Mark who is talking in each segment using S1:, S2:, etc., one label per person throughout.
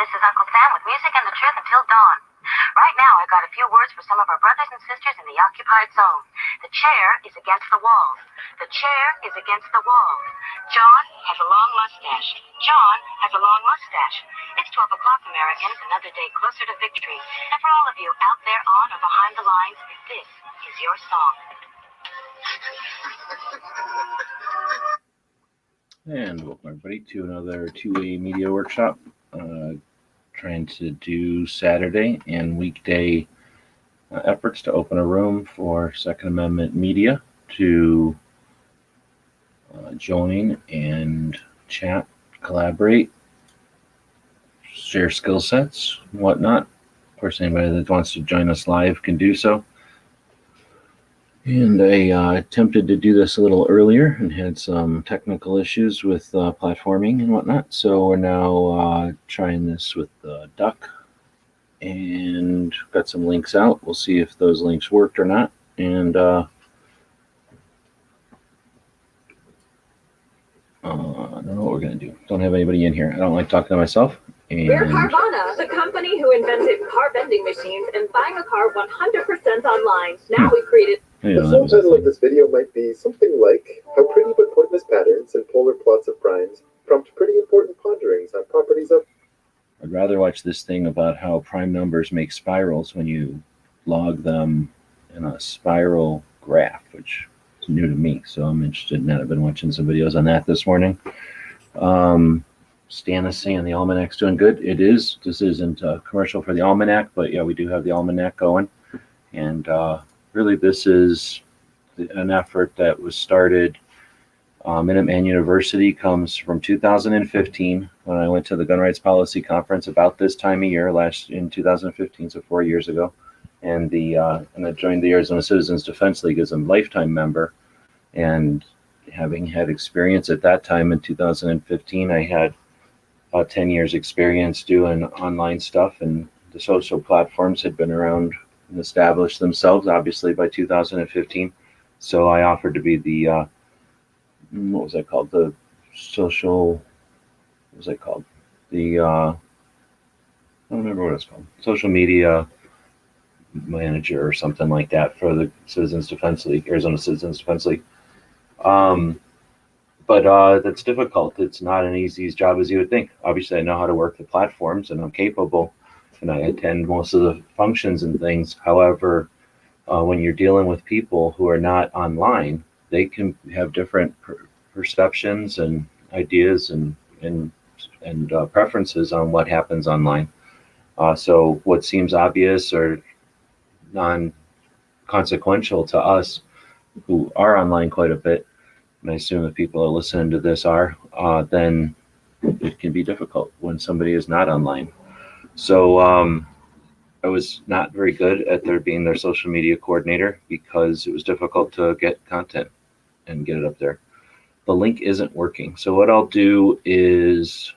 S1: This is Uncle Sam with music and the truth until dawn. Right now, I got a few words for some of our brothers and sisters in the occupied zone. The chair is against the wall. The chair is against the wall. John has a long mustache. John has a long mustache. It's 12 o'clock, Americans, another day closer to victory. And for all of you out there on or behind the lines, this is your song.
S2: And welcome everybody to another two-way media workshop. Trying to do Saturday and weekday efforts to open a room for Second Amendment media to join and chat, collaborate, share skill sets, and whatnot. Of course, anybody that wants to join us live can do so. And I attempted to do this a little earlier and had some technical issues with platforming and whatnot. So we're now trying this with Duck and got some links out. We'll see if those links worked or not. And I don't know what we're going to do. Don't have anybody in here. I don't like talking to myself. And
S3: we're Carvana, the company who invented car vending machines and buying a car 100% online. Now we've created...
S4: The full title of this video might be something like How Pretty But Pointless Patterns and Polar Plots of Primes Prompt Pretty Important Ponderings on Properties of...
S2: I'd rather watch this thing about how prime numbers make spirals when you log them in a spiral graph, which is new to me, so I'm interested in that. I've been watching some videos on that this morning. Stan is saying the Almanac's doing good. It is. This isn't a commercial for the Almanac, but yeah, we do have the Almanac going. And really, this is an effort that was started. Minuteman University comes from 2015, when I went to the Gun Rights Policy Conference about this time of year, in 2015, so 4 years ago. And I joined the Arizona Citizens Defense League as a lifetime member. And having had experience at that time in 2015, I had about 10 years experience doing online stuff, and the social platforms had been around and established themselves, obviously, by 2015. So I offered to be the, what was that called? The social, what was that called? The, I don't remember what it's called. Social media manager or something like that for the Citizens Defense League, Arizona Citizens Defense League. But that's difficult. It's not an easy job as you would think. Obviously, I know how to work the platforms and I'm capable, and I attend most of the functions and things. However, when you're dealing with people who are not online, they can have different perceptions and ideas and preferences on what happens online. So what seems obvious or non-consequential to us who are online quite a bit, and I assume the people that are listening to this are, then it can be difficult when somebody is not online. So I was not very good at being their social media coordinator because it was difficult to get content and get it up there. The link isn't working. So what I'll do is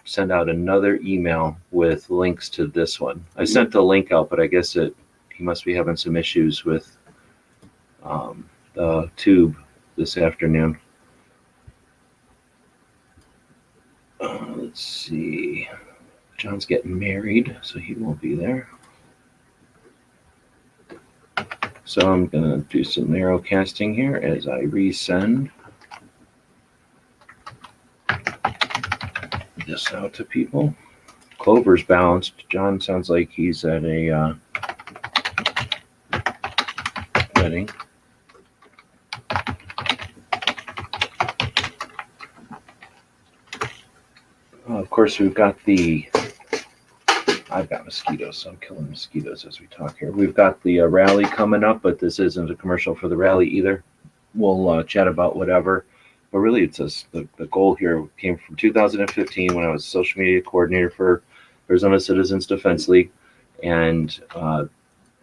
S2: send out another email with links to this one. I sent the link out, but I guess he must be having some issues with the tube this afternoon. Let's see. John's getting married, so he won't be there. So I'm going to do some narrow casting here as I resend this out to people. Clover's bounced. John sounds like he's at a wedding. Of course, we've got I've got mosquitoes, so I'm killing mosquitoes as we talk here. We've got the rally coming up, but this isn't a commercial for the rally either. We'll chat about whatever, but really it's the goal here came from 2015 when I was social media coordinator for Arizona Citizens Defense League, and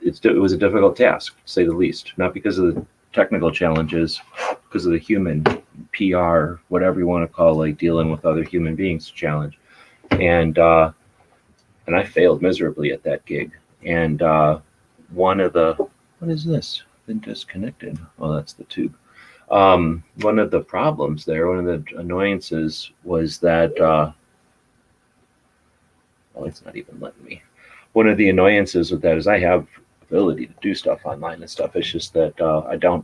S2: it was a difficult task, to say the least, not because of the technical challenges, because of the human PR, whatever you want to call, like dealing with other human beings challenge. And I failed miserably at that gig. And one of the, what is this? Been disconnected. Oh, that's the tube. One of the problems there, one of the annoyances was that Well, it's not even letting me. One of the annoyances with that is I have ability to do stuff online and stuff. It's just that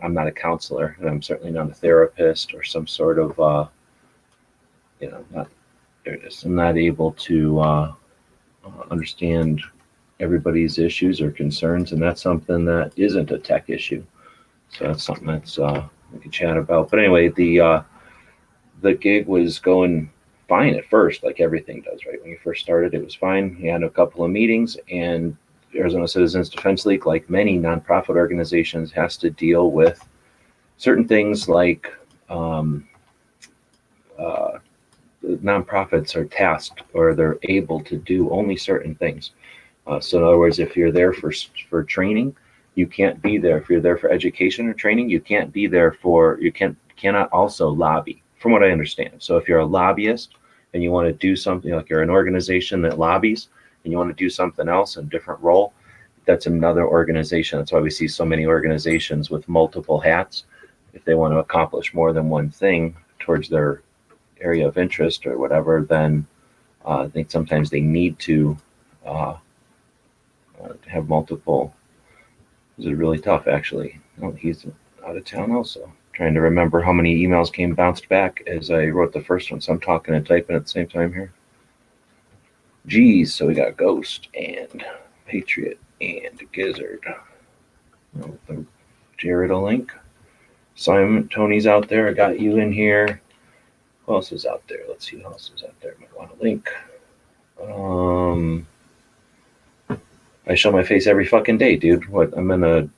S2: I'm not a counselor, and I'm certainly not a therapist or some sort of, not there it is. I'm not able to understand everybody's issues or concerns, and that's something that isn't a tech issue. So that's something that's we can chat about. But anyway, the gig was going fine at first, like everything does, right? When you first started, it was fine. We had a couple of meetings, and Arizona Citizens Defense League, like many nonprofit organizations, has to deal with certain things like nonprofits are tasked or they're able to do only certain things. So in other words, if you're there for training, you can't be there. If you're there for education or training, you can't be there cannot also lobby, from what I understand. So if you're a lobbyist and you want to do something, like you're an organization that lobbies and you want to do something else in a different role, that's another organization. That's why we see so many organizations with multiple hats. If they want to accomplish more than one thing towards their area of interest or whatever, then I think sometimes they need to have multiple. This is really tough, actually. Oh, he's out of town also. Trying to remember how many emails came bounced back as I wrote the first one. So I'm talking and typing at the same time here. Geez, so we got Ghost and Patriot and Gizzard. Jared a link. Simon, Tony's out there. I got you in here. Who else is out there? Let's see who else is out there. Might want a link. I show my face every fucking day, dude. What? I'm gonna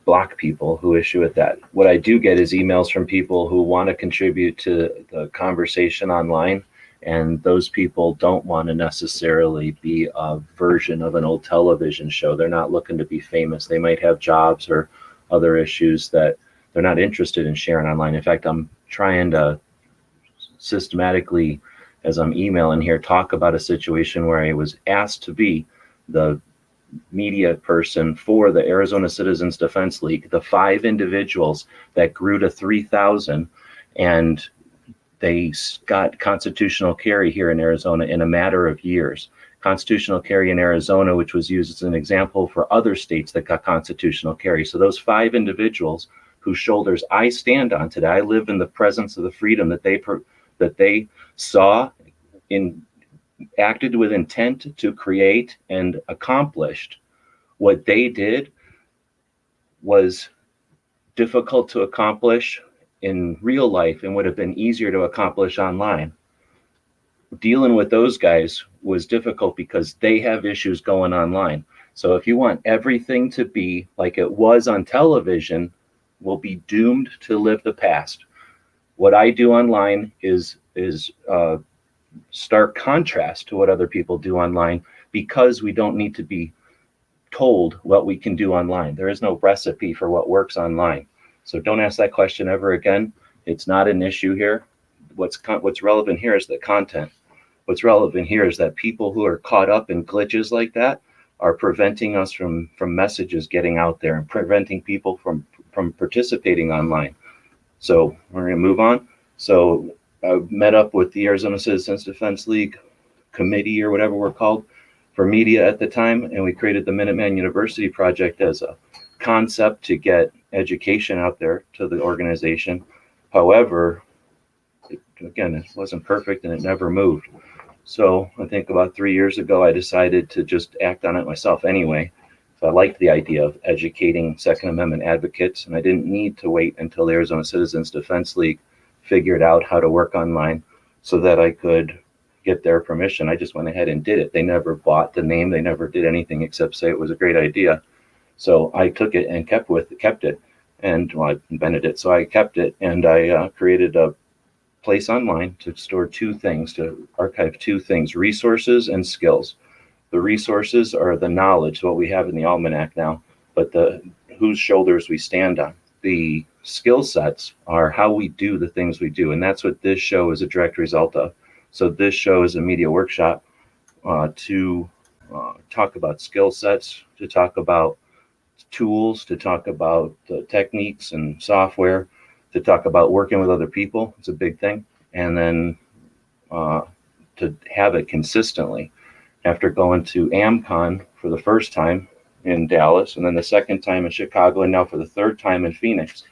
S2: block people who issue with that. What I do get is emails from people who want to contribute to the conversation online, and those people don't want to necessarily be a version of an old television show. They're not looking to be famous. They might have jobs or other issues that they're not interested in sharing online. In fact, I'm trying to systematically, as I'm emailing here, talk about a situation where I was asked to be the media person for the Arizona Citizens Defense League, the 5 individuals that grew to 3,000, and they got constitutional carry here in Arizona in a matter of years. Constitutional carry in Arizona, which was used as an example for other states that got constitutional carry. So those 5 individuals whose shoulders I stand on today, I live in the presence of the freedom that they saw in acted with intent to create and accomplished. What they did was difficult to accomplish in real life and would have been easier to accomplish online. Dealing with those guys was difficult because they have issues going online. So if you want everything to be like it was on television, we'll be doomed to live the past. What I do online is stark contrast to what other people do online, because we don't need to be told what we can do online. There is no recipe for what works online. So don't ask that question ever again. It's not an issue here. What's relevant here is the content. What's relevant here is that people who are caught up in glitches like that are preventing us from messages getting out there and preventing people from participating online. So we're going to move on. So I met up with the Arizona Citizens Defense League committee, or whatever we're called, for media at the time, and we created the Minuteman University Project as a concept to get education out there to the organization. However, it wasn't perfect and it never moved. So I think about 3 years ago, I decided to just act on it myself anyway. So I liked the idea of educating Second Amendment advocates, and I didn't need to wait until the Arizona Citizens Defense League figured out how to work online so that I could get their permission. I just went ahead and did it. They never bought the name. They never did anything except say it was a great idea. So I took it and kept it. And I invented it. So I kept it, and I created a place online to store 2 things, to archive 2 things: resources and skills. The resources are the knowledge, what we have in the almanac now, but whose shoulders we stand on. The skill sets are how we do the things we do, and that's what this show is a direct result of. So this show is a media workshop to talk about skill sets, to talk about tools, to talk about techniques and software, to talk about working with other people. It's a big thing. And then to have it consistently. after going to AmCon for the first time in Dallas, and then the second time in Chicago, and now for the third time in Phoenix.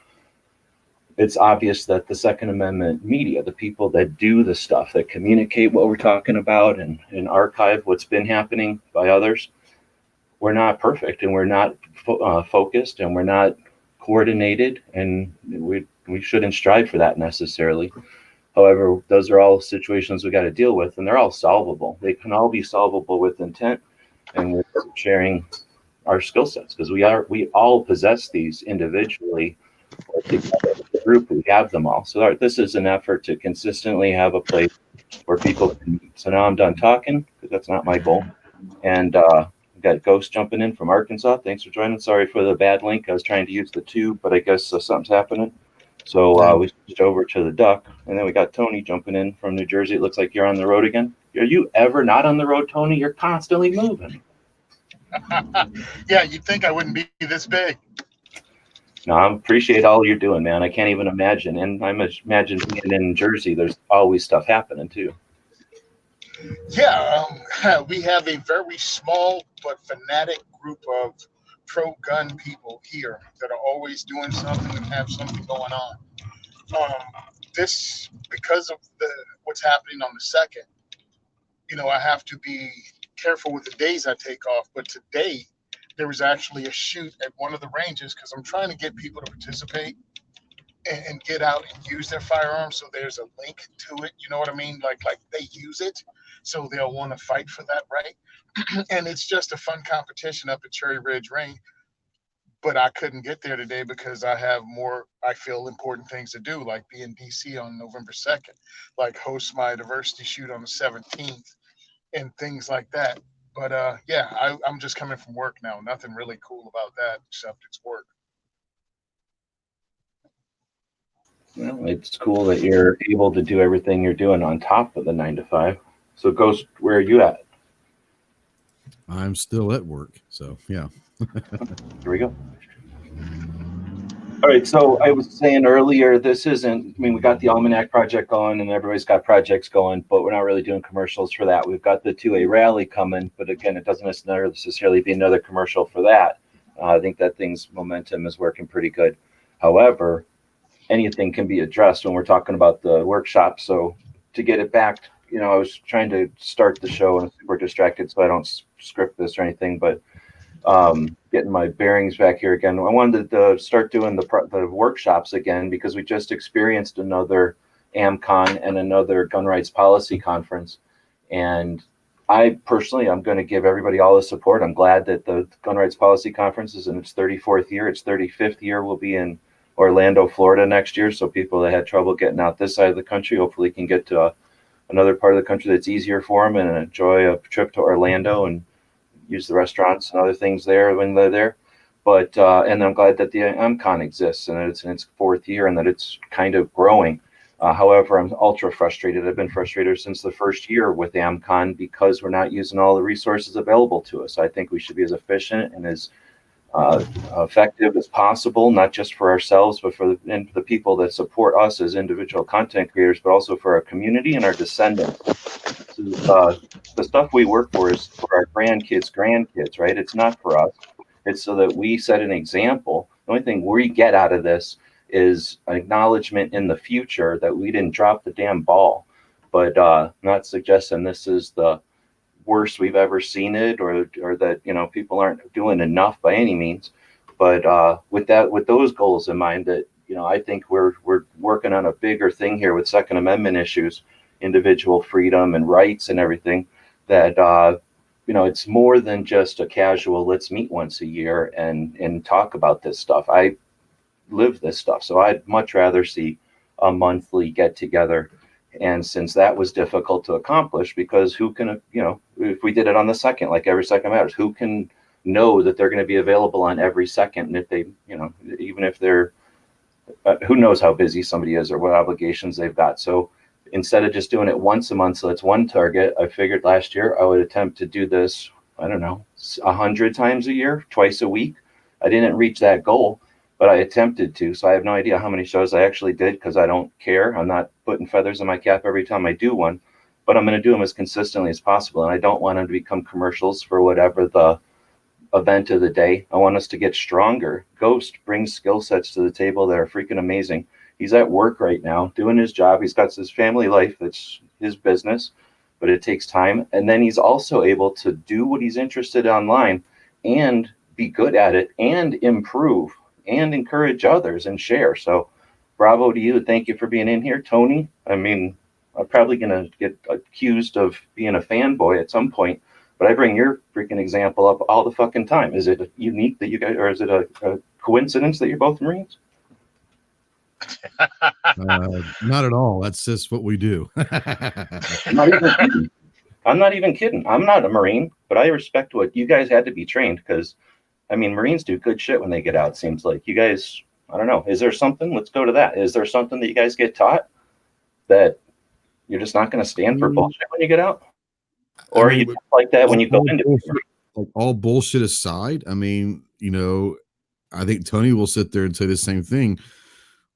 S2: It's obvious that the Second Amendment media, the people that do the stuff, that communicate what we're talking about and archive what's been happening by others, we're not perfect, and we're not focused, and we're not coordinated, and we shouldn't strive for that necessarily. However, those are all situations we got to deal with, and they're all solvable. They can all be solvable with intent and with sharing our skill sets, because we all possess these individually or together as a group. We have them all. So this is an effort to consistently have a place where people can meet. So now I'm done talking, because that's not my goal. And we got Ghost jumping in from Arkansas. Thanks for joining. Sorry for the bad link. I was trying to use the tube, but I guess something's happening. So we switched over to the duck, and then we got Tony jumping in from New Jersey. It looks like you're on the road again. Are you ever not on the road, Tony? You're constantly moving.
S5: Yeah, you'd think I wouldn't be this big.
S2: No, I appreciate all you're doing, man. I can't even imagine. And I imagine being in Jersey, there's always stuff happening too.
S5: Yeah, we have a very small but fanatic group of pro-gun people here that are always doing something and have something going on. This, because of what's happening on the 2nd, I have to be careful with the days I take off. But today, there was actually a shoot at one of the ranges, because I'm trying to get people to participate and get out and use their firearms. So there's a link to it. You know what I mean? Like they use it, so they'll want to fight for that right. And it's just a fun competition up at Cherry Ridge Range. But I couldn't get there today because I have more, I feel, important things to do, like be in DC on November 2nd, like host my diversity shoot on the 17th and things like that. But yeah, I'm just coming from work now. Nothing really cool about that except it's work.
S2: Well, it's cool that you're able to do everything you're doing on top of the 9 to 5. So Ghost, where are you at?
S6: I'm still at work, so yeah.
S2: Here we go. All right, so I was saying earlier, this isn't, I mean, we got the Almanac project going and everybody's got projects going, but we're not really doing commercials for that. We've got the 2A rally coming, but again, it doesn't necessarily be another commercial for that. I think that thing's momentum is working pretty good. However, anything can be addressed when we're talking about the workshop. So to get it back, I was trying to start the show and we're distracted, so I don't script this or anything, but getting my bearings back here again. I wanted to start doing the workshops again, because we just experienced another AmCon and another gun rights policy conference. And I personally, I'm going to give everybody all the support. I'm glad that the gun rights policy conference is in its 34th year. Its 35th year will be in Orlando, Florida next year. So people that had trouble getting out this side of the country hopefully can get to another part of the country that's easier for them and enjoy a trip to Orlando and use the restaurants and other things there when they're there. But and I'm glad that the AmCon exists and that it's in its 4th year and that it's kind of growing. However, I'm ultra frustrated. I've been frustrated since the first year with AmCon because we're not using all the resources available to us. I think we should be as efficient and as effective as possible, not just for ourselves, but for the people that support us as individual content creators, but also for our community and our descendants. The stuff we work for is for our grandkids, right? It's not for us. It's so that we set an example. The only thing we get out of this is an acknowledgement in the future that we didn't drop the damn ball. But not suggesting this is the worst we've ever seen it, or that people aren't doing enough by any means. But with those goals in mind, that I think we're working on a bigger thing here with Second Amendment issues, individual freedom and rights and everything, that it's more than just a casual let's meet once a year and talk about this stuff. I live this stuff, so I'd much rather see a monthly get together. And since that was difficult to accomplish, because who can, if we did it on the 2nd, like every second matters, who can know that they're going to be available on every second? And if they, even if they're, who knows how busy somebody is or what obligations they've got. So instead of just doing it once a month, so that's one target, I figured last year I would attempt to do this, 100 times a year, twice a week. I didn't reach that goal, but I attempted to. So I have no idea how many shows I actually did, because I don't care. I'm not putting feathers in my cap every time I do one. but I'm going to do them as consistently as possible. And I don't want them to become commercials for whatever the event of the day. I want us to get stronger. Ghost brings skill sets to the table that are freaking amazing. He's at work right now doing his job. He's got his family life. That's his business, but it takes time. And then he's also able to do what he's interested in online and be good at it and improve and encourage others and share. So bravo to you. Thank you for being in here, Tony. I mean, I'm probably going to get accused of being a fanboy at some point, but I bring your freaking example up all the fucking time. Is it unique that you guys, or is it a coincidence that you're both Marines?
S6: Not at all. That's just what we do.
S2: I'm not even kidding. I'm not a Marine, but I respect what you guys had to be trained, because, I mean, Marines do good shit when they get out, seems like. You guys, I don't know. Is there something? Let's go to that. Is there something that you guys get taught that you're just not going to stand for bullshit when you get out? Or are you like that when you go into it?
S6: Like, all bullshit aside, I mean, you know, I think Tony will sit there and say the same thing.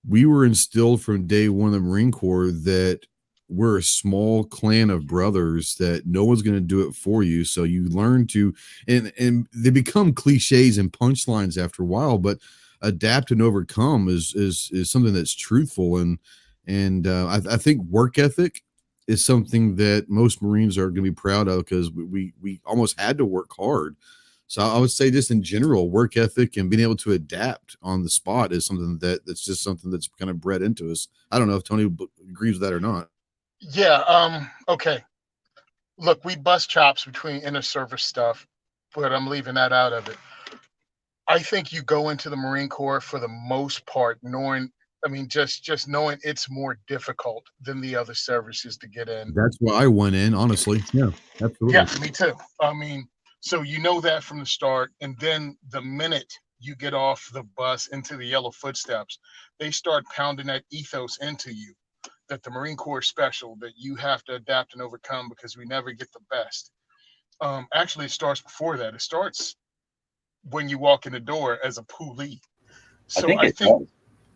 S6: We were instilled from day one of the Marine Corps that we're a small clan of brothers, that no one's going to do it for you. So you learn to, and they become cliches and punchlines after a while, but adapt and overcome is something that's truthful. And I think work ethic is something that most Marines are going to be proud of, because we almost had to work hard. So I would say, just in general, work ethic and being able to adapt on the spot is something that's just something that's kind of bred into us. I don't know if Tony agrees with that or not.
S5: Yeah. Okay. Look, we bust chops between inner service stuff, but I'm leaving that out of it. I think you go into the Marine Corps for the most part knowing, I mean, just knowing it's more difficult than the other services to get in.
S6: That's why I went in, honestly. Yeah, absolutely.
S5: Yeah, me too. I mean, so you know that from the start, and then the minute you get off the bus into the yellow footsteps, they start pounding that ethos into you, that the Marine Corps is special, that you have to adapt and overcome because we never get the best. Actually, it starts before that. It starts when you walk in the door as a poolee. So I think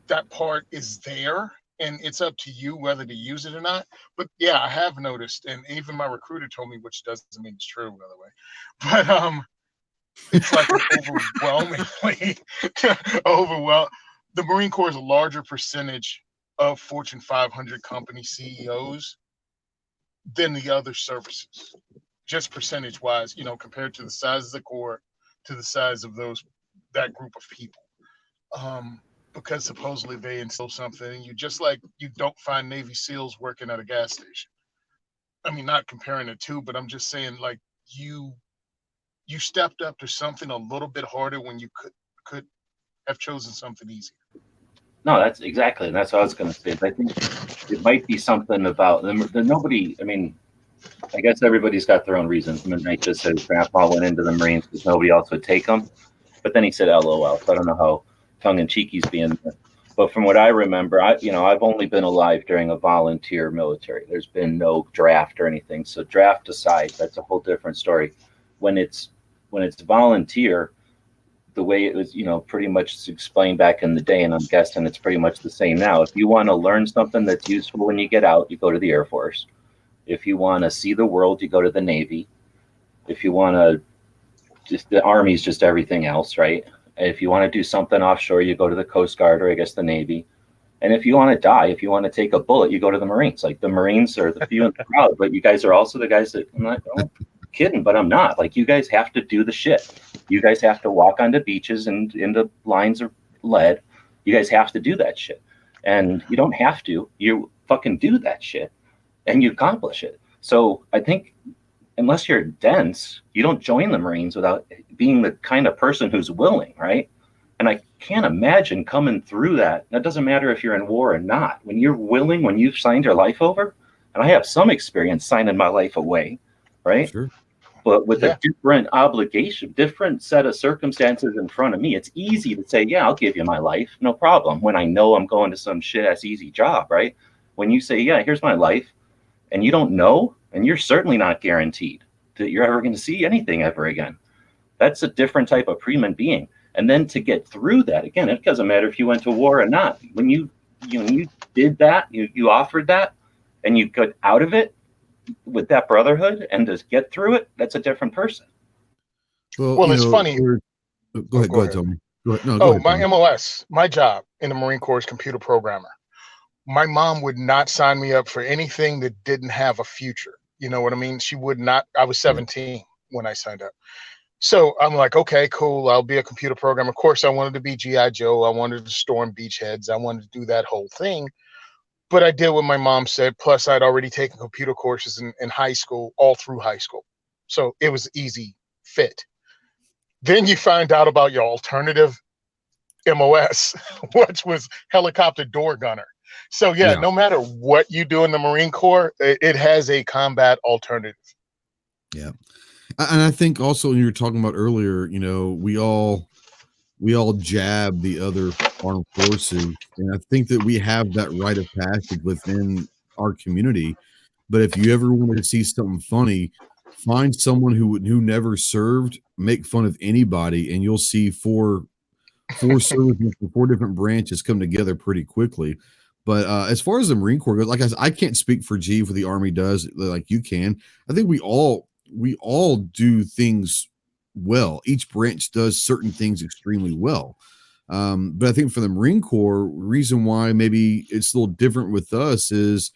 S5: that part is there, and it's up to you whether to use it or not. But yeah, I have noticed, and even my recruiter told me, which doesn't mean it's true, by the way, but it's like overwhelmingly overwhelming. The Marine Corps is a larger percentage of Fortune 500 company CEOs than the other services, just percentage wise, you know, compared to the size of the Corps, to the size of that group of people. Because supposedly they instill something in you, just like you don't find Navy SEALs working at a gas station. I mean, not comparing the two, but I'm just saying, like, you stepped up to something a little bit harder when you could have chosen something easier.
S2: No, that's exactly, and that's what I was going to say. I think it might be something about them. Nobody, I mean, I guess everybody's got their own reasons. Midnight just said his grandpa went into the Marines because nobody else would take him, but then he said LOL, so I don't know how tongue-in-cheek he's being there. But from what I remember, I've only been alive during a volunteer military. There's been no draft or anything. So draft aside, that's a whole different story. When it's volunteer, the way it was, pretty much explained back in the day, and I'm guessing it's pretty much the same now. If you want to learn something that's useful when you get out, you go to the Air Force. If you want to see the world, you go to the Navy. If you want to, the Army's just everything else, right? If you want to do something offshore, you go to the Coast Guard, or I guess the Navy. And if you want to die, if you want to take a bullet, you go to the Marines. Like, the Marines are the few in the crowd, but you guys are also the guys that, I'm not kidding, but I'm not. Like, you guys have to do the shit. You guys have to walk onto beaches and into lines of lead. You guys have to do that shit. And you don't have to. You fucking do that shit, and you accomplish it. So I think, unless you're dense, you don't join the Marines without being the kind of person who's willing, right? And I can't imagine coming through that. That doesn't matter if you're in war or not. When you're willing, when you've signed your life over, and I have some experience signing my life away, right?
S6: Sure.
S2: But with a different obligation, different set of circumstances in front of me, it's easy to say, yeah, I'll give you my life, no problem, when I know I'm going to some shit-ass easy job, right? When you say, yeah, here's my life, and you don't know, and you're certainly not guaranteed that you're ever going to see anything ever again. That's a different type of human being. And then to get through that, again, it doesn't matter if you went to war or not. When you did that, you offered that, and you got out of it, with that brotherhood and to get through it, that's a different person.
S5: Well, it's funny.
S6: Go ahead, Tony. Go ahead. No, go
S5: Oh,
S6: ahead,
S5: my
S6: Tony.
S5: MOS, my job in the Marine Corps is computer programmer. My mom would not sign me up for anything that didn't have a future. You know what I mean? She would not. I was 17 when I signed up. So I'm like, okay, cool. I'll be a computer programmer. Of course, I wanted to be G.I. Joe. I wanted to storm beachheads. I wanted to do that whole thing. But I did what my mom said. Plus, I'd already taken computer courses in high school, all through high school. So it was easy fit. Then you find out about your alternative MOS, which was helicopter door gunner. So yeah, no matter what you do in the Marine Corps, it has a combat alternative.
S6: Yeah. And I think also when you were talking about earlier, you know, we all jab the other armed forces, and I think that we have that rite of passage within our community. But if you ever wanted to see something funny, find someone who never served, make fun of anybody, and you'll see four services from 4 different branches come together pretty quickly. But as far as the Marine Corps goes, like I can't speak for G for the Army does like you can. I think we all do things well. Each branch does certain things extremely well. But I think for the Marine Corps, reason why maybe it's a little different with us is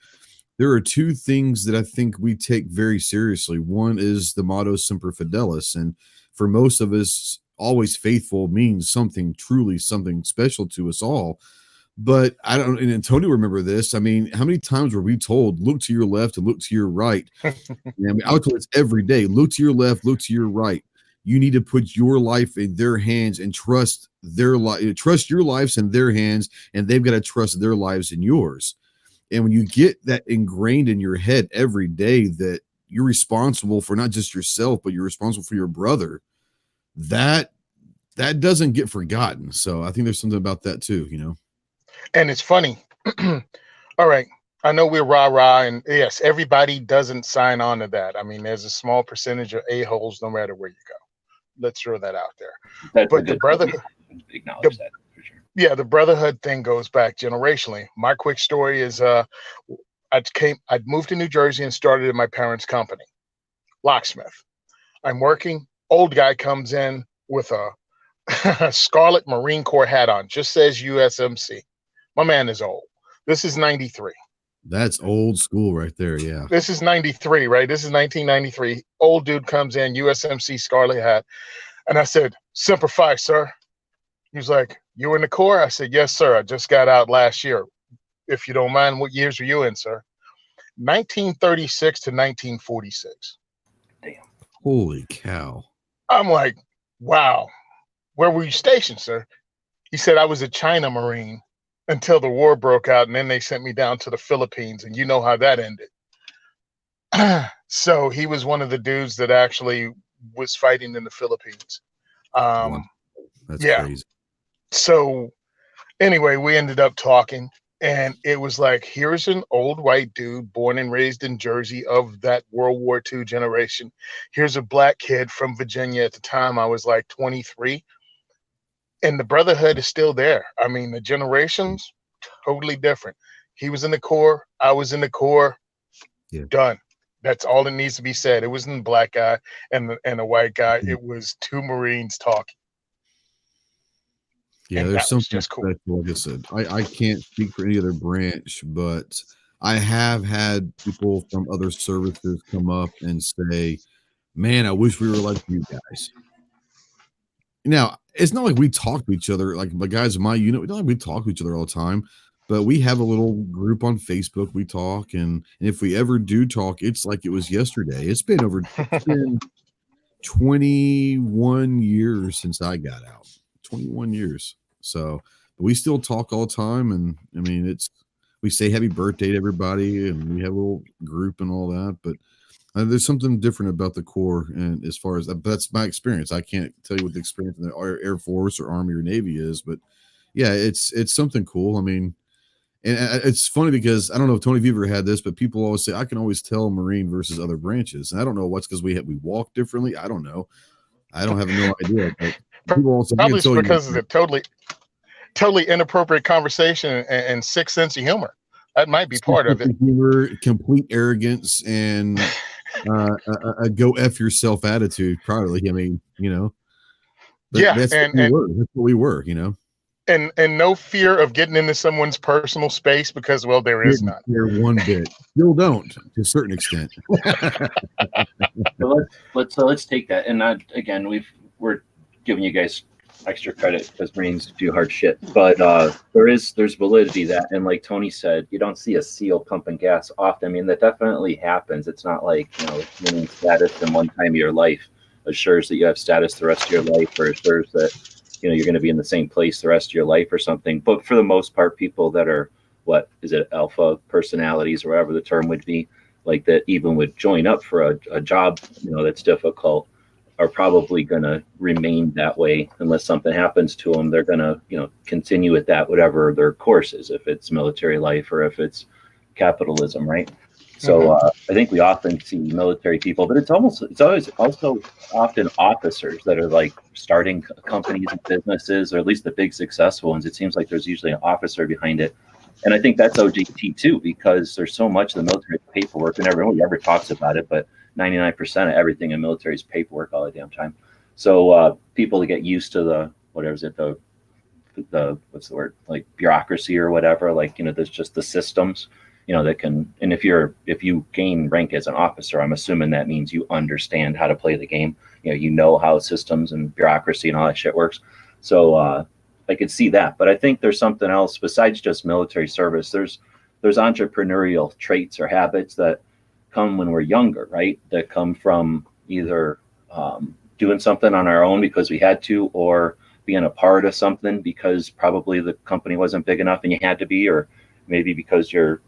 S6: there are 2 things that I think we take very seriously. One is the motto Semper Fidelis, and for most of us, always faithful means something truly something special to us all. But I don't, and Tony remember this. I mean, how many times were we told, look to your left and look to your right? I mean, I was told it's every day. Look to your left, look to your right. You need to put your life in their hands and trust their life, trust your lives in their hands, and they've got to trust their lives in yours. And when you get that ingrained in your head every day that you're responsible for not just yourself, but you're responsible for your brother, that doesn't get forgotten. So I think there's something about that too, you know.
S5: And it's funny. All right. I know we're rah-rah, and yes, everybody doesn't sign on to that. I mean, there's a small percentage of a-holes no matter where you go. Let's throw that out there. But the brotherhood,
S2: acknowledge that for sure.
S5: Yeah, the brotherhood thing goes back generationally. My quick story is I'd moved to New Jersey and started in my parents' company, locksmith. I'm working. Old guy comes in with a Scarlet Marine Corps hat on, just says USMC. My man is old. This is 93.
S6: That's old school right there. Yeah.
S5: This is 93, right? This is 1993. Old dude comes in, USMC Scarlet hat. And I said, Semper Fi, sir. He was like, you in the Corps? I said, yes, sir. I just got out last year. If you don't mind, what years were you in, sir? 1936 to 1946.
S2: Damn.
S6: Holy cow.
S5: I'm like, wow. Where were you stationed, sir? He said, I was a China Marine until the war broke out, and then they sent me down to the Philippines, and you know how that ended. So he was one of the dudes that actually was fighting in the Philippines.
S6: Wow. That's crazy.
S5: So anyway, we ended up talking, and it was like, here's an old white dude born and raised in Jersey of that World War II generation. Here's a black kid from Virginia. At the time, I was like 23. And the brotherhood is still there. I mean, the generations, totally different. He was in the Corps. I was in the Corps.
S6: Yeah.
S5: Done. That's all that needs to be said. It wasn't a black guy and a white guy. It was 2 Marines talking.
S6: Yeah, there's something just cool. Like I said, I can't speak for any other branch, but I have had people from other services come up and say, man, I wish we were like you guys. Now, it's not like we talk to each other, like the guys in my unit, not like we talk to each other all the time, but we have a little group on Facebook. We talk, and if we ever do talk, it's like it was yesterday. It's been 21 years since I got out. 21 years. So, but we still talk all the time, and I mean, we say happy birthday to everybody, and we have a little group and all that, but there's something different about the Corps, and as far as that's my experience. I can't tell you what the experience in the Air Force or Army or Navy is, but yeah, it's something cool. I mean, and it's funny because I don't know if Tony, if you've ever had this, but people always say I can always tell Marine versus other branches, and I don't know what's because we walk differently. I don't know. I don't have no idea. But people also
S5: probably because of the totally inappropriate conversation and sick sense of humor. That might be part of it.
S6: Humor, complete arrogance, and a go F yourself attitude. Probably. I mean, but
S5: Yeah,
S6: that's what
S5: and
S6: we
S5: and
S6: were. That's what we were.
S5: and no fear of getting into someone's personal space because, well, there is
S6: Didn't
S5: none.
S6: care one bit. Still don't, to a certain extent.
S2: So let's take that. And not, again, we're giving you guys extra credit because Marines do hard shit. But there's validity to that. And like Tony said, you don't see a SEAL pumping gas often. I mean, that definitely happens. It's not like, winning status in one time of your life assures that you have status the rest of your life, or assures that you're going to be in the same place the rest of your life or something. But for the most part, people that are, what is it, alpha personalities or whatever the term would be, like that even would join up for a job that's difficult, are probably going to remain that way unless something happens to them. They're going to continue with that, whatever their course is, if it's military life or if it's capitalism, right? So I think we often see military people, but it's always also often officers that are like starting companies and businesses, or at least the big successful ones. It seems like there's usually an officer behind it. And I think that's OJT too, because there's so much of the military paperwork, and everyone ever talks about it, but 99% of everything in military is paperwork all the damn time. So people to get used to the what's the word, like bureaucracy or whatever, like there's just the systems that can. And if you gain rank as an officer, I'm assuming that means you understand how to play the game. How systems and bureaucracy and all that shit works. So I could see that. But I think there's something else besides just military service. There's entrepreneurial traits or habits that come when we're younger, right? That come from either doing something on our own because we had to, or being a part of something because probably the company wasn't big enough and you had to be, or maybe because you're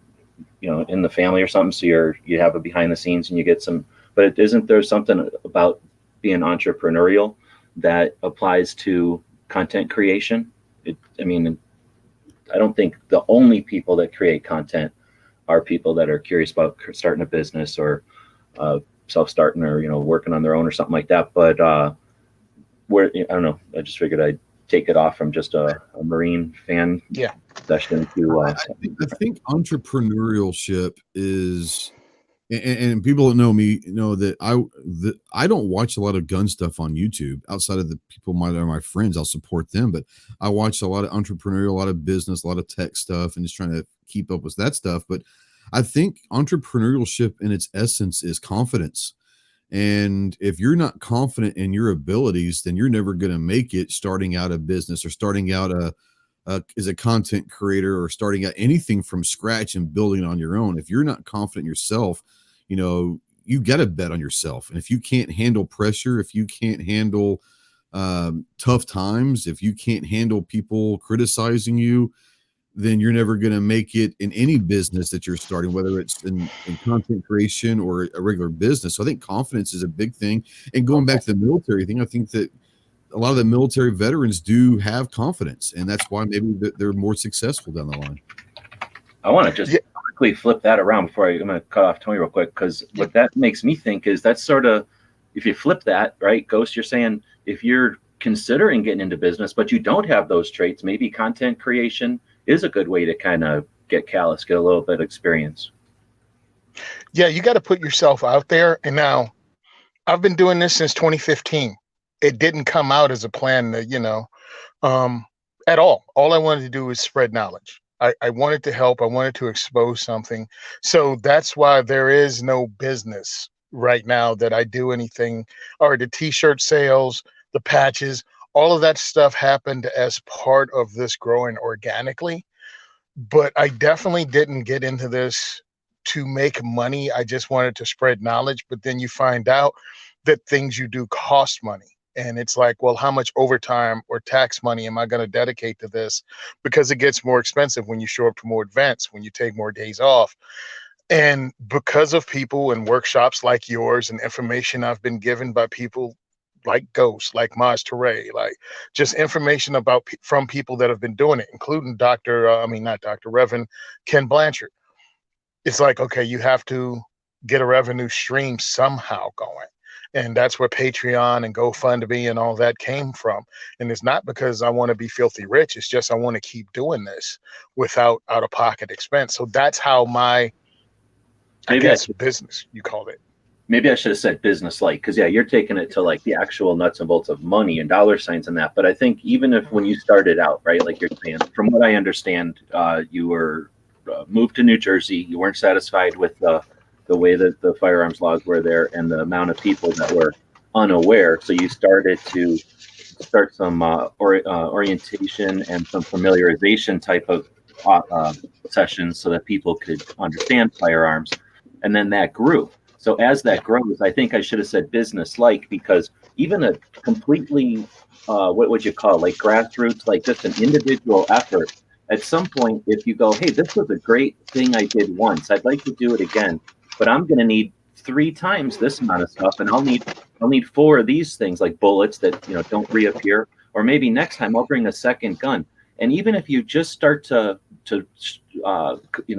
S2: in the family or something, so you have a behind the scenes and you get some. But isn't there something about being entrepreneurial that applies to content creation? I don't think the only people that create content are people that are curious about starting a business or self-starting or working on their own or something like that. But I don't know. I just figured I'd take it off from just a Marine fan session to.
S6: I think entrepreneurship is, and people that know me know that I don't watch a lot of gun stuff on YouTube outside of the people that are my friends. I'll support them, but I watch a lot of entrepreneurial, a lot of business, a lot of tech stuff, and just trying to keep up with that stuff. But I think entrepreneurship in its essence is confidence. And if you're not confident in your abilities, then you're never going to make it starting out a business or starting out as a content creator or starting out anything from scratch and building on your own. If you're not confident in yourself, you got to bet on yourself. And if you can't handle pressure, if you can't handle tough times, if you can't handle people criticizing you, then you're never going to make it in any business that you're starting, whether it's in content creation or a regular business. So I think confidence is a big thing. And going back to the military thing, I think that a lot of the military veterans do have confidence, and that's why maybe they're more successful down the line.
S2: I want to just quickly flip that around before I'm going to cut off Tony real quick, because what that makes me think is that's sort of, if you flip that, right, Ghost, you're saying if you're considering getting into business, but you don't have those traits, maybe content creation is a good way to kind of get callous, get a little bit of experience.
S5: Yeah, you got to put yourself out there. And now I've been doing this since 2015. It didn't come out as a plan to, at all. All I wanted to do was spread knowledge. I wanted to help. I wanted to expose something. So that's why there is no business right now that I do anything, or the t-shirt sales, the patches, all of that stuff happened as part of this growing organically. But I definitely didn't get into this to make money. I just wanted to spread knowledge. But then you find out that things you do cost money. And it's like, well, how much overtime or tax money am I going to dedicate to this? Because it gets more expensive when you show up to more events, when you take more days off. And because of people and workshops like yours and information I've been given by people like Ghost, like Maj Toure, like just information about from people that have been doing it, including Reverend Ken Blanchard. It's like, okay, you have to get a revenue stream somehow going. And that's where Patreon and GoFundMe and all that came from. And it's not because I want to be filthy rich. It's just I want to keep doing this without out-of-pocket expense. So that's how my, I guess, business, you called it.
S2: Maybe I should have said business like, because yeah, you're taking it to like the actual nuts and bolts of money and dollar signs and that. But I think even if when you started out, right, like you're saying, from what I understand, you were moved to New Jersey. You weren't satisfied with the way that the firearms laws were there and the amount of people that were unaware. So you started to start some orientation and some familiarization type of sessions so that people could understand firearms. And then that grew. So as that grows, I think I should have said business like, because even a completely, what would you call it, like grassroots, like just an individual effort, at some point, if you go, hey, this was a great thing I did once, I'd like to do it again, but I'm going to need 3 times this amount of stuff, and I'll need 4 of these things, like bullets that don't reappear, or maybe next time I'll bring a second gun. And even if you just start to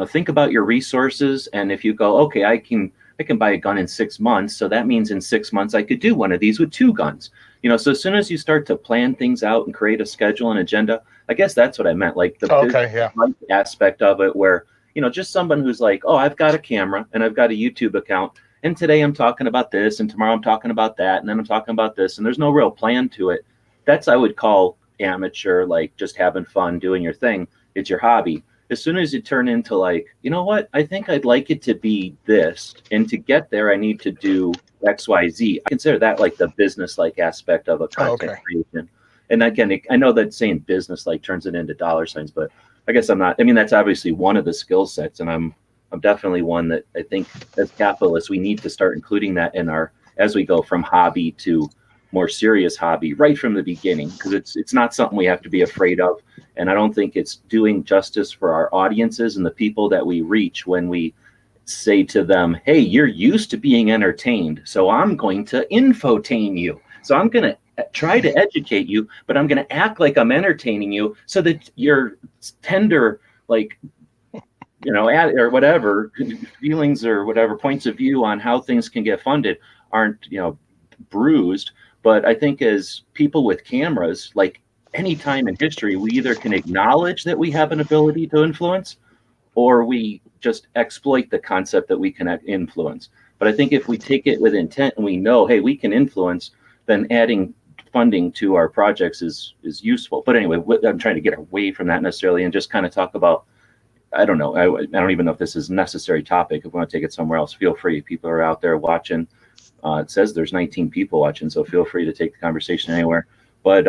S2: think about your resources, and if you go, okay, I can buy a gun in 6 months, so that means in 6 months I could do one of these with 2 guns. So as soon as you start to plan things out and create a schedule and agenda, I guess that's what I meant, like the business aspect of it, where just someone who's like, oh, I've got a camera and I've got a YouTube account, and today I'm talking about this, and tomorrow I'm talking about that, and then I'm talking about this, and there's no real plan to it. That's, I would call amateur, like just having fun doing your thing. It's your hobby. As soon as you turn into like, you know what, I think I'd like it to be this, and to get there I need to do XYZ. I consider that like the business like aspect of a content creation. And again, I know that saying business like turns it into dollar signs, but I guess I'm not. I mean, that's obviously one of the skill sets, and I'm definitely one that I think as capitalists we need to start including that in our, as we go from hobby to more serious hobby right from the beginning, because it's not something we have to be afraid of. And I don't think it's doing justice for our audiences and the people that we reach when we say to them, hey, you're used to being entertained, so I'm going to infotain you. So I'm going to try to educate you, but I'm going to act like I'm entertaining you so that your tender, like, or whatever feelings or whatever points of view on how things can get funded aren't, bruised. But I think as people with cameras, like any time in history, we either can acknowledge that we have an ability to influence, or we just exploit the concept that we can influence. But I think if we take it with intent and we know, hey, we can influence, then adding funding to our projects is useful. But anyway, I'm trying to get away from that necessarily and just kind of talk about, I don't know, I don't even know if this is a necessary topic. If we want to take it somewhere else, feel free. People are out there watching. It says there's 19 people watching, so feel free to take the conversation anywhere. But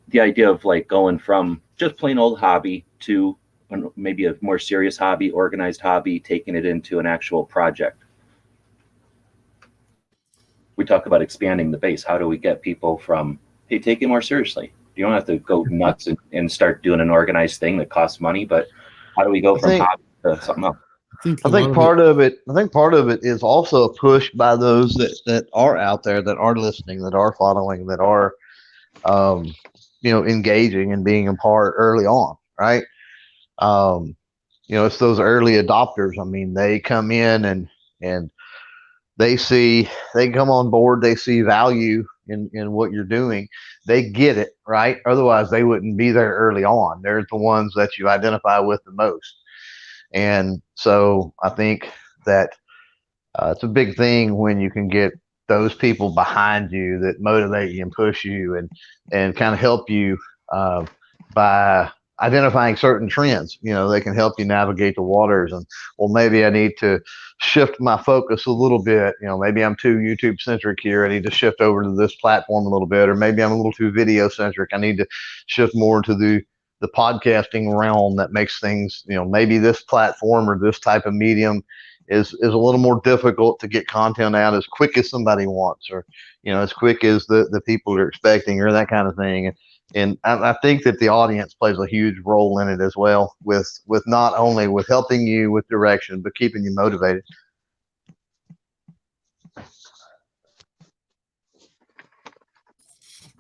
S2: the idea of like going from just plain old hobby to maybe a more serious hobby, organized hobby, taking it into an actual project. We talk about expanding the base. How do we get people from, hey, take it more seriously? You don't have to go nuts and start doing an organized thing that costs money, but how do we go from hobby to something else?
S7: I think part of it is also a push by those that are out there, that are listening, that are following, that are engaging and being a part early on, right? It's those early adopters. I mean, they come in and they come on board, they see value in what you're doing, they get it, right? Otherwise they wouldn't be there early on. They're the ones that you identify with the most. And so I think that it's a big thing when you can get those people behind you that motivate you and push you and kind of help you by identifying certain trends. They can help you navigate the waters, and, well, maybe I need to shift my focus a little bit. Maybe I'm too YouTube centric here. I need to shift over to this platform a little bit, or maybe I'm a little too video centric. I need to shift more to the podcasting realm that makes things, maybe this platform or this type of medium is a little more difficult to get content out as quick as somebody wants, or, as quick as the people are expecting, or that kind of thing. And I think that the audience plays a huge role in it as well, with not only with helping you with direction, but keeping you motivated.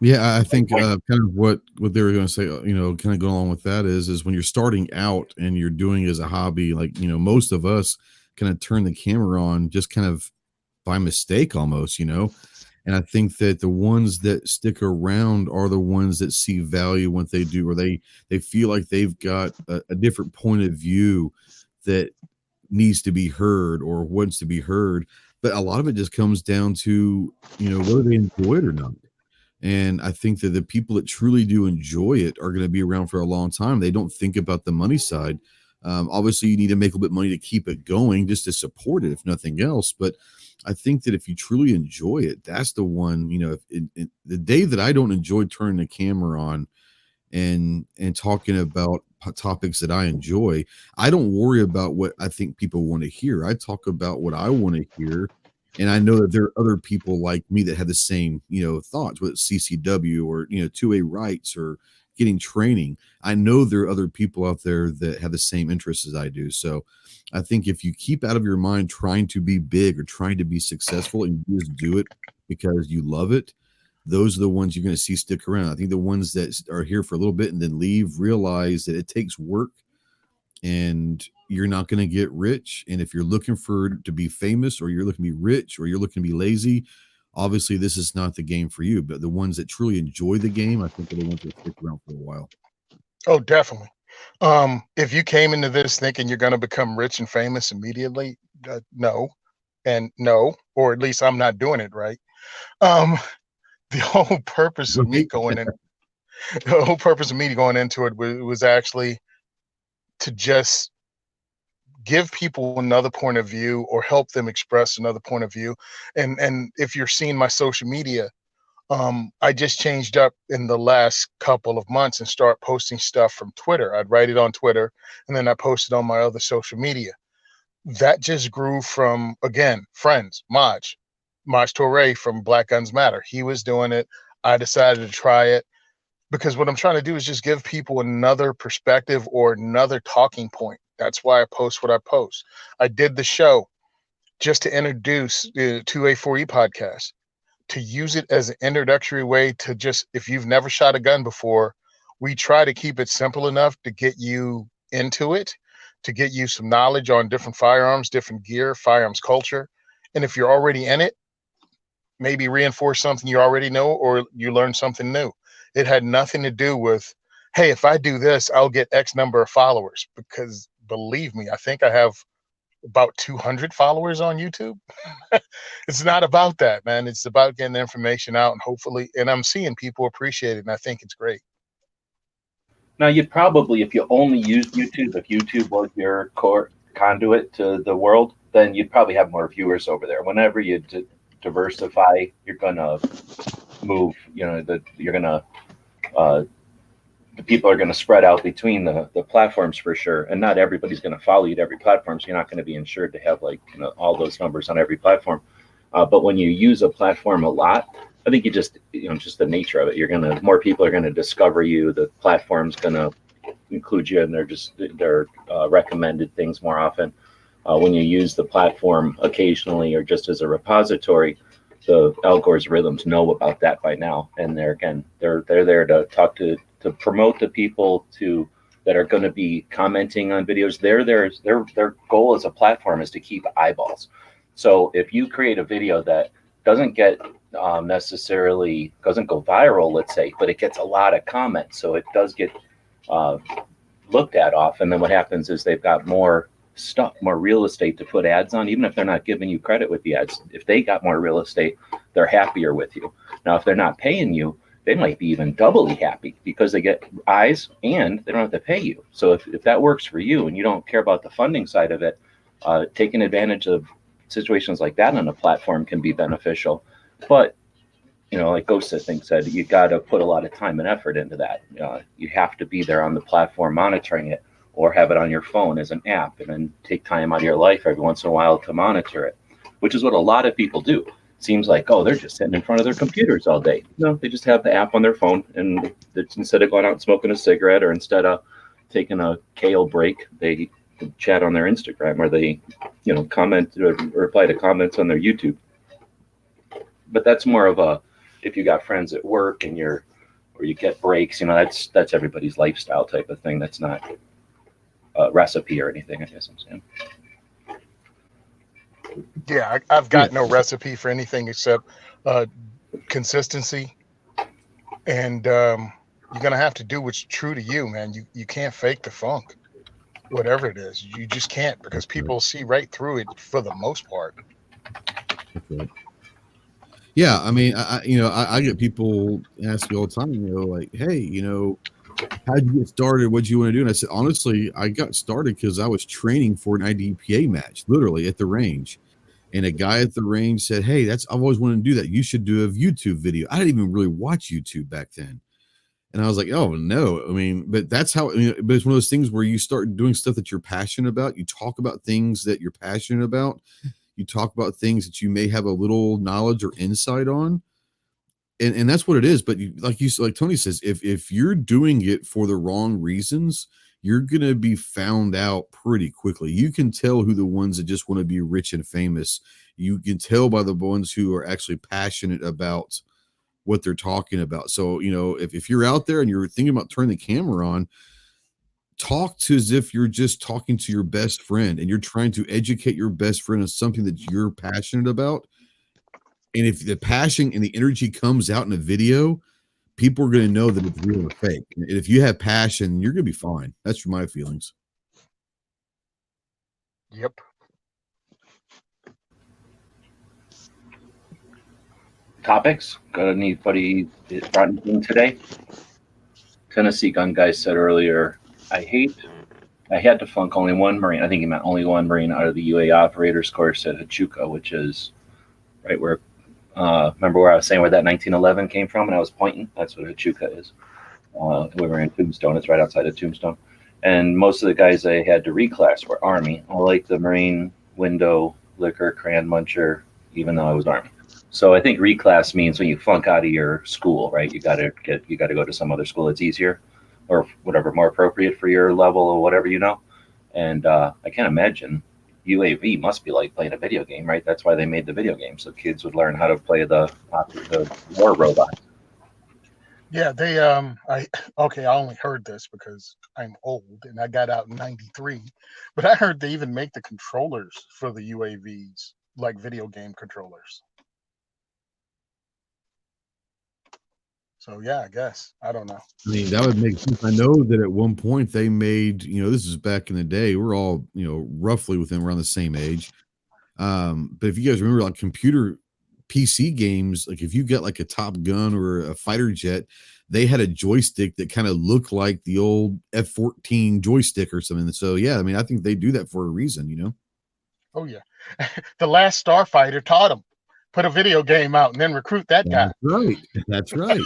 S6: Yeah, I think kind of what they were going to say, kind of going along with that is when you're starting out and you're doing it as a hobby, like, most of us kind of turn the camera on just kind of by mistake almost, And I think that the ones that stick around are the ones that see value in what they do, or they feel like they've got a different point of view that needs to be heard or wants to be heard. But a lot of it just comes down to, whether they enjoy it or not. And I think that the people that truly do enjoy it are going to be around for a long time. They don't think about the money side. Obviously, you need to make a little bit of money to keep it going, just to support it, if nothing else. But I think that if you truly enjoy it, that's the one. If the day that I don't enjoy turning the camera on and talking about topics that I enjoy, I don't worry about what I think people want to hear. I talk about what I want to hear. And I know that there are other people like me that have the same, thoughts, whether it's CCW or, 2A rights or getting training. I know there are other people out there that have the same interests as I do. So I think if you keep out of your mind trying to be big or trying to be successful and you just do it because you love it, those are the ones you're going to see stick around. I think the ones that are here for a little bit and then leave realize that it takes work and you're not going to get rich. And if you're looking to be famous, or you're looking to be rich, or you're looking to be lazy, obviously this is not the game for you. But the ones that truly enjoy the game, I think, are the ones that stick around for a while.
S5: Oh, definitely. If you came into this thinking you're going to become rich and famous immediately, no, or at least I'm not doing it right. The whole purpose of me going in, the whole purpose of me going into it was actually to just give people another point of view or help them express another point of view. And if you're seeing my social media, I just changed up in the last couple of months and start posting stuff from Twitter. I'd write it on Twitter and then I post it on my other social media. That just grew from, again, friends, Maj Toure from Black Guns Matter. He was doing it. I decided to try it because what I'm trying to do is just give people another perspective or another talking point. That's why I post what I post. I did the show just to introduce the 2A4E podcast, to use it as an introductory way to just, if you've never shot a gun before, we try to keep it simple enough to get you into it, to get you some knowledge on different firearms, different gear, firearms culture. And if you're already in it, maybe reinforce something you already know, or you learn something new. It had nothing to do with, hey, if I do this, I'll get X number of followers, because believe me, I think I have about 200 followers on YouTube. It's not about that, man. It's about getting the information out, and hopefully, and I'm seeing people appreciate it, and I think it's great.
S2: Now, you'd probably, if you only used YouTube, if YouTube was your core conduit to the world, then you'd probably have more viewers over there. Whenever you diversify, you're going to move, you're going to, the people are going to spread out between the platforms for sure. And not everybody's going to follow you to every platform. So you're not going to be insured to have all those numbers on every platform. But when you use a platform a lot, I think just the nature of it, more people are going to discover you. The platform's going to include you, and they're recommended things more often. When you use the platform occasionally or just as a repository, the algorithms know about that by now, and they're there to talk to promote the people that are going to be commenting on videos. Their goal as a platform is to keep eyeballs. So if you create a video that doesn't get doesn't go viral, let's say, but it gets a lot of comments, so it does get looked at often, then what happens is they've got more real estate to put ads on, even if they're not giving you credit with the ads. If they got more real estate, they're happier with you. Now, if they're not paying you, they might be even doubly happy because they get eyes and they don't have to pay you. So if that works for you and you don't care about the funding side of it, taking advantage of situations like that on a platform can be beneficial. But, like Ghost, I think, said, you got to put a lot of time and effort into that. You have to be there on the platform monitoring it, or have it on your phone as an app, and then take time out of your life every once in a while to monitor it, which is what a lot of people do. Seems like, they're just sitting in front of their computers all day. No, they just have the app on their phone, and instead of going out and smoking a cigarette, or instead of taking a kale break, they chat on their Instagram, or they, comment or reply to comments on their YouTube. But that's more of a, if you got friends at work and or you get breaks, that's everybody's lifestyle type of thing. That's not a recipe or anything, I guess I'm saying.
S5: Yeah, I've got no recipe for anything except consistency, and you're gonna have to do what's true to you, man. You can't fake the funk, whatever it is. You just can't, because people see right through it for the most part.
S6: That's right. Yeah, I mean, I get people ask me all the time, like, hey, how'd you get started? What'd you want to do? And I said, honestly, I got started because I was training for an IDPA match, literally at the range. And a guy at the range said, hey, I've always wanted to do that. You should do a YouTube video. I didn't even really watch YouTube back then. And I was like, oh no. I mean, but that's how, but it's one of those things where you start doing stuff that you're passionate about. You talk about things that you're passionate about. You talk about things that you may have a little knowledge or insight on. And that's what it is. But like Tony says, if you're doing it for the wrong reasons, you're gonna be found out pretty quickly. You can tell who the ones that just want to be rich and famous. You can tell by the ones who are actually passionate about what they're talking about. So, if you're out there and you're thinking about turning the camera on, talk to as if you're just talking to your best friend and you're trying to educate your best friend on something that you're passionate about. And if the passion and the energy comes out in a video, people are going to know that it's real or fake. And if you have passion, you're going to be fine. That's my feelings.
S5: Yep.
S2: Topics? Got anybody brought anything today? Tennessee gun guy said earlier, I had to flunk only one Marine. I think he meant only one Marine out of the UA operators course at Hachuka, which is right where, remember where I was saying where that 1911 came from and I was pointing? That's what Hachuka is. We were in Tombstone. It's right outside of Tombstone. And most of the guys I had to reclass were Army. I like the Marine, window, liquor, crayon muncher, even though I was Army. So I think reclass means when you flunk out of your school, right? You got to go to some other school that's easier, or whatever, more appropriate for your level or whatever, And I can't imagine UAV must be like playing a video game, right? That's why they made the video game, so kids would learn how to play the war robot.
S5: Yeah, I only heard this because I'm old and I got out in '93, but I heard they even make the controllers for the UAVs like video game controllers. So yeah, I guess. I don't know.
S6: I mean, that would make sense. I know that at one point they made, this is back in the day. We're all, roughly within around the same age. But if you guys remember, like computer PC games, like if you got like a Top Gun or a fighter jet, they had a joystick that kind of looked like the old F-14 joystick or something. So yeah, I mean, I think they do that for a reason,
S5: Oh yeah, the last Starfighter taught them. Put a video game out and then recruit that guy.
S6: That's right. That's right.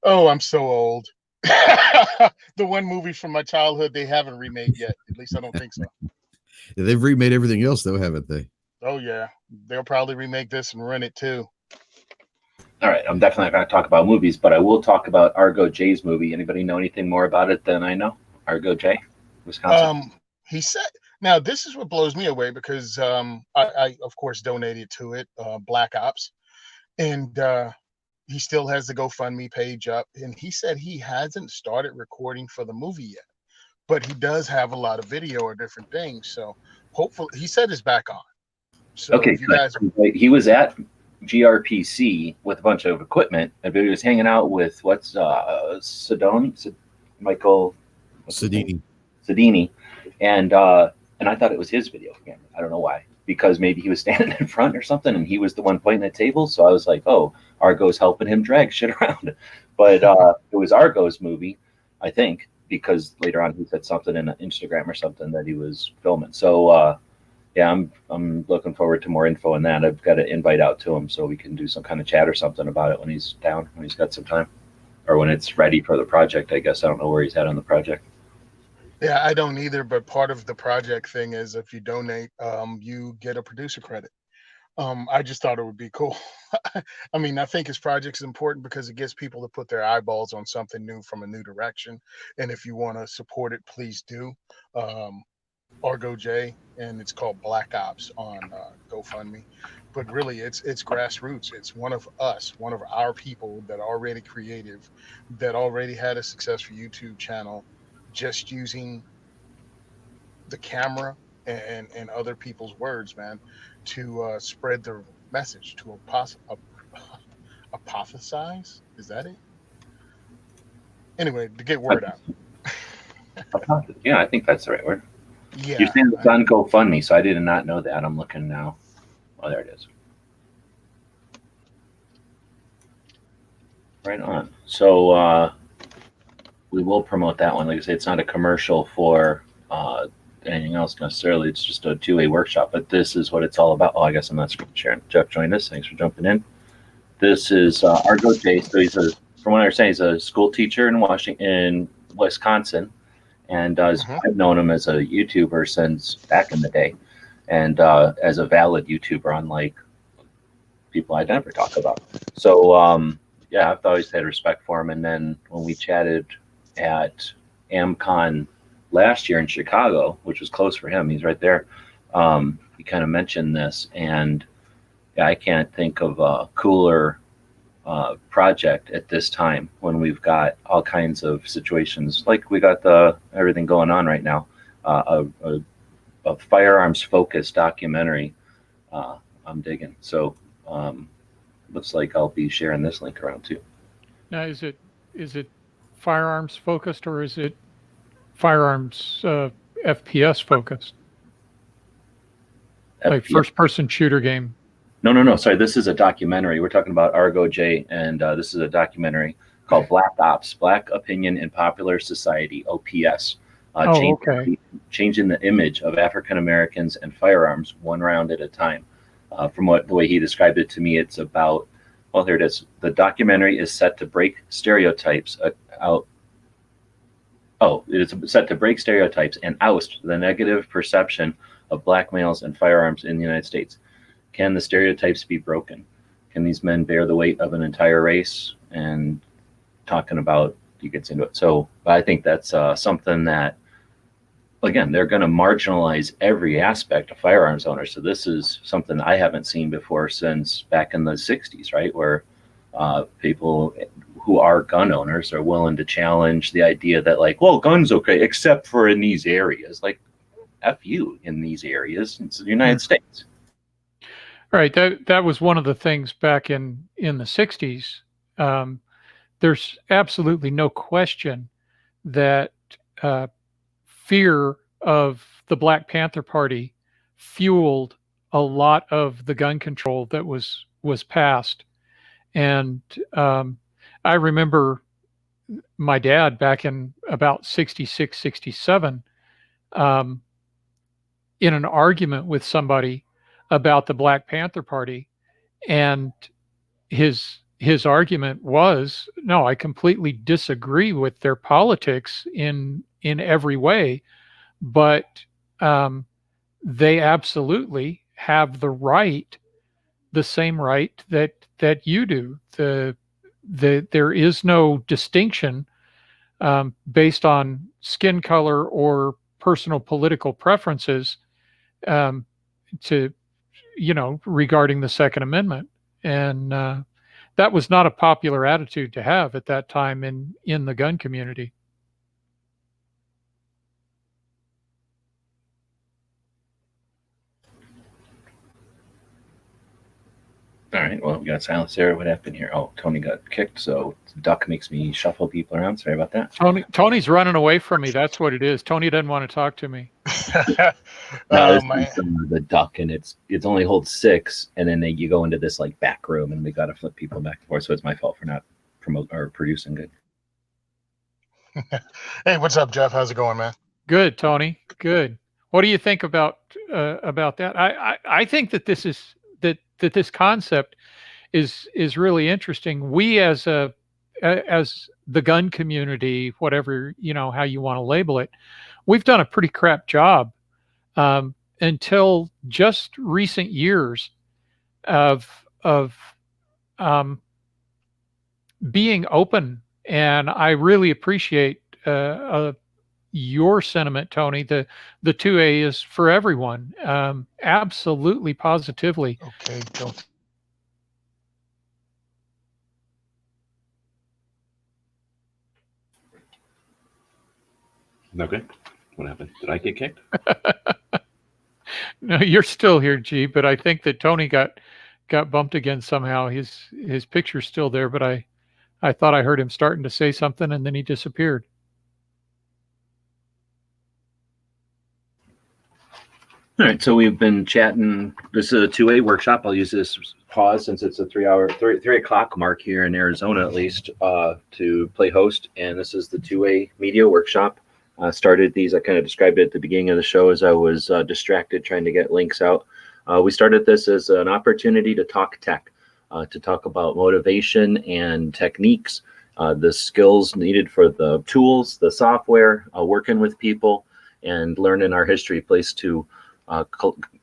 S5: Oh, I'm so old. The one movie from my childhood they haven't remade yet. At least I don't think so.
S6: Yeah, they've remade everything else though, haven't they?
S5: Oh yeah, they'll probably remake this and run it too.
S2: All right, I'm definitely not going to talk about movies, but I will talk about Argo J's movie. Anybody know anything more about it than I know? Argo J, Wisconsin.
S5: He said, now this is what blows me away because I of course donated to it, Black Ops, and he still has the GoFundMe page up, and he said he hasn't started recording for the movie yet, but he does have a lot of video or different things. So hopefully, he said it's back on. So
S2: okay,
S5: you guys,
S2: he was at GRPC with a bunch of equipment, and he was hanging out with Michael Sedini, and I thought it was his video camera. I don't know why, because maybe he was standing in front or something, and he was the one pointing at tables. So I was like, oh, Argo's helping him drag shit around. But it was Argo's movie, I think, because later on he said something in Instagram or something that he was filming. So yeah, I'm looking forward to more info on that. I've got to invite out to him so we can do some kind of chat or something about it when he's down, when he's got some time, or when it's ready for the project. I guess I don't know where he's at on the project.
S5: Yeah, I don't either. But part of the project thing is if you donate, you get a producer credit. I just thought it would be cool. I mean, I think his project is important because it gets people to put their eyeballs on something new from a new direction. And if you want to support it, please do. Argo J, and it's called Black Ops on GoFundMe. But really, it's grassroots. It's one of us, one of our people that are already creative, that already had a successful YouTube channel, just using the camera and other people's words, man, to spread the message to a Apothesize? Is that it? Anyway, to get word out.
S2: Yeah, I think that's the right word.
S5: Yeah.
S2: You're saying it's on GoFundMe, so I did not know that. I'm looking now. Oh, there it is. Right on. So we will promote that one. Like I say, it's not a commercial for anything else necessarily. It's just a two-way workshop. But this is what it's all about. Oh, I guess I'm not sharing. Jeff joined us. Thanks for jumping in. This is Argo J. So from what I understand, he's a school teacher in Wisconsin. And I've known him as a YouTuber since back in the day, and as a valid YouTuber, unlike people I never talk about. So yeah, I've always had respect for him. And then when we chatted at AmCon last year in Chicago, which was close for him, he's right there. He kind of mentioned this, and yeah, I can't think of a cooler project at this time when we've got all kinds of situations like we got everything going on right now. A firearms focused documentary. I'm digging. So looks like I'll be sharing this link around too.
S8: Now, is it firearms focused, or is it firearms FPS focused? Like first person shooter game?
S2: No. Sorry, this is a documentary. We're talking about Argo J, and this is a documentary called Black Ops, Black Opinion in Popular Society, OPS. Changing the image of African Americans and firearms one round at a time. From the way he described it to me, it's about, well, here it is. The documentary is set to break stereotypes out. Oh, it is set to break stereotypes and oust the negative perception of black males and firearms in the United States. Can the stereotypes be broken? Can these men bear the weight of an entire race? And talking about, he gets into it. So I think that's something that, again, they're going to marginalize every aspect of firearms owners. So this is something I haven't seen before since back in the 60s, right? Where people who are gun owners are willing to challenge the idea that, like, well, guns okay, except for in these areas. Like, F you in these areas. It's the United States.
S8: Right. That was one of the things back in the 60s. There's absolutely no question that fear of the Black Panther Party fueled a lot of the gun control that was passed. And I remember my dad back in about 66, 67, in an argument with somebody about the Black Panther Party, and his argument was, no, I completely disagree with their politics in every way, but they absolutely have the same right that you do. There is no distinction based on skin color or personal political preferences regarding the Second Amendment. And that was not a popular attitude to have at that time in the gun community.
S2: All right, well, we got silence there. What happened here? Oh, Tony got kicked, so Duck makes me shuffle people around. Sorry about that.
S8: Tony's running away from me. That's what it is. Tony doesn't want to talk to me.
S2: No, this is the Duck, and it's only holds 6, and then you go into this like back room, and we got to flip people back and forth. So it's my fault for not producing good.
S5: Hey, what's up, Jeff? How's it going, man?
S8: Good, Tony. Good. What do you think about that? I think that this is that this concept is really interesting. We as the gun community, whatever, how you want to label it, we've done a pretty crap job until just recent years of being open. And I really appreciate your sentiment, Tony. The 2A is for everyone. Absolutely, positively.
S5: Okay, don't.
S2: Okay. What happened? Did I get kicked?
S8: No, you're still here, G, but I think that Tony got got bumped again somehow. His picture's still there, but I thought I heard him starting to say something, and then he disappeared.
S2: All right, so we've been chatting. This is a 2A workshop. I'll use this pause since it's a 3 o'clock mark here in Arizona, at least, to play host. And this is the 2A media workshop. Started these, I kind of described it at the beginning of the show as I was distracted trying to get links out. We started this as an opportunity to talk tech, to talk about motivation and techniques, the skills needed for the tools, the software, working with people, and learning our history, place to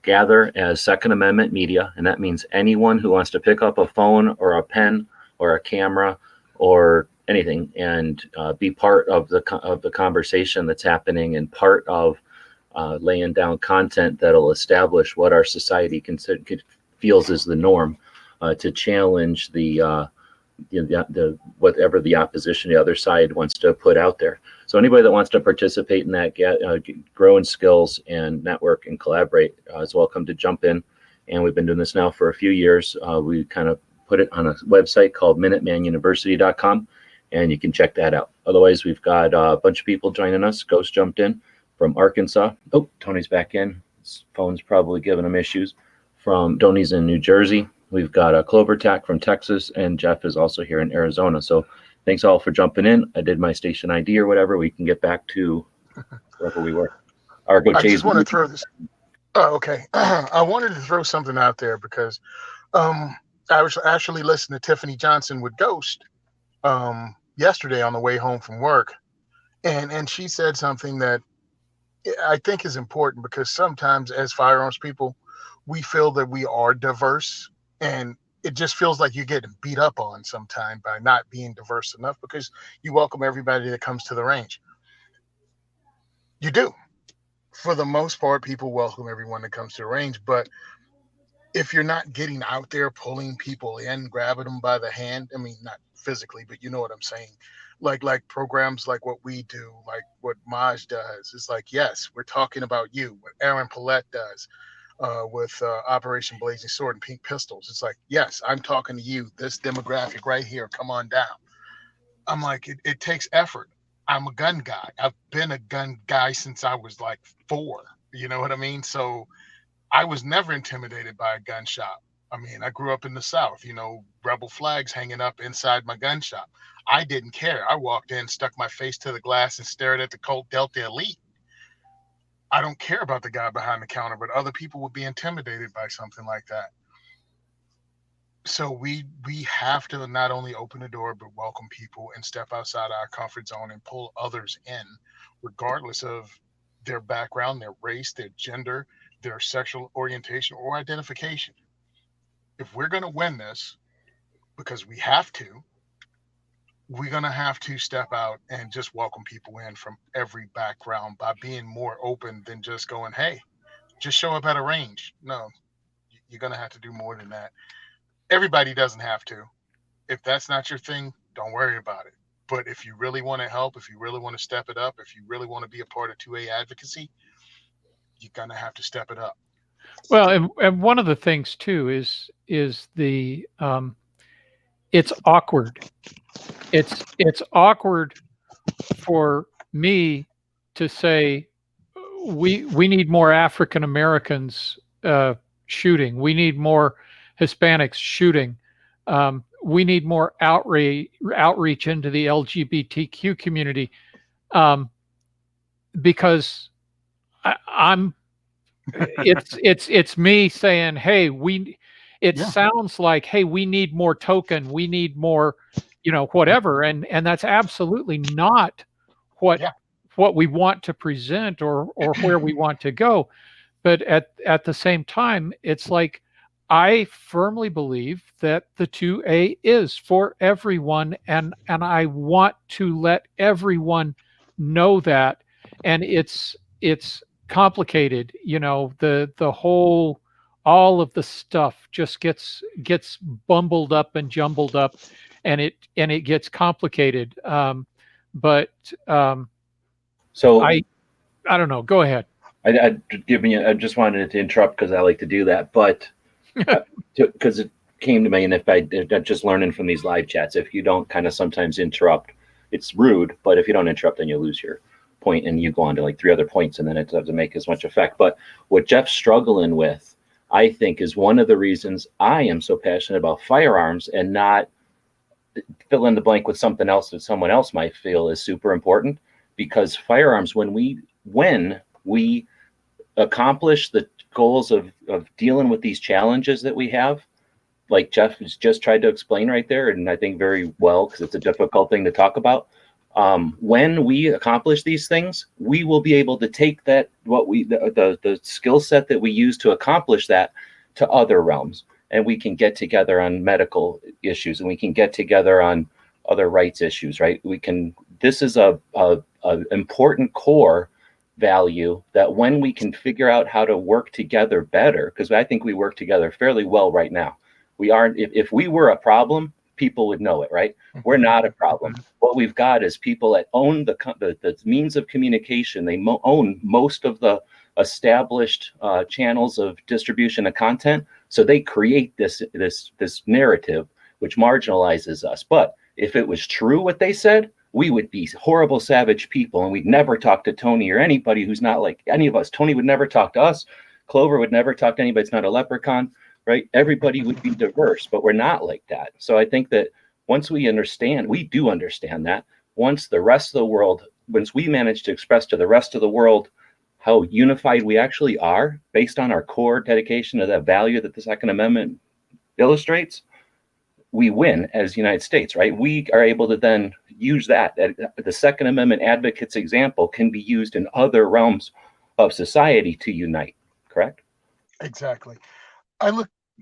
S2: gather as Second Amendment media. And that means anyone who wants to pick up a phone or a pen or a camera or anything and be part of the conversation that's happening, and part of laying down content that'll establish what our society feels is the norm, to challenge the whatever the opposition, the other side wants to put out there. So anybody that wants to participate in that, grow in skills and network and collaborate is welcome to jump in. And we've been doing this now for a few years. We kind of put it on a website called minutemanuniversity.com, and you can check that out. Otherwise, we've got a bunch of people joining us. Ghost jumped in from Arkansas. Oh, Tony's back in. His phone's probably giving him issues. Tony's in New Jersey. We've got a Clover Tack from Texas, and Jeff is also here in Arizona. So thanks all for jumping in. I did my station ID or whatever. We can get back to wherever we were.
S5: I just want to throw this. Oh, okay. I wanted to throw something out there because I was actually listening to Tiffany Johnson with Ghost yesterday on the way home from work. And she said something that I think is important, because sometimes as firearms people, we feel that we are diverse, and it just feels like you're getting beat up on sometime by not being diverse enough, because you welcome everybody that comes to the range. You do. For the most part, people welcome everyone that comes to the range. But if you're not getting out there, pulling people in, grabbing them by the hand, I mean, not physically, but you know what I'm saying? Like programs like what we do, like what Maj does. It's like, yes, we're talking about you. What Aaron Paulette does with Operation Blazing Sword and Pink Pistols. It's like, yes, I'm talking to you, this demographic right here. Come on down. I'm like, it takes effort. I'm a gun guy. I've been a gun guy since I was like 4. You know what I mean? So I was never intimidated by a gun shop. I mean, I grew up in the South, rebel flags hanging up inside my gun shop. I didn't care. I walked in, stuck my face to the glass, and stared at the Colt Delta Elite. I don't care about the guy behind the counter, but other people would be intimidated by something like that. So we have to not only open the door, but welcome people and step outside our comfort zone and pull others in, regardless of their background, their race, their gender, their sexual orientation or identification. If we're going to win this, because we have to, we're going to have to step out and just welcome people in from every background by being more open than just going, hey, just show up at a range. No, you're going to have to do more than that. Everybody doesn't have to. If that's not your thing, don't worry about it. But if you really want to help, if you really want to step it up, if you really want to be a part of 2A advocacy, you're going to have to step it up.
S8: Well, and one of the things too is the it's awkward. It's awkward for me to say we need more African Americans shooting. We need more Hispanics shooting. We need more outreach into the LGBTQ community, because it's me saying, hey, sounds like, hey, we need more token, we need more, whatever, and that's absolutely not what we want to present or where we want to go. But at the same time, it's like, I firmly believe that the 2A is for everyone, and I want to let everyone know that. And it's complicated, the whole, all of the stuff just gets bumbled up and jumbled up, and it gets complicated. So I don't know. Go ahead.
S2: I just wanted to interrupt because I like to do that, but because came to me, and if I'm just learning from these live chats, if you don't kind of sometimes interrupt, it's rude, but if you don't interrupt, then you lose your point and you go on to like 3 other points, and then it doesn't make as much effect. But what Jeff's struggling with, I think, is one of the reasons I am so passionate about firearms and not fill in the blank with something else that someone else might feel is super important. Because firearms, when we accomplish the goals of dealing with these challenges that we have, like Jeff has just tried to explain right there, and I think very well, because it's a difficult thing to talk about. When we accomplish these things, we will be able to take that, the skill set that we use to accomplish that, to other realms, and we can get together on medical issues, and we can get together on other rights issues, right? This is a important core value that when we can figure out how to work together better, because I think we work together fairly well right now. We aren't, if we were a problem, people would know it, right? We're not a problem. What we've got is people that own the means of communication. They own most of the established channels of distribution of content. So they create this narrative which marginalizes us. But if it was true what they said, we would be horrible, savage people, and we'd never talk to Tony or anybody who's not like any of us. Tony would never talk to us. Clover would never talk to anybody that's not a leprechaun, right? Everybody would be diverse, but we're not like that. So I think that once we do understand that, once we manage to express to the rest of the world how unified we actually are based on our core dedication to that value that the Second Amendment illustrates, we win as United States, right? We are able to then use that. The Second Amendment advocates example can be used in other realms of society to unite, correct?
S5: Exactly.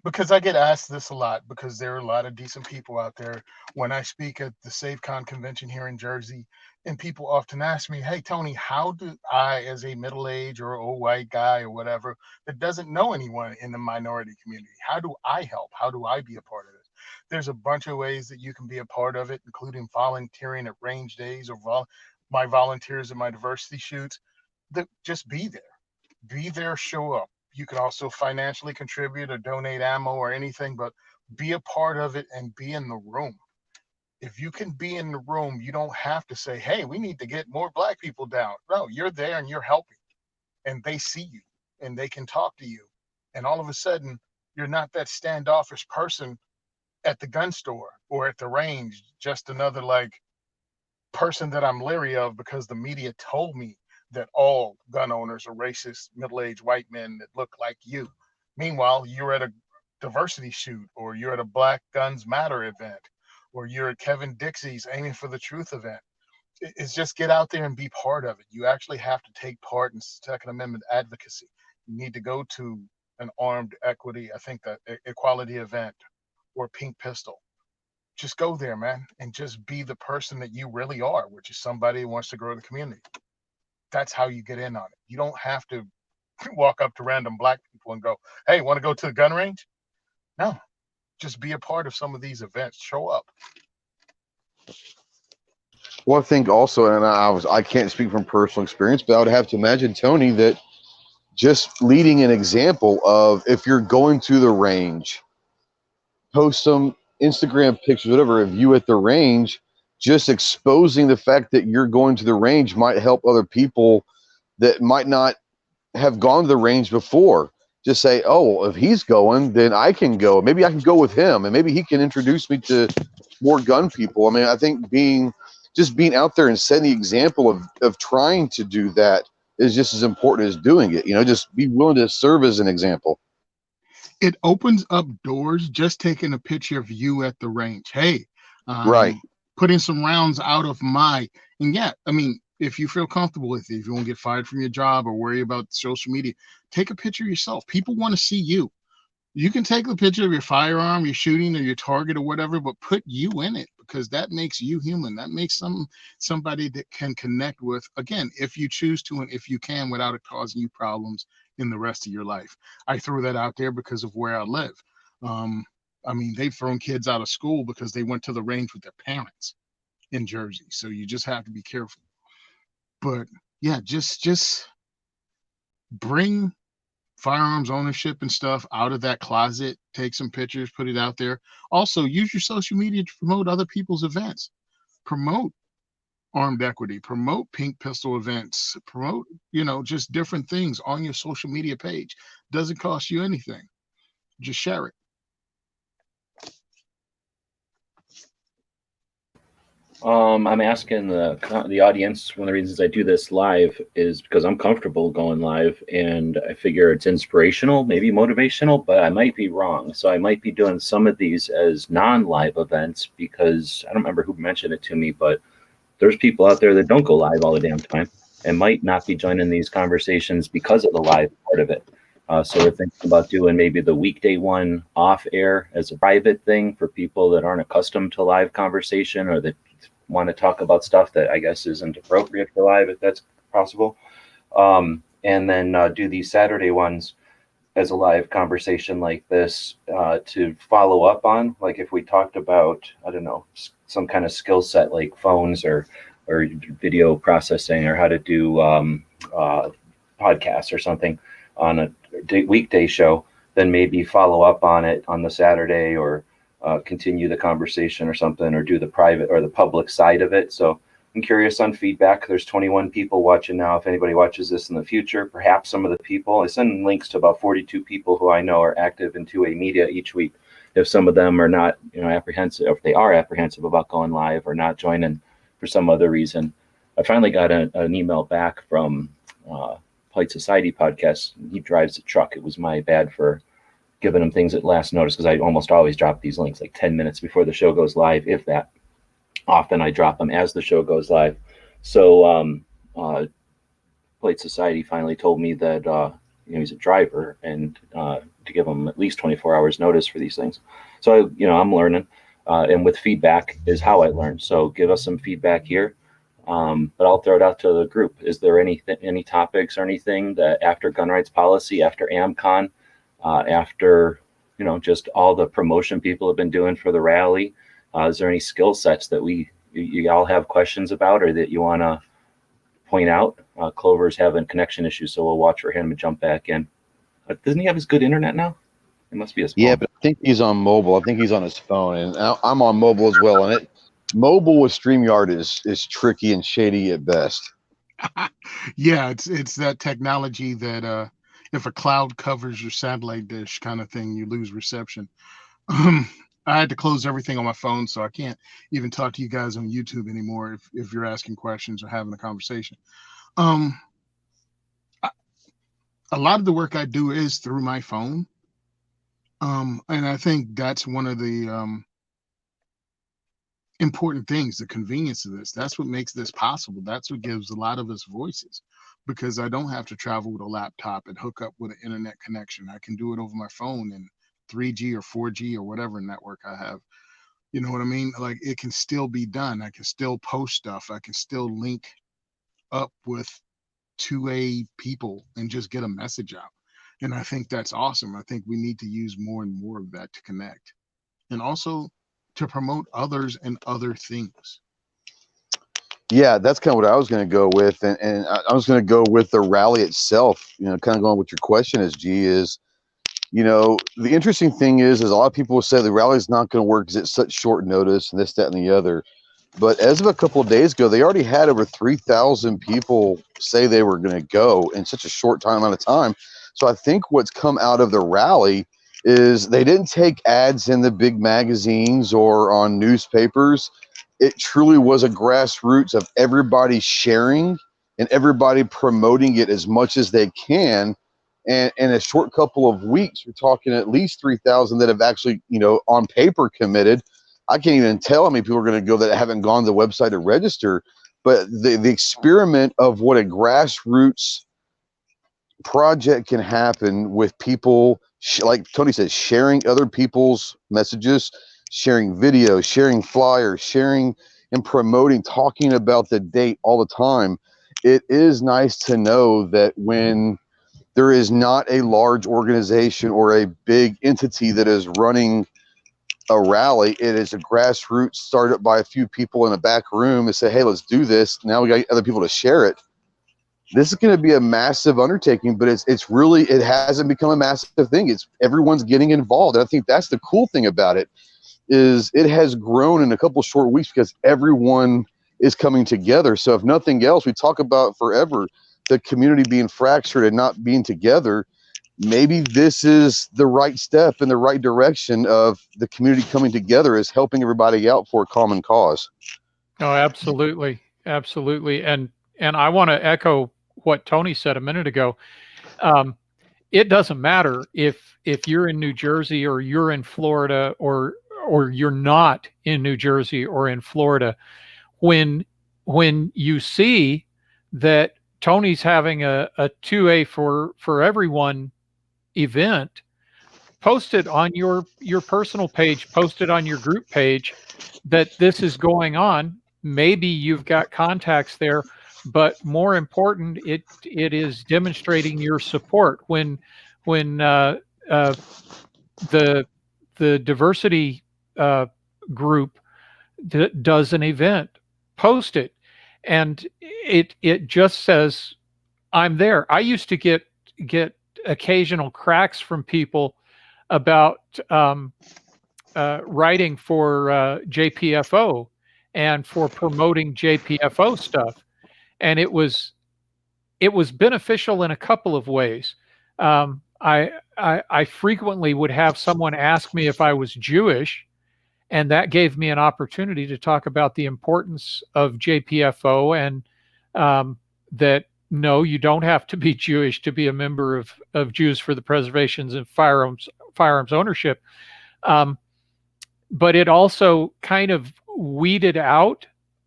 S5: Because I get asked this a lot, because there are a lot of decent people out there when I speak at the SafeCon convention here in Jersey, and people often ask me, hey, Tony, how do I, as a middle-aged or old white guy or whatever, that doesn't know anyone in the minority community, how do I help? How do I be a part of this? There's a bunch of ways that you can be a part of it, including volunteering at range days or my volunteers at my diversity shoots. Just be there. Be there, show up. You can also financially contribute or donate ammo or anything, but be a part of it and be in the room. If you can be in the room, you don't have to say, hey, we need to get more Black people down. No, you're there and you're helping, and they see you and they can talk to you. And all of a sudden, you're not that standoffish person at the gun store or at the range, just another person that I'm leery of because the media told me that all gun owners are racist, middle-aged white men that look like you. Meanwhile, you're at a diversity shoot, or you're at a Black Guns Matter event, or you're at Kevin Dixie's Aiming for the Truth event. It's just get out there and be part of it. You actually have to take part in Second Amendment advocacy. You need to go to an armed equity, I think that equality event, or Pink Pistol. Just go there, man, and just be the person that you really are, which is somebody who wants to grow the community. That's how you get in on it. You don't have to walk up to random Black people and go, hey, want to go to the gun range? No, just be a part of some of these events. Show up.
S6: Well, I think also, and I can't speak from personal experience, but I would have to imagine, Tony, that just leading an example of, if you're going to the range, post some Instagram pictures, whatever, of you at the range, just exposing the fact that you're going to the range might help other people that might not have gone to the range before. Just say, oh, if he's going, then I can go. Maybe I can go with him, and maybe he can introduce me to more gun people. I mean, I think being out there and setting the example of trying to do that is just as important as doing it. Just be willing to serve as an example.
S5: It opens up doors, just taking a picture of you at the range. Hey,
S6: right.
S5: Putting some rounds out of and yeah, I mean, if you feel comfortable with it, if you won't get fired from your job or worry about social media, take a picture of yourself. People want to see you. You can take the picture of your firearm, your shooting, or your target or whatever, but put you in it, because that makes you human. That makes somebody that can connect with, again, if you choose to and if you can, without it causing you problems in the rest of your life. I threw that out there because of where I live. I mean, they've thrown kids out of school because they went to the range with their parents in Jersey. So you just have to be careful. But yeah, just bring firearms ownership and stuff out of that closet, take some pictures, put it out there. Also, use your social media to promote other people's events. Promote armed equity, promote pink pistol events, promote, just different things on your social media page. Doesn't cost you anything. Just share it.
S2: I'm asking the audience. One of the reasons I do this live is because I'm comfortable going live, and I figure it's inspirational, maybe motivational, but I might be wrong. So I might be doing some of these as non-live events because I don't remember who mentioned it to me, but there's people out there that don't go live all the damn time and might not be joining these conversations because of the live part of it. So we're thinking about doing maybe the weekday one off air as a private thing for people that aren't accustomed to live conversation or that want to talk about stuff that I guess isn't appropriate for live, if that's possible. And then do these Saturday ones as a live conversation like this to follow up on, like if we talked about, I don't know, some kind of skill set like phones or video processing or how to do podcasts or something on a weekday show, then maybe follow up on it on the Saturday or continue the conversation or something, or do the private or the public side of it. So I'm curious on feedback. There's 21 people watching now. If anybody watches this in the future, perhaps some of the people, I send links to about 42 people who I know are active in 2A media each week. If some of them are not, apprehensive, if they are apprehensive about going live or not joining for some other reason. I finally got an email back from Polite Society podcast. He drives a truck. It was my bad for giving him things at last notice, because I almost always drop these links like 10 minutes before the show goes live, if that. Often I drop them as the show goes live. So Polite Society finally told me that he's a driver, and to give him at least 24 hours notice for these things. So I'm learning, and with feedback is how I learn. So give us some feedback here, but I'll throw it out to the group. Is there any topics or anything that after gun rights policy, after AmCon, after just all the promotion people have been doing for the rally, is there any skill sets that you all have questions about or that you want to point out? Clover's having connection issues, so we'll watch for him to jump back in. Doesn't he have his good internet now? It must be his phone.
S9: Yeah, but I think he's on mobile. I think he's on his phone, and I'm on mobile as well. And mobile with StreamYard is tricky and shady at best.
S5: Yeah, it's that technology that if a cloud covers your satellite dish kind of thing, you lose reception. I had to close everything on my phone, so I can't even talk to you guys on YouTube anymore if you're asking questions or having a conversation. A lot of the work I do is through my phone. And I think that's one of the important things, the convenience of this. That's what makes this possible. That's what gives a lot of us voices, because I don't have to travel with a laptop and hook up with an internet connection. I can do it over my phone and 3G or 4G or whatever network I have. You know what I mean? Like, it can still be done. I can still post stuff. I can still link up with 2A people and just get a message out. And I think that's awesome. I think we need to use more and more of that to connect, and also to promote others and other things.
S9: Yeah, that's kind of what I was going to go with. And I was going to go with the rally itself, kind of going with your question is, the interesting thing is a lot of people will say the rally is not going to work because it's such short notice and this, that, and the other. But as of a couple of days ago, they already had over 3,000 people say they were going to go in such a short amount of time. So I think what's come out of the rally is they didn't take ads in the big magazines or on newspapers. It truly was a grassroots of everybody sharing and everybody promoting it as much as they can. And in a short couple of weeks, we're talking at least 3,000 that have actually, on paper committed. I can't even tell how many people are going to go that haven't gone to the website to register. But the experiment of what a grassroots project can happen with people, like Tony said, sharing other people's messages, sharing videos, sharing flyers, sharing and promoting, talking about the date all the time. It is nice to know that when there is not a large organization or a big entity that is running a rally, it is a grassroots started by a few people in a back room and say, hey, let's do this. Now we got other people to share it. this is going to be a massive undertaking, but it's really, it hasn't become a massive thing. It's everyone's getting involved. And I think that's the cool thing about it, is it has grown in a couple short weeks because everyone is coming together. So if nothing else, we talk about forever the community being fractured and not being together. Maybe this is the right step in the right direction of the community coming together, is helping everybody out for a common cause.
S8: Oh, absolutely. Absolutely. And I want to echo what Tony said a minute ago. It doesn't matter if you're in New Jersey or you're in Florida, or you're not in New Jersey or in Florida. When you see that Tony's having a 2A for everyone event, post it on your personal page, post it on your group page that this is going on. Maybe you've got contacts there, but more important, it is demonstrating your support. When the diversity group does an event, post it, and it just says, I'm there. I used to get occasional cracks from people about writing for JPFO and for promoting JPFO stuff, and it was beneficial in a couple of ways. I frequently would have someone ask me if I was Jewish, and that gave me an opportunity to talk about the importance of JPFO, and that no, you don't have to be Jewish to be a member of Jews for the Preservation of Firearms Ownership. But it also kind of weeded out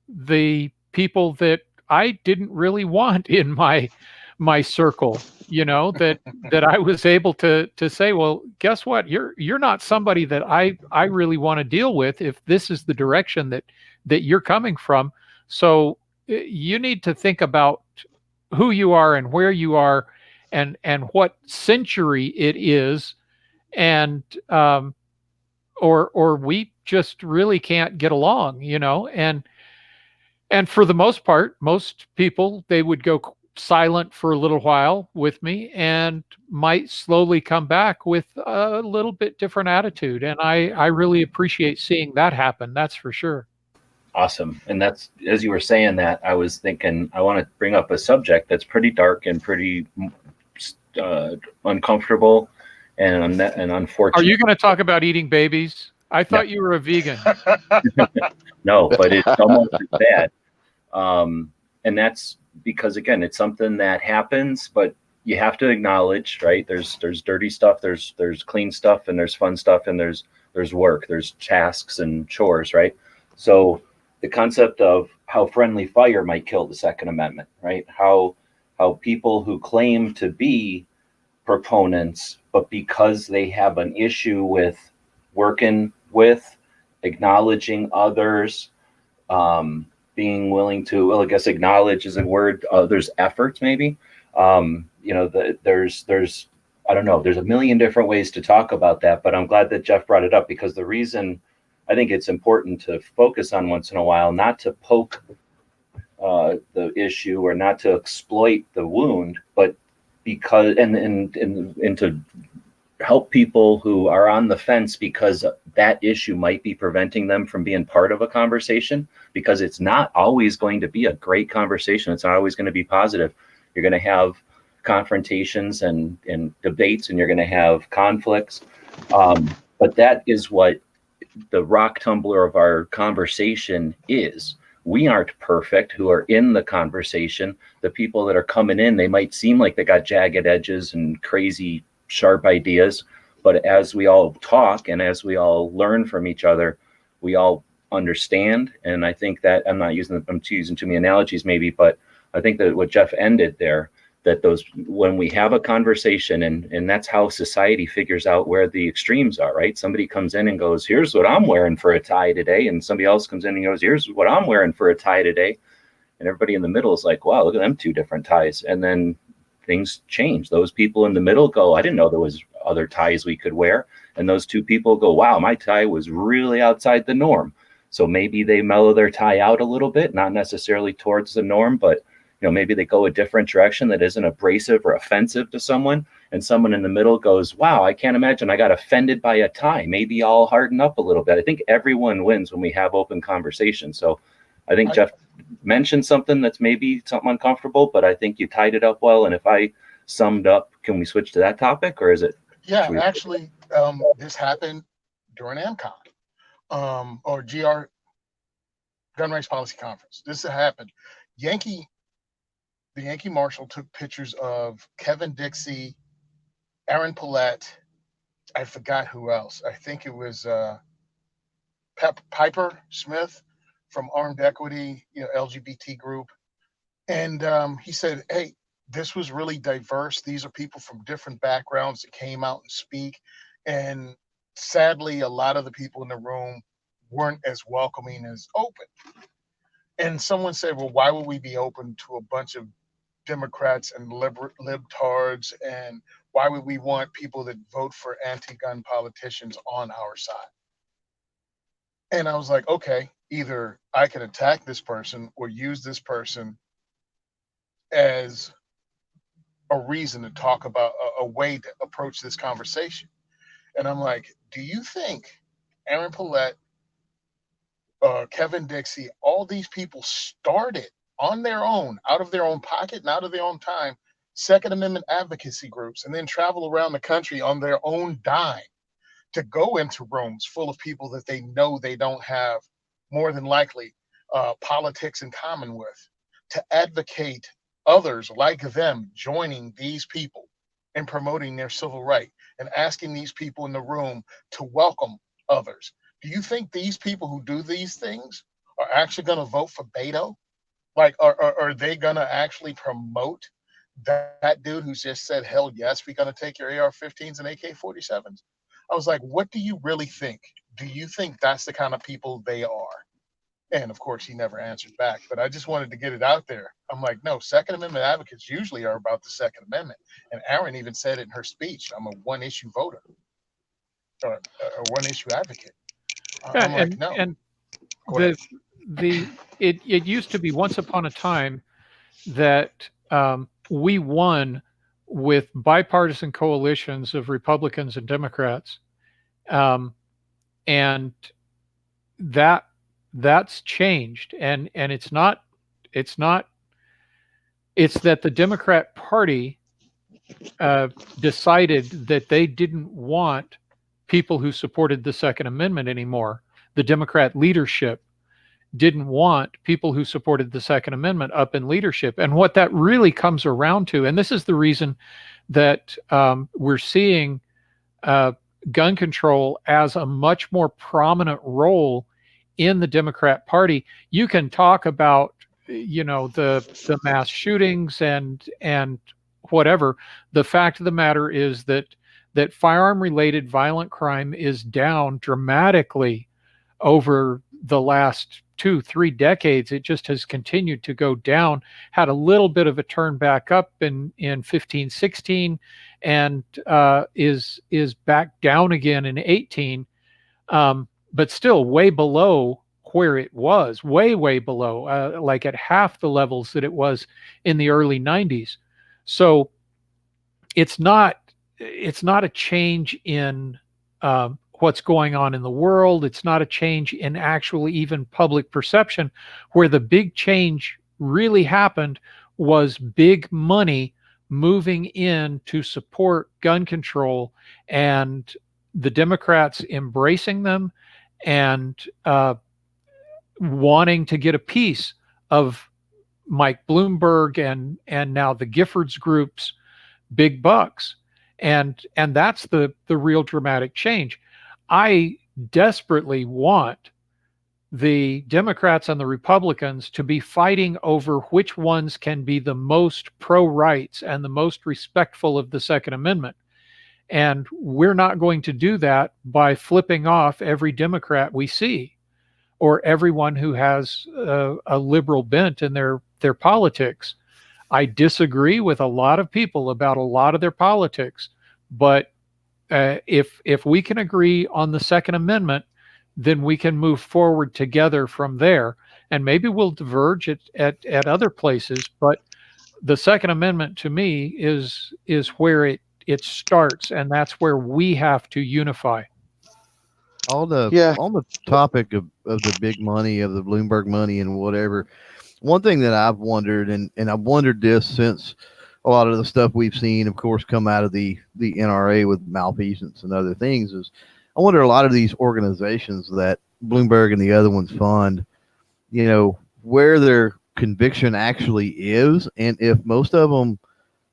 S8: the people that I didn't really want in my circle, that I was able to say, well, guess what? You're not somebody that I really want to deal with if this is the direction that you're coming from. So you need to think about who you are and where you are, and what century it is, and or we just really can't get along, and for the most part, most people, they would go silent for a little while with me and might slowly come back with a little bit different attitude. And I really appreciate seeing that happen. That's for sure.
S2: Awesome. And that's, as you were saying that, I was thinking, I want to bring up a subject that's pretty dark and pretty uncomfortable and unfortunate.
S8: Are you going to talk about eating babies? I thought you were a vegan.
S2: No, but it's almost as bad. And that's because, again, it's something that happens, but you have to acknowledge, right? There's dirty stuff, there's clean stuff, and there's fun stuff, and there's work, there's tasks and chores, right? So the concept of how friendly fire might kill the Second Amendment, right? How people who claim to be proponents, but because they have an issue with working with, acknowledging others, being willing to, well, I guess acknowledge is a word, others' efforts, maybe. There's I don't know, there's a million different ways to talk about that, but I'm glad that Jeff brought it up, because the reason I think it's important to focus on once in a while, not to poke the issue or not to exploit the wound, but because and to help people who are on the fence, because that issue might be preventing them from being part of a conversation, because it's not always going to be a great conversation. It's not always going to be positive. You're going to have confrontations and debates, and you're going to have conflicts. But that is what the rock tumbler of our conversation is. We aren't perfect who are in the conversation. The people that are coming in, they might seem like they got jagged edges and crazy sharp ideas, but as we all talk and as we all learn from each other, we all understand. And I think that I'm using too many analogies maybe, but I think that what Jeff ended there, that when we have a conversation, and that's how society figures out where the extremes are, right? Somebody comes in and goes, here's what I'm wearing for a tie today. And somebody else comes in and goes, here's what I'm wearing for a tie today. And everybody in the middle is like, wow, look at them two different ties. And then things change. Those people in the middle go, I didn't know there was other ties we could wear. And those two people go, wow, my tie was really outside the norm. So maybe they mellow their tie out a little bit, not necessarily towards the norm, but maybe they go a different direction that isn't abrasive or offensive to someone, and someone in the middle goes, wow, I can't imagine I got offended by a tie. Maybe I'll harden up a little bit. I think everyone wins when we have open conversation. So I think Jeff mentioned something that's maybe something uncomfortable, but I think you tied it up well. And if I summed up, can we switch to that topic, or is it?
S5: Yeah, actually, this happened during AMCON or GR, Gun Rights Policy Conference. This happened. The Yankee Marshal took pictures of Kevin Dixie, Aaron Paulette, I forgot who else. I think it was Piper Smith from Armed Equity, LGBT group. And he said, hey, this was really diverse. These are people from different backgrounds that came out and speak. And sadly, a lot of the people in the room weren't as welcoming as open. And someone said, well, why would we be open to a bunch of Democrats and libtards? And why would we want people that vote for anti-gun politicians on our side? And I was like, okay, either I can attack this person or use this person as a reason to talk about a way to approach this conversation. And I'm like, do you think Aaron Paulette, Kevin Dixie, all these people started on their own, out of their own pocket and out of their own time, Second Amendment advocacy groups, and then travel around the country on their own dime to go into rooms full of people that they know they don't have, more than likely, politics in common with, to advocate others like them joining these people and promoting their civil right and asking these people in the room to welcome others? Do you think these people who do these things are actually going to vote for Beto? Like, are they going to actually promote that dude who's just said, hell yes, we're going to take your AR-15s and AK-47s? I was like, what do you really think? Do you think that's the kind of people they are? And of course, he never answered back, but I just wanted to get it out there. I'm like, no, Second Amendment advocates usually are about the Second Amendment. And Aaron even said it in her speech, I'm a one-issue voter or a one-issue advocate. I'm like, no.
S8: And it used to be once upon a time that we won with bipartisan coalitions of Republicans and Democrats, and that's changed. And it's that the Democrat Party decided that they didn't want people who supported the Second Amendment anymore. The Democrat leadership didn't want people who supported the Second Amendment up in leadership. And what that really comes around to, and this is the reason that we're seeing gun control as a much more prominent role in the Democrat Party. You can talk about, the mass shootings and whatever. The fact of the matter is that firearm-related violent crime is down dramatically over the last 2-3 decades. It just has continued to go down. Had a little bit of a turn back up in 15-16, and is back down again in 18, but still way below where it was, way below, like at half the levels that it was in the early 90s. So it's not a change in what's going on in the world. It's not a change in actually even public perception. Where the big change really happened was big money moving in to support gun control, and the Democrats embracing them and wanting to get a piece of Mike Bloomberg and now the Giffords Group's big bucks. And that's the real dramatic change. I desperately want the Democrats and the Republicans to be fighting over which ones can be the most pro-rights and the most respectful of the Second Amendment. And we're not going to do that by flipping off every Democrat we see, or everyone who has a liberal bent in their politics. I disagree with a lot of people about a lot of their politics, but if we can agree on the Second Amendment, then we can move forward together from there. And maybe we'll diverge at other places, but the Second Amendment to me is where it starts, and that's where we have to unify.
S7: On the
S9: Yeah.
S7: topic of the big money, of the Bloomberg money and whatever, one thing that I've wondered, and I've wondered this since a lot of the stuff we've seen, of course, come out of the NRA with malfeasance and other things, is I wonder a lot of these organizations that Bloomberg and the other ones fund, you know, where their conviction actually is, and if most of them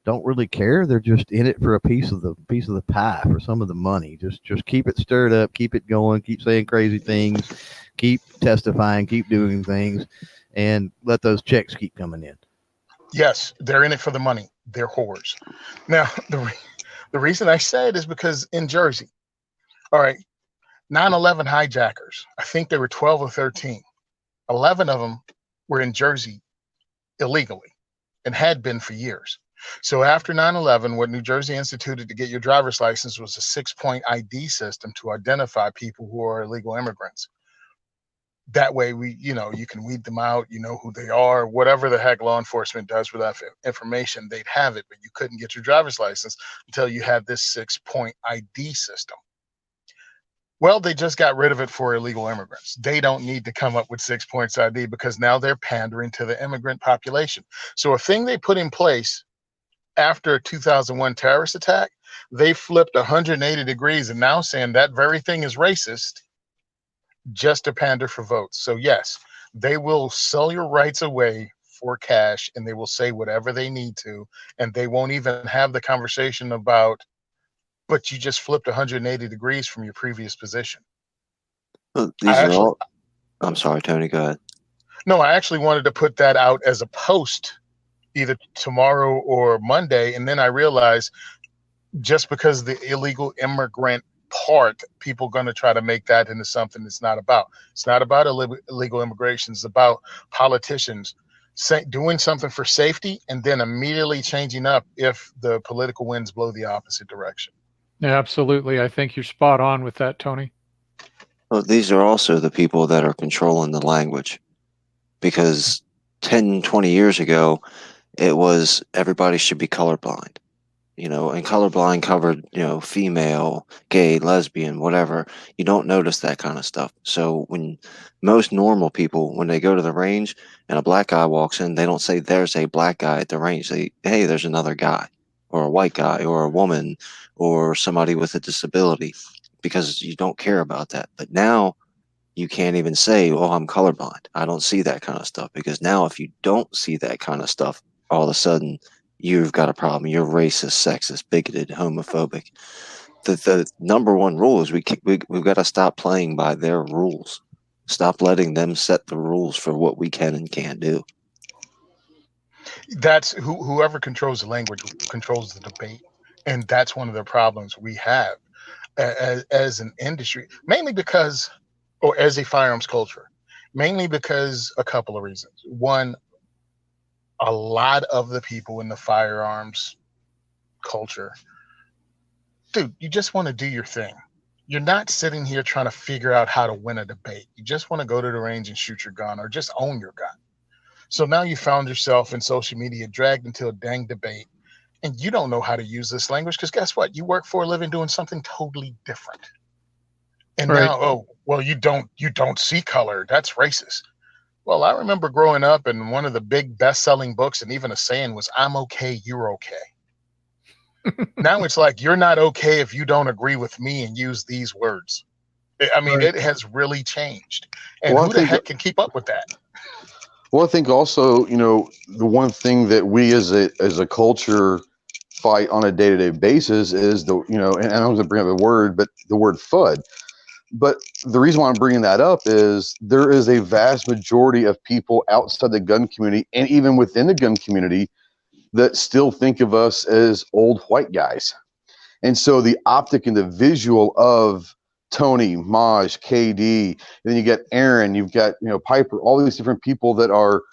S7: don't really care, they're just in it for a piece of the pie, for some of the money. Just keep it stirred up, keep it going, keep saying crazy things, keep testifying, keep doing things, and let those checks keep coming in.
S5: Yes, they're in it for the money. They're whores. Now, the reason I say it is because in Jersey, all right, 9/11 hijackers, I think there were 12 or 13. 11 of them were in Jersey illegally and had been for years. So after 9/11, what New Jersey instituted to get your driver's license was a 6-point ID system to identify people who are illegal immigrants. That way, you can weed them out, you know who they are, whatever the heck law enforcement does with that information, they'd have it, but you couldn't get your driver's license until you had this 6-point ID system. Well, they just got rid of it for illegal immigrants. They don't need to come up with 6 points ID because now they're pandering to the immigrant population. So a thing they put in place after a 2001 terrorist attack, they flipped 180 degrees and now saying that very thing is racist just to pander for votes. So yes, they will sell your rights away for cash and they will say whatever they need to, and they won't even have the conversation about, but you just flipped 180 degrees from your previous position.
S10: Well, I'm sorry, Tony, go ahead.
S5: No, I actually wanted to put that out as a post either tomorrow or Monday, and then I realized just because the illegal immigrant part, people going to try to make that into something it's not about. It's not about illegal immigration. It's about politicians doing something for safety and then immediately changing up if the political winds blow the opposite direction.
S8: Yeah, absolutely. I think you're spot on with that, Tony.
S10: Well, these are also the people that are controlling the language, because 10, 20 years ago, it was everybody should be colorblind, and colorblind covered, female, gay, lesbian, whatever. You don't notice that kind of stuff. So when most normal people, when they go to the range and a black guy walks in, they don't say there's a black guy at the range. They, hey, there's another guy, or a white guy, or a woman, or somebody with a disability, because you don't care about that. But now you can't even say, oh, I'm colorblind. I don't see that kind of stuff, because now if you don't see that kind of stuff, all of a sudden you've got a problem. You're racist, sexist, bigoted, homophobic. The number one rule is we've got to stop playing by their rules. Stop letting them set the rules for what we can and can't do.
S5: That's whoever controls the language controls the debate, and that's one of the problems we have as an industry, mainly because, or as a firearms culture, mainly because a couple of reasons. One, a lot of the people in the firearms culture, dude, you just want to do your thing. You're not sitting here trying to figure out how to win a debate. You just want to go to the range and shoot your gun, or just own your gun. So now you found yourself in social media dragged into a dang debate, and you don't know how to use this language because guess what? You work for a living doing something totally different. And
S8: Right.
S5: now, oh, well, you don't see color. That's racist. Well, I remember growing up, and one of the big best-selling books and even a saying was, I'm okay, you're okay. Now it's like, you're not okay if you don't agree with me and use these words. I mean,
S8: Right.
S5: It has really changed. And
S9: Well, I
S5: who the
S9: think
S5: heck can keep up with that?
S9: Well, I think also, the one thing that we as a culture fight on a day-to-day basis is and I don't want to bring up the word, but the word FUD. But the reason why I'm bringing that up is there is a vast majority of people outside the gun community and even within the gun community that still think of us as old white guys. And so the optic and the visual of Tony, Maj, KD, and then you got Aaron, you've got, Piper, all these different people that are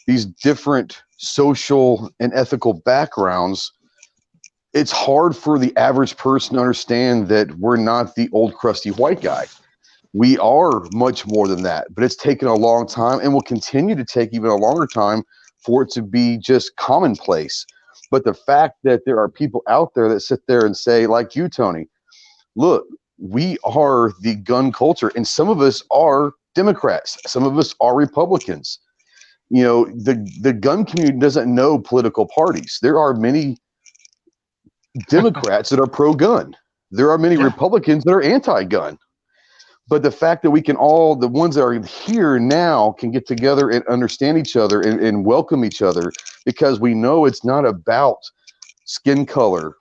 S9: these different social and ethical backgrounds. It's hard for the average person to understand that we're not the old crusty white guy. We are much more than that, but it's taken a long time and will continue to take even a longer time for it to be just commonplace. But the fact that there are people out there that sit there and say, like you, Tony, look, we are the gun culture, and some of us are Democrats, some of us are Republicans. You know, the gun community doesn't know political parties. There are many Democrats that are pro-gun. There are many Republicans that are anti-gun. But the fact that we can all, the ones that are here now, can get together and understand each other and welcome each other, because we know it's not about skin color,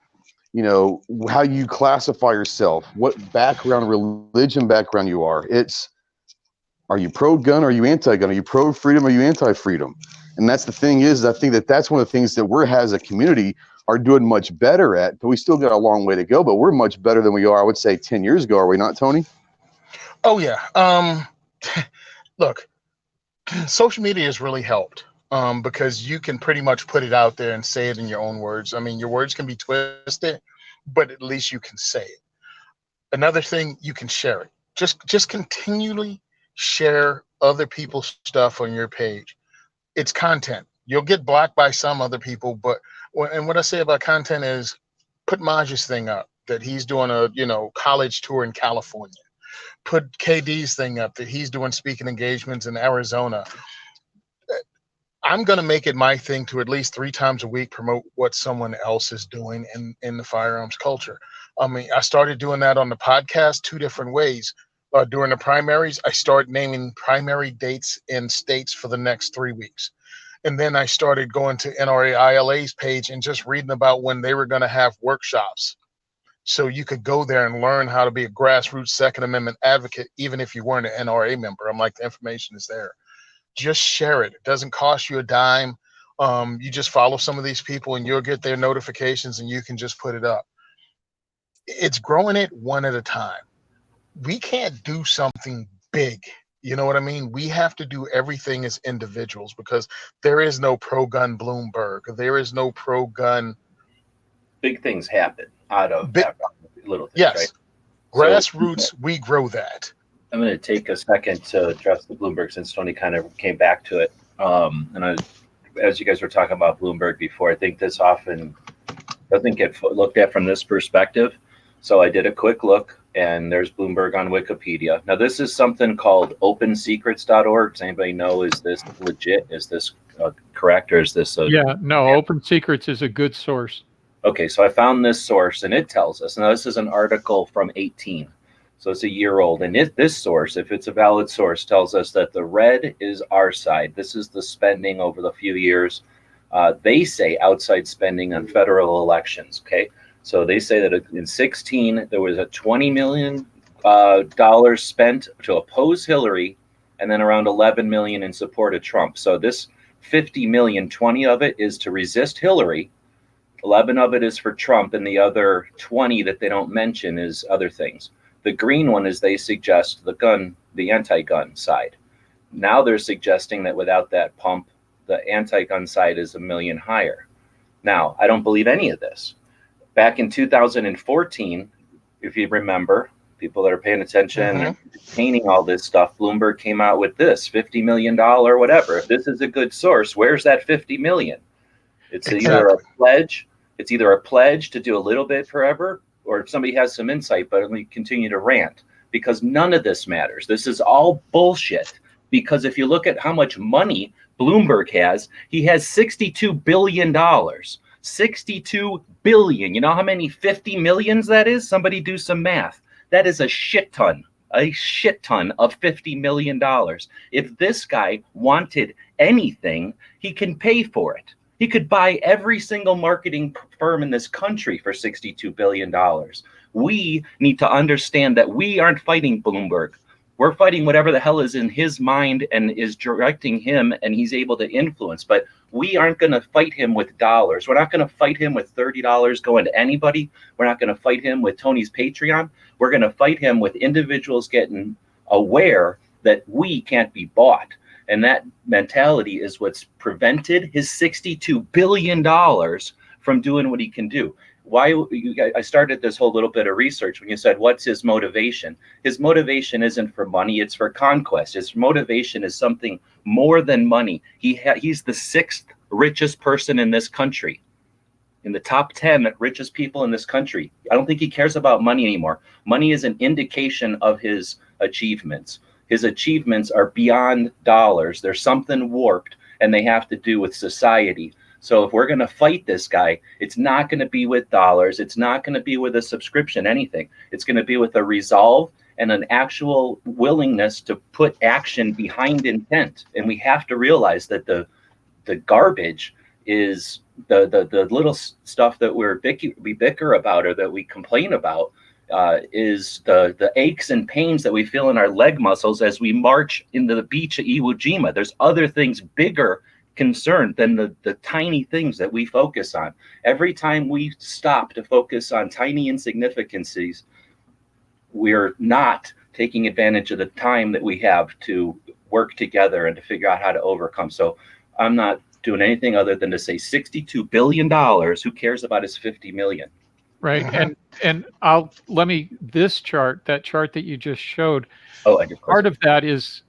S9: you know, how you classify yourself, what background, religion background you are. It's, are you pro-gun? Are you anti-gun? Are you pro-freedom? Are you anti-freedom? And that's the thing is, I think that that's one of the things that we're, as a community, are doing much better at, but we still got a long way to go, but we're much better than we are, I would say, 10 years ago. Are we not, Tony?
S5: Oh yeah. Look, social media has really helped because you can pretty much put it out there and say it in your own words. I mean, your words can be twisted, but at least you can say it. Another thing, you can share it. Just continually share other people's stuff on your page. It's content. You'll get blocked by some other people, but and what I say about content is, put Maj's thing up that he's doing a college tour in California. Put KD's thing up that he's doing speaking engagements in Arizona. I'm going to make it my thing to at least 3 times a week promote what someone else is doing in the firearms culture. I mean, I started doing that on the podcast 2 different ways. During the primaries, I started naming primary dates in states for the next 3 weeks. And then I started going to NRA ILA's page and just reading about when they were going to have workshops. So you could go there and learn how to be a grassroots Second Amendment advocate, even if you weren't an NRA member. I'm like, the information is there. Just share it. It doesn't cost you a dime. You just follow some of these people and you'll get their notifications and you can just put it up. It's growing it one at a time. We can't do something big. You know what I mean? We have to do everything as individuals, because there is no pro-gun Bloomberg. There is no pro-gun.
S2: Big things happen out of little things,
S5: yes.
S2: right?
S5: Grassroots,
S2: So,
S5: we grow that.
S2: I'm going to take a second to address the Bloomberg, since Tony kind of came back to it. As you guys were talking about Bloomberg before, I think this often doesn't get looked at from this perspective. So I did a quick look, and there's Bloomberg on Wikipedia. Now, this is something called opensecrets.org. Does anybody know, is this legit? Is this correct, or is this a...
S8: Yeah, no, Open Secrets is a good source.
S2: Okay, so I found this source, and it tells us, now this is an article from 18, so it's a year old, and this source, if it's a valid source, tells us that the red is our side. This is the spending over the few years. They say outside spending on federal elections, okay? So they say that in 16, there was a $20 million spent to oppose Hillary, and then around 11 million in support of Trump. So this 50 million, 20 of it is to resist Hillary, 11 of it is for Trump, and the other 20 that they don't mention is other things. The green one is, they suggest, the anti-gun side. Now they're suggesting that without that pump, the anti-gun side is $1 million higher. Now, I don't believe any of this. Back in 2014, if you remember, people that are paying attention, and painting all this stuff, Bloomberg came out with this $50 million, whatever. If this is a good source, where's that 50 million? It's either a pledge. It's either a pledge to do a little bit forever, or if somebody has some insight, but we continue to rant, because none of this matters. This is all bullshit. Because if you look at how much money Bloomberg has, he has $62 billion. 62 billion. You know how many 50 millions that is? Somebody do some math. That is a shit ton of $50 million. If this guy wanted anything, he can pay for it. He could buy every single marketing firm in this country for $62 billion. We need to understand that we aren't fighting Bloomberg. We're fighting whatever the hell is in his mind and is directing him, and he's able to influence. But we aren't going to fight him with dollars. We're not going to fight him with $30 going to anybody. We're not going to fight him with Tony's Patreon. We're going to fight him with individuals getting aware that we can't be bought. And that mentality is what's prevented his $62 billion from doing what he can do. I started this whole little bit of research when you said, what's his motivation? His motivation isn't for money, it's for conquest. His motivation is something more than money. He's the 6th richest person in this country, in the top 10 richest people in this country. I don't think he cares about money anymore. Money is an indication of his achievements. His achievements are beyond dollars. There's something warped, and they have to do with society. So if we're going to fight this guy, it's not going to be with dollars. It's not going to be with a subscription, anything. It's going to be with a resolve and an actual willingness to put action behind intent. And we have to realize that the garbage is the little stuff that we bicker about or that we complain about, is the aches and pains that we feel in our leg muscles as we march into the beach at Iwo Jima. There's other things bigger concern than the tiny things that we focus on. Every time we stop to focus on tiny insignificancies, we're not taking advantage of the time that we have to work together and to figure out how to overcome. So I'm not doing anything other than to say $62 billion. Who cares about his 50 million?
S8: Right. And this chart, that chart that you just showed, part of that is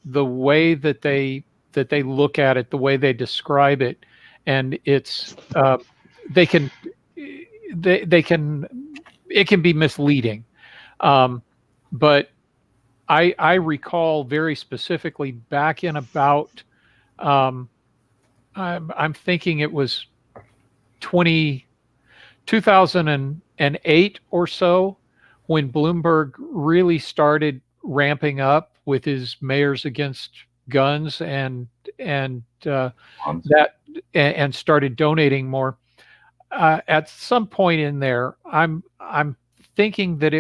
S8: the way that they look at it, the way they describe it. And it's, it can be misleading. But I recall very specifically back in about, I'm thinking it was 2008 or so, when Bloomberg really started ramping up with his mayors against guns and started donating more. At some point in there, I'm thinking that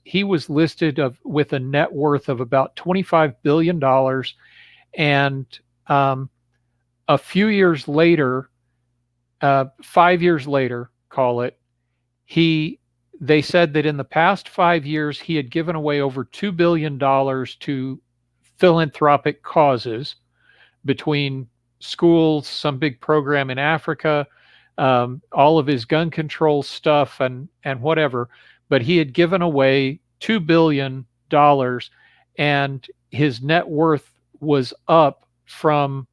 S8: he was listed with a net worth of about $25 billion, and a few years later, 5 years later, call it, they said that in the past 5 years, he had given away over $2 billion to philanthropic causes, between schools, some big program in Africa, all of his gun control stuff and whatever. But he had given away $2 billion, and his net worth was up from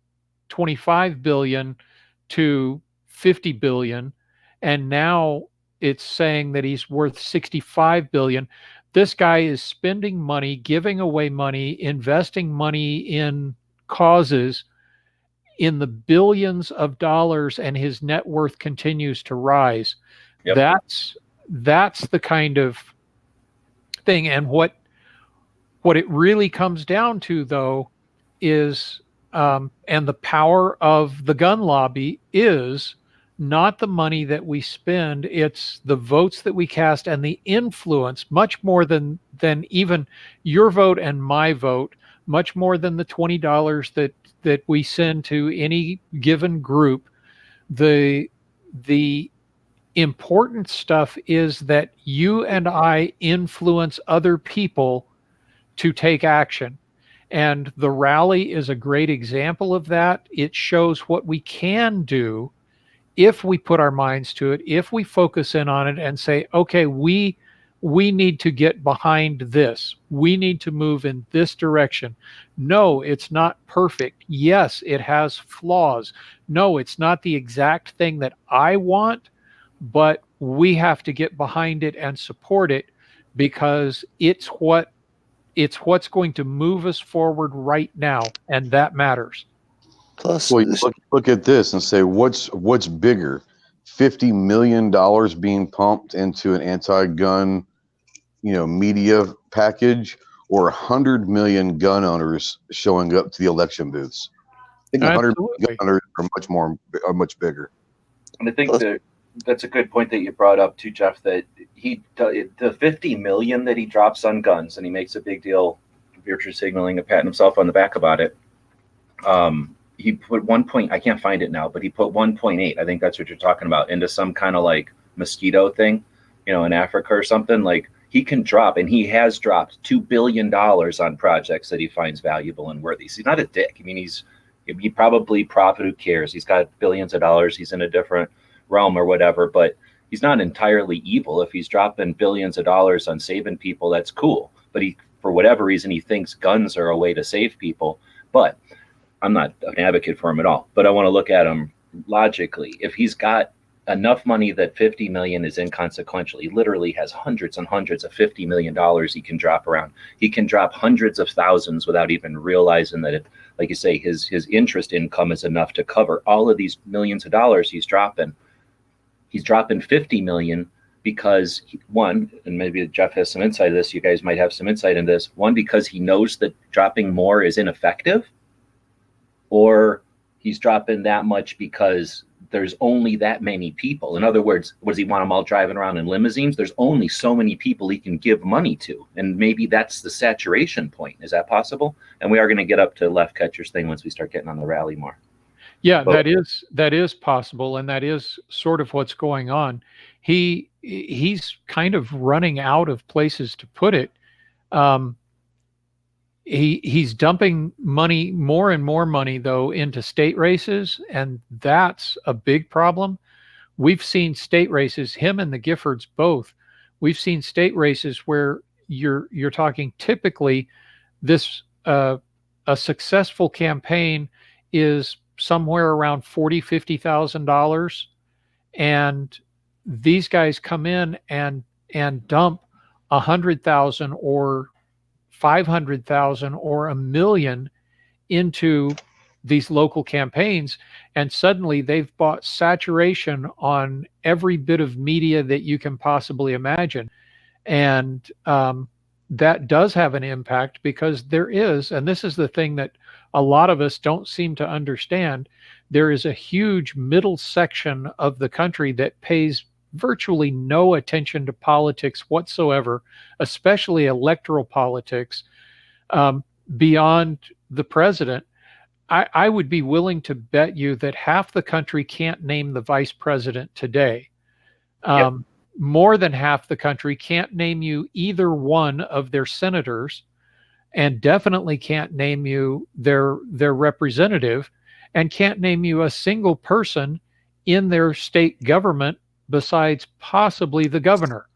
S8: 25 billion to 50 billion, and now it's saying that he's worth 65 billion. This guy is spending money, giving away money, investing money in causes in the billions of dollars, and his net worth continues to rise. Yep. That's the kind of thing. And what it really comes down to, though, is and the power of the gun lobby is not the money that we spend, it's the votes that we cast and the influence, much more than even your vote and my vote, much more than the $20 that we send to any given group. The important stuff is that you and I influence other people to take action. And the rally is a great example of that. It shows what we can do if we put our minds to it, if we focus in on it and say, okay, we need to get behind this. We need to move in this direction. No, it's not perfect. Yes, it has flaws. No, it's not the exact thing that I want, but we have to get behind it and support it, because it's what's going to move us forward right now, and that matters.
S10: Plus,
S9: well, look at this and say, what's bigger, $50 million being pumped into an anti-gun, media package, or 100 million gun owners showing up to the election booths? I think 100 million gun owners are much bigger.
S2: And I think that's a good point that you brought up too, Jeff, that the 50 million that he drops on guns, and he makes a big deal, virtue signaling, and patting himself on the back about it. He put I can't find it now, but he put 1.8, I think that's what you're talking about, into some kind of like mosquito thing, in Africa or something. Like, he can drop, and he has dropped $2 billion on projects that he finds valuable and worthy. So he's not a dick. I mean, he probably profit, who cares? He's got billions of dollars. He's in a different realm or whatever, but he's not entirely evil. If he's dropping billions of dollars on saving people, that's cool. But for whatever reason, he thinks guns are a way to save people. But I'm not an advocate for him at all, but I want to look at him logically. If he's got enough money that 50 million is inconsequential, he literally has hundreds and hundreds of $50 million he can drop around. He can drop hundreds of thousands without even realizing that, like you say, his interest income is enough to cover all of these millions of dollars he's dropping. He's dropping 50 million because one, and maybe Jeff has some insight of this, you guys might have some insight in this, one, because he knows that dropping more is ineffective, or he's dropping that much because there's only that many people. In other words, what does he want them all driving around in limousines? There's only so many people he can give money to. And maybe that's the saturation point. Is that possible? And we are going to get up to Left Catcher's thing once we start getting on the rally more.
S8: Yeah, that is possible, and that is sort of what's going on. He's kind of running out of places to put it. He's dumping money, more and more money, though, into state races, and that's a big problem. We've seen state races, him and the Giffords both. We've seen state races where you're talking typically this a successful campaign is somewhere around $40,000-$50,000, and these guys come in and dump 100,000 or 500,000 or $1 million into these local campaigns, and suddenly they've bought saturation on every bit of media that you can possibly imagine. And that does have an impact, because there is, and this is the thing that a lot of us don't seem to understand, there is a huge middle section of the country that pays virtually no attention to politics whatsoever, especially electoral politics, beyond the president. I would be willing to bet you that half the country can't name the vice president today.
S2: Yep.
S8: More than half the country can't name you either one of their senators, and definitely can't name you their representative, and can't name you a single person in their state government besides possibly the governor.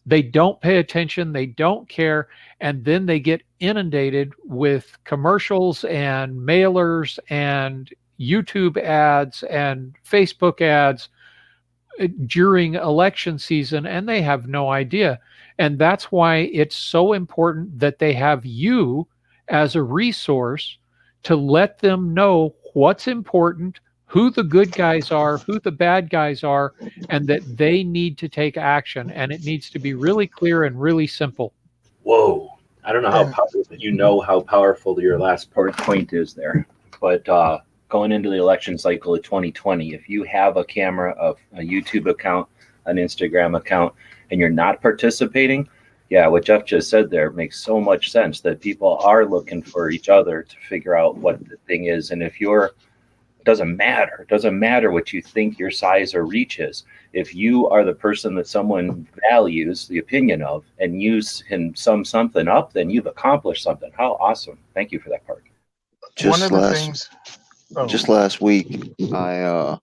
S8: They don't pay attention, they don't care, and then they get inundated with commercials and mailers and YouTube ads and Facebook ads during election season, and they have no idea. And that's why it's so important that they have you as a resource to let them know what's important, who the good guys are, who the bad guys are, and that they need to take action. And it needs to be really clear and really simple.
S2: Whoa. I don't know how powerful, you know how powerful your last point is there. But going into the election cycle of 2020, if you have a camera, a YouTube account, an Instagram account, and you're not participating, yeah, what Jeff just said there makes so much sense, that people are looking for each other to figure out what the thing is. And if it doesn't matter what you think your size or reach is. If you are the person that someone values the opinion of, and you can sum something up, then you've accomplished something. How awesome. Thank you for that part.
S10: Just last week, I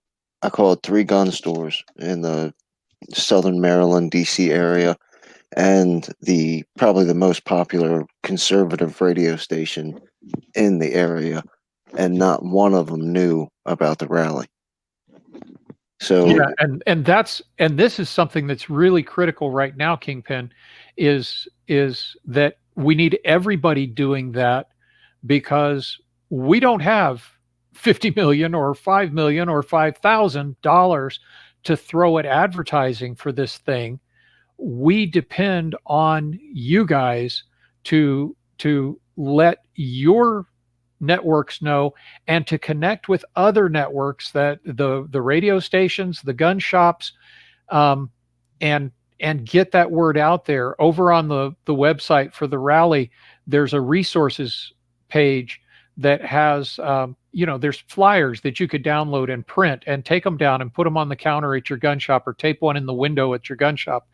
S10: called 3 gun stores in the Southern Maryland, DC area, and probably the most popular conservative radio station in the area, and not one of them knew about the rally. So
S8: yeah, and this is something that's really critical right now, Kingpin, is that we need everybody doing that, because we don't have $50 million or $5 million or $5,000 to throw at advertising for this thing. We depend on you guys to let your networks know, and to connect with other networks, that the radio stations, the gun shops, and get that word out there. Over on the website for the rally, there's a resources page that has there's flyers that you could download and print and take them down and put them on the counter at your gun shop, or tape one in the window at your gun shop,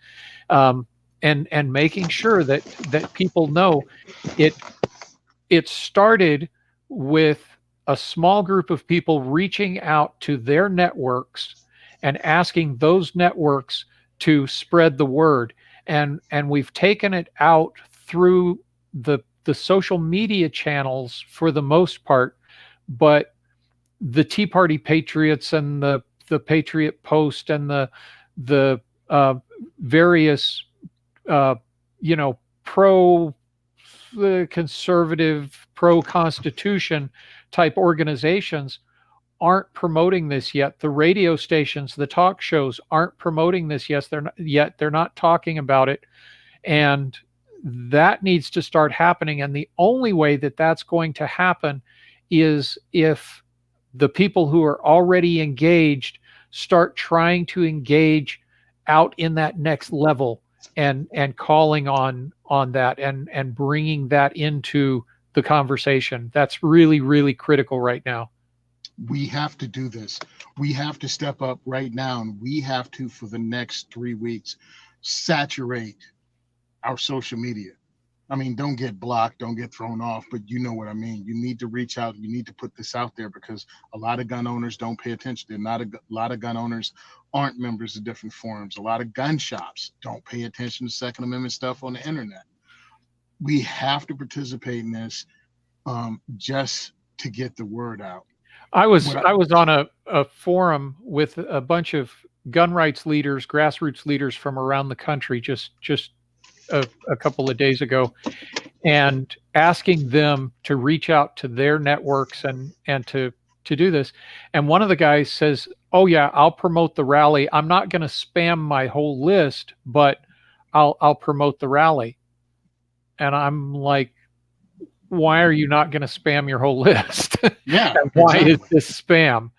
S8: and making sure that people know it started with a small group of people reaching out to their networks and asking those networks to spread the word. And we've taken it out through the social media channels for the most part, but the Tea Party patriots and the Patriot Post and the various pro conservative, pro Constitution type organizations aren't promoting this yet. The radio stations, the talk shows aren't promoting this yet. They're not talking about it, and that needs to start happening. And the only way that that's going to happen is if the people who are already engaged start trying to engage out in that next level and calling on that and bringing that into the conversation. That's really, really critical right now.
S5: We have to do this. We have to step up right now, and we have to, for the next 3 weeks, saturate our social media. I mean, don't get blocked, don't get thrown off, but you know what I mean. You need to reach out. You need to put this out there, because a lot of gun owners don't pay attention. A lot of gun owners aren't members of different forums. A lot of gun shops don't pay attention to Second Amendment stuff on the internet. We have to participate in this just to get the word out.
S8: I was on a forum with a bunch of gun rights leaders, grassroots leaders from around the country just a couple of days ago, and asking them to reach out to their networks and to do this. And one of the guys says, "Oh yeah, I'll promote the rally. I'm not going to spam my whole list, but I'll promote the rally." And I'm like, why are you not going to spam your whole list?
S5: Yeah.
S8: Why
S5: exactly.
S8: is this spam?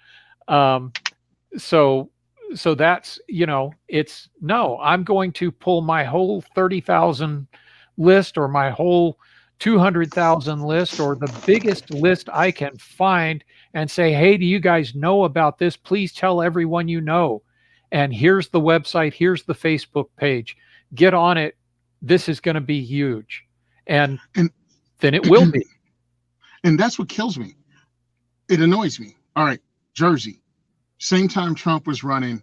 S8: So that's, it's no, I'm going to pull my whole 30,000 list or my whole 200,000 list or the biggest list I can find and say, hey, do you guys know about this? Please tell everyone you know. And here's the website. Here's the Facebook page. Get on it. This is going to be huge. And then it will be.
S5: And that's what kills me. It annoys me. All right, Jersey. Same time Trump was running,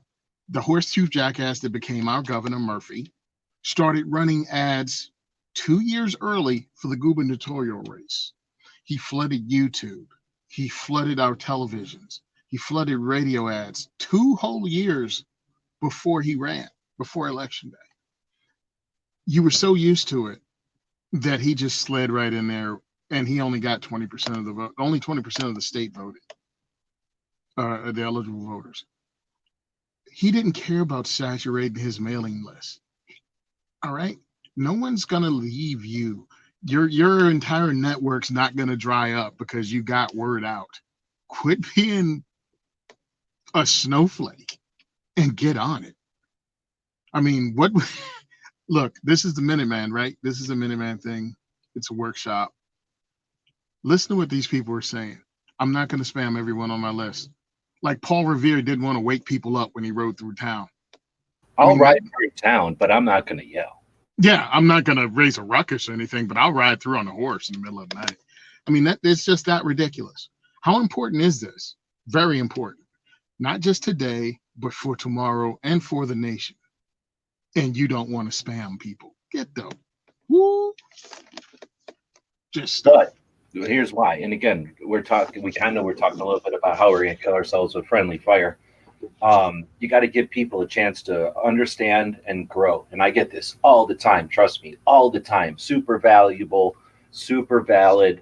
S5: the horseshoe jackass that became our governor, Murphy, started running ads 2 years early for the gubernatorial race. He flooded YouTube. He flooded our televisions. He flooded radio ads 2 whole years before he ran, before Election Day. You were so used to it that he just slid right in there, and he only got 20% of the vote. Only 20% of the state voted. The eligible voters. He didn't care about saturating his mailing list. All right, no one's gonna leave you. Your entire network's not gonna dry up because you got word out. Quit being a snowflake and get on it. I mean, what? Look, this is the Minuteman, right? This is a Minuteman thing. It's a workshop. Listen to what these people are saying. I'm not going to spam everyone on my list. Like Paul Revere didn't want to wake people up when he rode through town.
S2: I'll ride through town, but I'm not going to yell.
S5: Yeah, I'm not going to raise a ruckus or anything, but I'll ride through on a horse in the middle of the night. I mean, it's just that ridiculous. How important is this? Very important. Not just today, but for tomorrow and for the nation. And you don't want to spam people. Get the woo. Just
S2: But here's why. And again, we're talking a little bit about how we're going to kill ourselves with friendly fire. You got to give people a chance to understand and grow. And I get this all the time. Trust me, all the time. Super valuable, super valid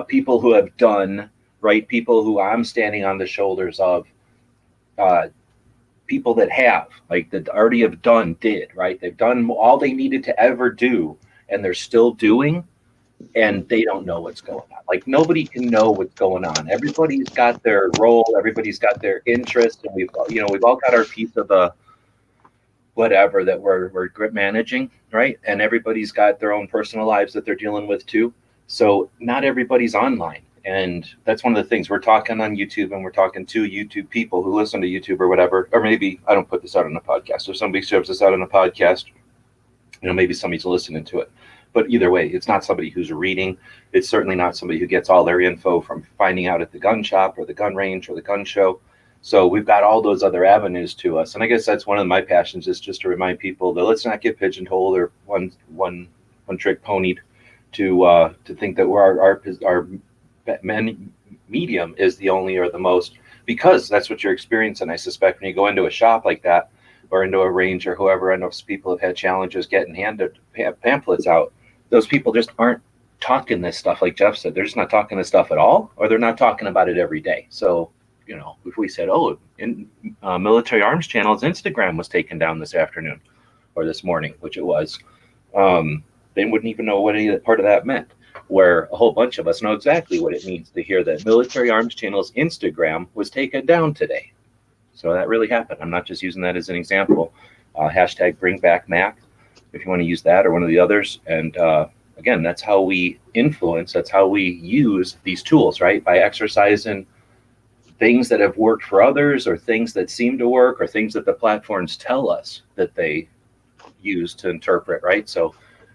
S2: people who have done, right? People who I'm standing on the shoulders of, people that have, like, that already have did, right? They've done all they needed to ever do, and they're still doing, and they don't know what's going on. Like, nobody can know what's going on. Everybody's got their role, everybody's got their interest, and we've all got our piece of the whatever that we're managing, right? And everybody's got their own personal lives that they're dealing with too. So not everybody's online. And that's one of the things. We're talking on YouTube, and we're talking to YouTube people who listen to YouTube or whatever. Or maybe I don't put this out on a podcast. If somebody serves this out on a podcast, maybe somebody's listening to it. But either way, it's not somebody who's reading. It's certainly not somebody who gets all their info from finding out at the gun shop or the gun range or the gun show. So we've got all those other avenues to us. And I guess that's one of my passions, is just to remind people that let's not get pigeonholed or one trick ponied to think that we're our medium is the only or the most, because that's what you're experiencing. I suspect when you go into a shop like that or into a range or whoever, I know some people have had challenges getting handed pamphlets out. Those people just aren't talking this stuff like Jeff said. They're just not talking this stuff at all, or they're not talking about it every day. So, you know, if we said, oh, in Military Arms Channel's Instagram was taken down this afternoon or this morning, which it was, they wouldn't even know what any part of that meant. Where a whole bunch of us know exactly what it means to hear that Military Arms Channel's Instagram was taken down today. So that really happened. I'm not just using that as an example. Hashtag bring back Mac, if you want to use that, or one of the others. And again, that's how we influence, that's how we use these tools, right? By exercising things that have worked for others, or things that seem to work, or things that the platforms tell us that they use to interpret, right? So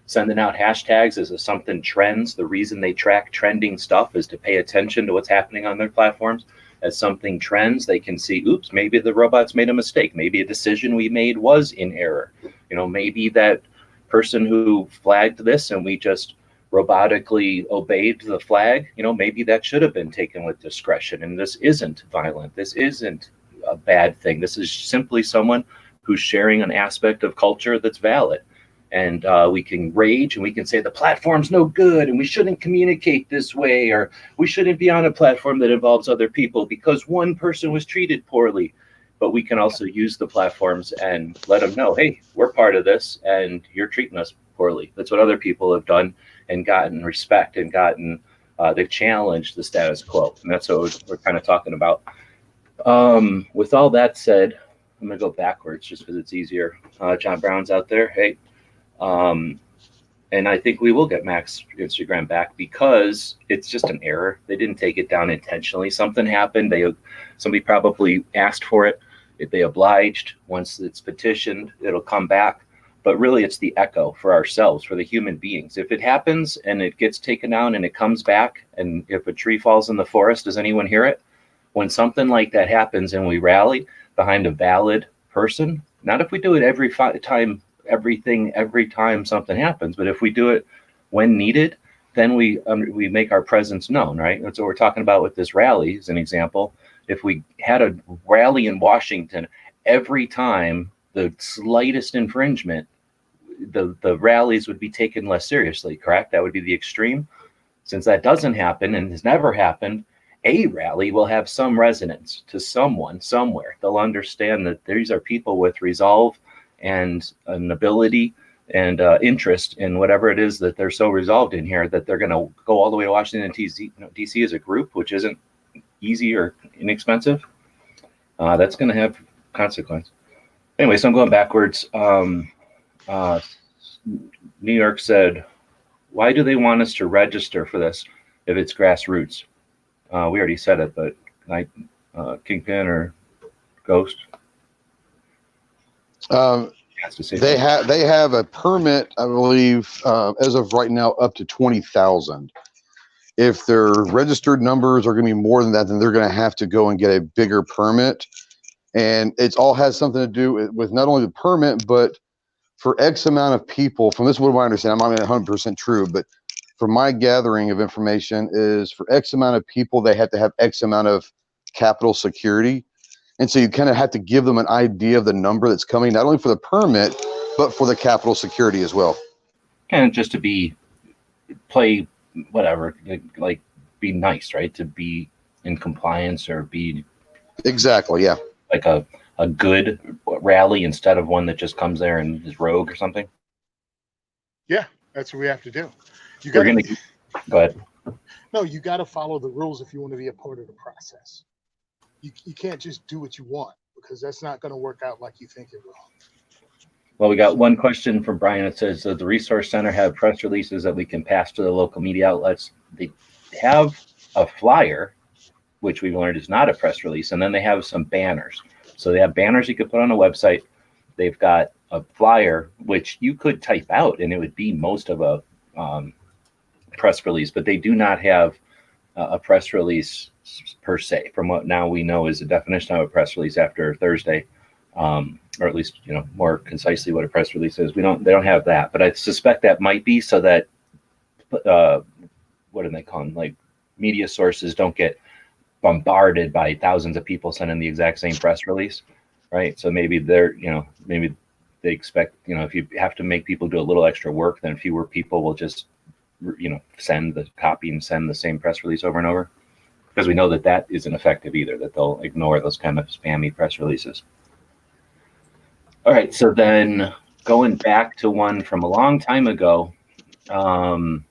S2: sending out hashtags as something trends. The reason they track trending stuff is to pay attention to what's happening on their platforms. As something trends, they can see, oops, maybe the robots made a mistake. Maybe a decision we made was in error. You know, maybe that person who flagged this and we just robotically obeyed the flag, you know, maybe that should have been taken with discretion. And this isn't violent. This isn't a bad thing. This is simply someone who's sharing an aspect of culture that's valid. And we can rage and we can say the platform's no good and we shouldn't communicate this way, or we shouldn't be on a platform that involves other people because one person was treated poorly. But we can also use the platforms and let them know, hey, we're part of this and you're treating us poorly. That's what other people have done and gotten respect and gotten, they've challenged the status quo. And that's what we're kind of talking about. With all that said, I'm going to go backwards just because it's easier. John Brown's out there. Hey. And I think we will get Mac's Instagram back because it's just an error. They didn't take it down intentionally. Something happened. Somebody probably asked for it. If they obliged, once it's petitioned, it'll come back. But really, it's the echo for ourselves, for the human beings. If it happens and it gets taken down and it comes back, and if a tree falls in the forest, does anyone hear it? When something like that happens and we rally behind a valid person, not if we do it every time something happens, but if we do it when needed, then we make our presence known, right? That's what we're talking about with this rally as an example. If we had a rally in Washington, every time the slightest infringement, the rallies would be taken less seriously, correct? That would be the extreme. Since that doesn't happen and has never happened, a rally will have some resonance to someone somewhere. They'll understand that these are people with resolve and an ability and interest in whatever it is that they're so resolved in here that they're going to go all the way to Washington, D.C. as a group, which isn't easy or inexpensive. That's going to have consequence. Anyway, so I'm going backwards. New York said, why do they want us to register for this if it's grassroots? We already said it, but Kingpin or Ghost?
S9: They have a permit, I believe, as of right now, up to 20,000. If their registered numbers are going to be more than that, then they're going to have to go and get a bigger permit. And it all has something to do with not only the permit, but for X amount of people. From this, what do I understand? I'm not 100% true, but from my gathering of information, is for X amount of people, they have to have X amount of capital security. And so you kind of have to give them an idea of the number that's coming, not only for the permit, but for the capital security as well.
S2: Kind of just to play whatever, like be nice, right? To be in compliance or be
S9: exactly, yeah,
S2: like a good rally instead of one that just comes there and is rogue or something.
S5: Yeah, that's what we have to do.
S2: Go ahead.
S5: No, you got to follow the rules if you want to be a part of the process. You can't just do what you want, because that's not going to work out like you think it will.
S2: Well, we got one question from Brian. It says, does the Resource Center have press releases that we can pass to the local media outlets? They have a flyer, which we've learned is not a press release, and then they have some banners. So they have banners you could put on a website. They've got a flyer, which you could type out, and it would be most of a press release, but they do not have a press release per se, from what now we know is the definition of a press release after Thursday, or at least, more concisely what a press release is. They don't have that, but I suspect that might be so that, what do they call them? Like media sources don't get bombarded by thousands of people sending the exact same press release, right? So maybe they're, maybe they expect, if you have to make people do a little extra work, then fewer people will just, send the copy and send the same press release over and over. Because we know that that isn't effective either, that they'll ignore those kind of spammy press releases. All right, so then going back to one from a long time ago, and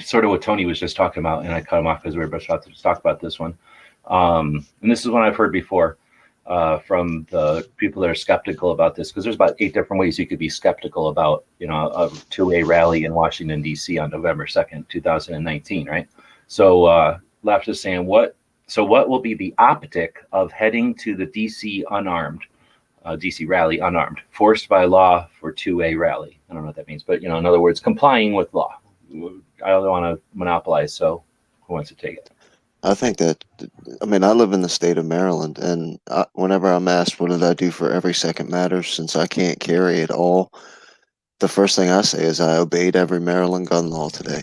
S2: sort of what Tony was just talking about, and I cut him off because we were about to talk about this one. And this is one I've heard before from the people that are skeptical about this, because there's about 8 different ways you could be skeptical about, a two-way rally in Washington, D.C. on November 2nd, 2019, right? So Left is saying, what will be the optic of heading to the D.C. unarmed, DC rally unarmed, forced by law for two-way rally? I don't know what that means, but, in other words, complying with law. I don't want to monopolize, so who wants to take it?
S10: I think that, I live in the state of Maryland, and whenever I'm asked what did I do for Every Second Matters, since I can't carry it all, the first thing I say is I obeyed every Maryland gun law today.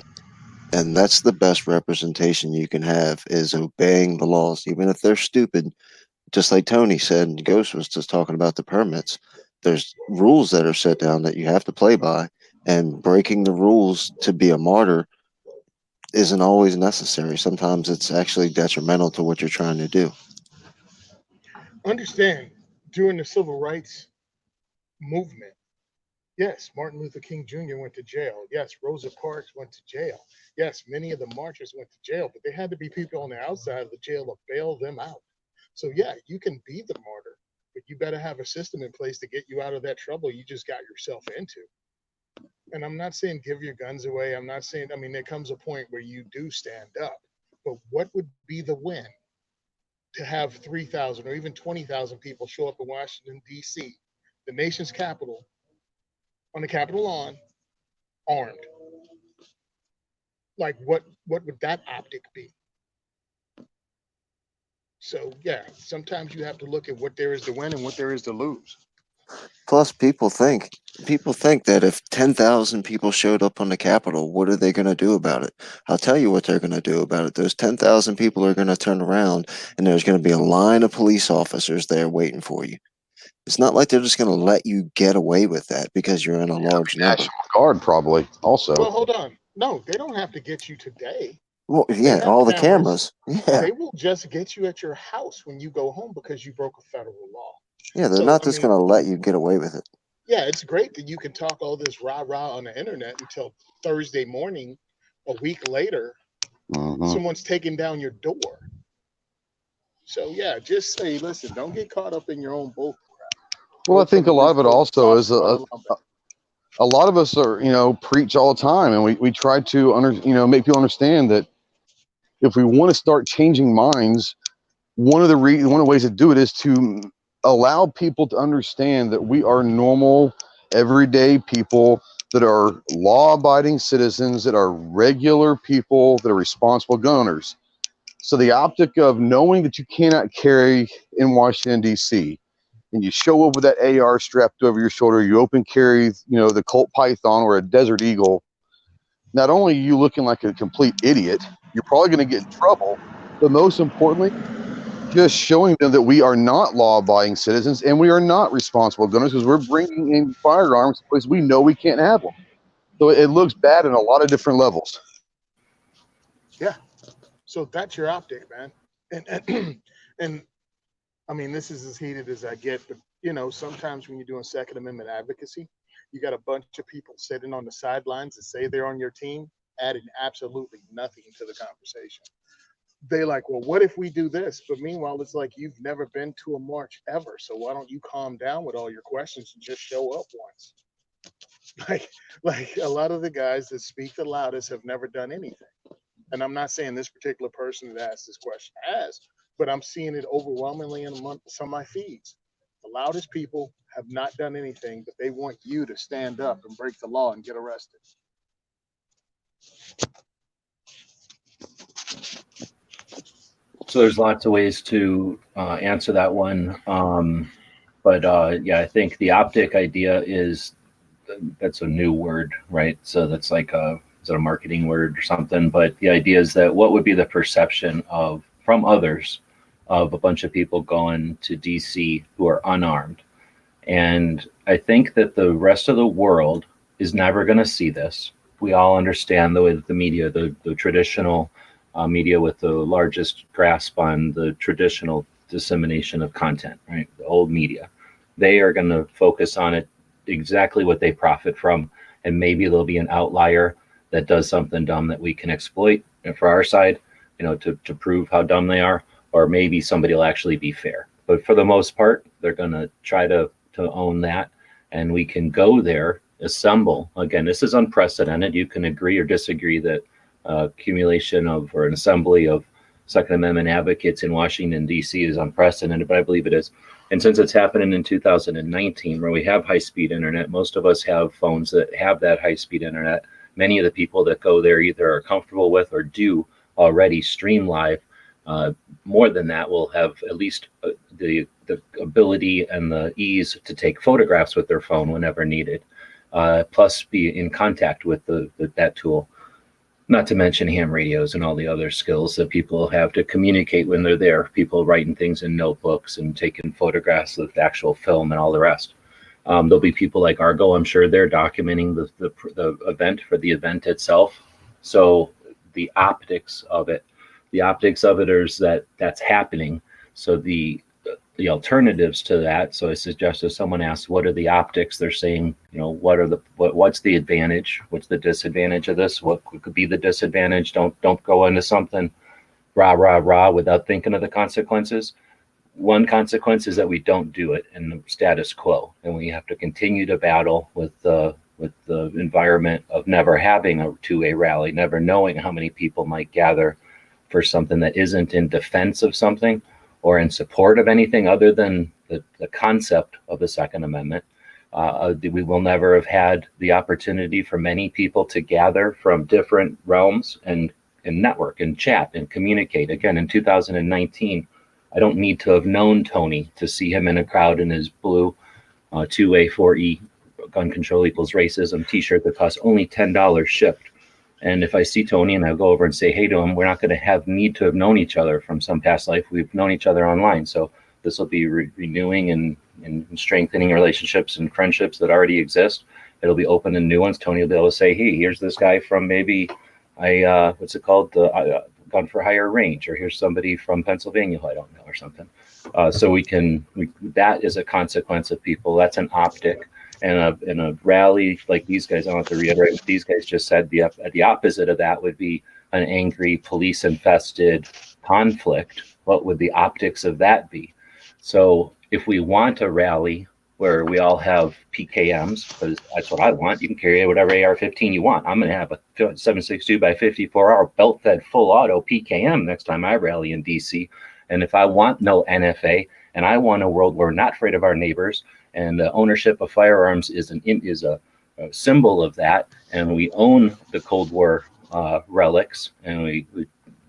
S10: And that's the best representation you can have, is obeying the laws, even if they're stupid. Just like Tony said, and Ghost was just talking about the permits. There's rules that are set down that you have to play by, and breaking the rules to be a martyr isn't always necessary. Sometimes it's actually detrimental to what you're trying to do.
S5: Understand, during the civil rights movement, yes, Martin Luther King Jr. went to jail. Yes, Rosa Parks went to jail. Yes, many of the marchers went to jail, but there had to be people on the outside of the jail to bail them out. So yeah, you can be the martyr, but you better have a system in place to get you out of that trouble you just got yourself into. And I'm not saying give your guns away. I'm not saying, there comes a point where you do stand up, but what would be the win to have 3,000 or even 20,000 people show up in Washington, D.C., the nation's capital, on the Capitol lawn, armed? Like, what would that optic be? So yeah, sometimes you have to look at what there is to win and what there is to lose.
S10: Plus, people think that if 10,000 people showed up on the Capitol, what are they going to do about it? I'll tell you what they're going to do about it. Those 10,000 people are going to turn around, and there's going to be a line of police officers there waiting for you. It's not like they're just going to let you get away with that because you're in a large number.
S9: National Guard, probably, also.
S5: Well, hold on. No, they don't have to get you today.
S10: Well, yeah, all the cameras. Yeah.
S5: They will just get you at your house when you go home because you broke a federal law.
S10: Yeah, they're not just going to let you get away with it.
S5: Yeah, it's great that you can talk all this rah-rah on the internet until Thursday morning, a week later, someone's taking down your door. So yeah, just say, listen, don't get caught up in your own bullcrap.
S9: Well, I think a lot of it also is a lot of us are, preach all the time, and we try to make people understand that if we want to start changing minds, one of the ways to do it is to allow people to understand that we are normal, everyday people that are law-abiding citizens, that are regular people, that are responsible gun owners. So the optic of knowing that you cannot carry in Washington, D.C., and you show up with that AR strapped over your shoulder, you open carry, the Colt Python or a Desert Eagle, not only are you looking like a complete idiot, you're probably going to get in trouble, but most importantly, just showing them that we are not law-abiding citizens and we are not responsible gunners because we're bringing in firearms because we know we can't have them. So it looks bad in a lot of different levels.
S5: Yeah. So that's your optic, man. And this is as heated as I get, but sometimes when you're doing Second Amendment advocacy, you got a bunch of people sitting on the sidelines that say they're on your team, adding absolutely nothing to the conversation. They like, well, what if we do this? But meanwhile, it's like, you've never been to a march ever. So why don't you calm down with all your questions and just show up once? Like a lot of the guys that speak the loudest have never done anything. And I'm not saying this particular person that asked this question has, but I'm seeing it overwhelmingly in some of my feeds. The loudest people have not done anything, but they want you to stand up and break the law and get arrested.
S2: So there's lots of ways to answer that one. I think the optic idea that's a new word, right? So that's like is it a marketing word or something? But the idea is that what would be the perception of from others of a bunch of people going to DC who are unarmed? And I think that the rest of the world is never going to see this. We all understand the way that the media, the traditional media with the largest grasp on the traditional dissemination of content, right? The old media, they are going to focus on it exactly what they profit from. And maybe there'll be an outlier that does something dumb that we can exploit and for our side, to prove how dumb they are, or maybe somebody will actually be fair. But for the most part, they're going to try to own that. And we can go there, assemble. Again, this is unprecedented. You can agree or disagree that accumulation of or an assembly of Second Amendment advocates in Washington, D.C. is unprecedented, but I believe it is. And since it's happening in 2019, where we have high-speed internet, most of us have phones that have that high-speed internet. Many of the people that go there either are comfortable with or do already stream live. More than that, will have at least the ability and the ease to take photographs with their phone whenever needed, plus be in contact with that tool. Not to mention ham radios and all the other skills that people have to communicate when they're there. People writing things in notebooks and taking photographs of actual film and all the rest. There'll be people like Argo, I'm sure they're documenting the event for the event itself. So the optics of it is that's happening. So the alternatives to that. So I suggest if someone asks, what are the optics? They're saying, what's the advantage? What's the disadvantage of this? What could be the disadvantage? Don't go into something rah without thinking of the consequences. One consequence is that we don't do it in the status quo, and we have to continue to battle with the environment of never having a two-way rally, never knowing how many people might gather for something that isn't in defense of something or in support of anything other than the concept of the Second Amendment. We will never have had the opportunity for many people to gather from different realms and network and chat and communicate. Again, in 2019, I don't need to have known Tony to see him in a crowd in his blue 2A 4E gun control equals racism t-shirt that costs only $10 shipped. And if I see Tony and I go over and say hey to him, we're not going to need to have known each other from some past life. We've known each other online. So this will be renewing and strengthening relationships and friendships that already exist. It'll be opening new ones. Tony will be able to say, hey, here's this guy from maybe what's it called? The Gun for Hire range, or here's somebody from Pennsylvania who I don't know or something. So that is a consequence of people. That's an optic. And a rally like these guys, I don't have to reiterate what these guys just said. The opposite of that would be an angry, police-infested conflict. What would the optics of that be? So if we want a rally where we all have PKMs, because that's what I want, you can carry whatever AR-15 you want. I'm going to have a 7.62 by 54-hour belt-fed full auto PKM next time I rally in DC. And if I want no NFA, and I want a world where we're not afraid of our neighbors, and the ownership of firearms is a symbol of that, and we own the Cold War relics, and we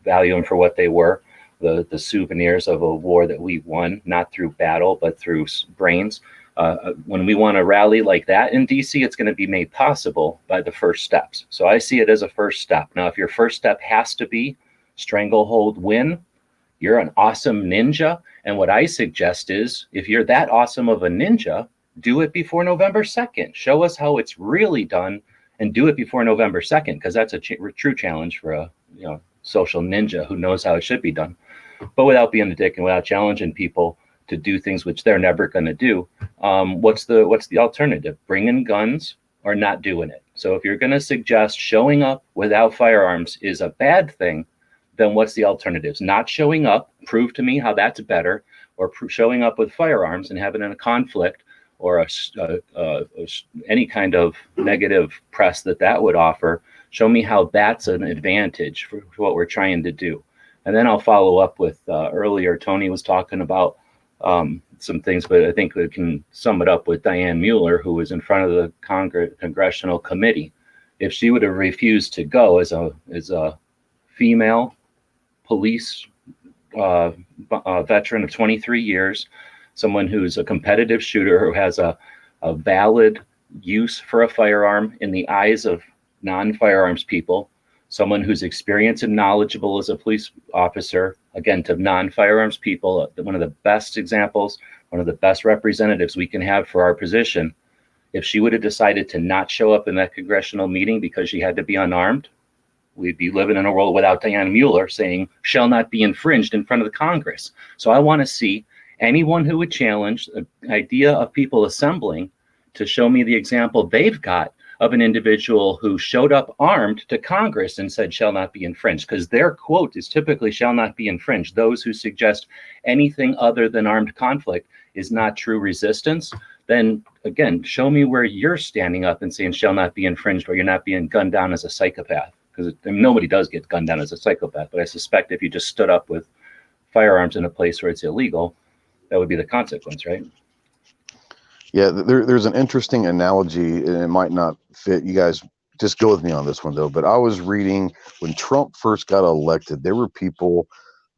S2: value them for what they were, the souvenirs of a war that we won, not through battle, but through brains. When we want a rally like that in DC, it's going to be made possible by the first steps. So I see it as a first step. Now, if your first step has to be stranglehold win, you're an awesome ninja. And what I suggest is, if you're that awesome of a ninja, do it before November 2nd. Show us how it's really done and do it before November 2nd, because that's a true challenge for a social ninja who knows how it should be done. But without being a dick and without challenging people to do things which they're never going to do, what's the alternative? Bringing guns or not doing it? So if you're going to suggest showing up without firearms is a bad thing, then what's the alternatives? Not showing up, prove to me how that's better, or showing up with firearms and having a conflict or any kind of negative press that would offer. Show me how that's an advantage for what we're trying to do. And then I'll follow up with earlier, Tony was talking about some things, but I think we can sum it up with Diane Mueller, who was in front of the Congressional Committee. If she would have refused to go as a female police veteran of 23 years, someone who's a competitive shooter who has a valid use for a firearm in the eyes of non-firearms people, someone who's experienced and knowledgeable as a police officer, again, to non-firearms people, one of the best examples, one of the best representatives we can have for our position. If she would have decided to not show up in that congressional meeting because she had to be unarmed, we'd be living in a world without Diane Mueller saying, shall not be infringed in front of the Congress. So I want to see anyone who would challenge the idea of people assembling to show me the example they've got of an individual who showed up armed to Congress and said, shall not be infringed, because their quote is typically shall not be infringed. Those who suggest anything other than armed conflict is not true resistance. Then again, show me where you're standing up and saying shall not be infringed, or you're not being gunned down as a psychopath. Because nobody does get gunned down as a psychopath, but I suspect if you just stood up with firearms in a place where it's illegal, that would be the consequence, right?
S9: Yeah, there's an interesting analogy, and it might not fit. You guys just go with me on this one, though. But I was reading when Trump first got elected, there were people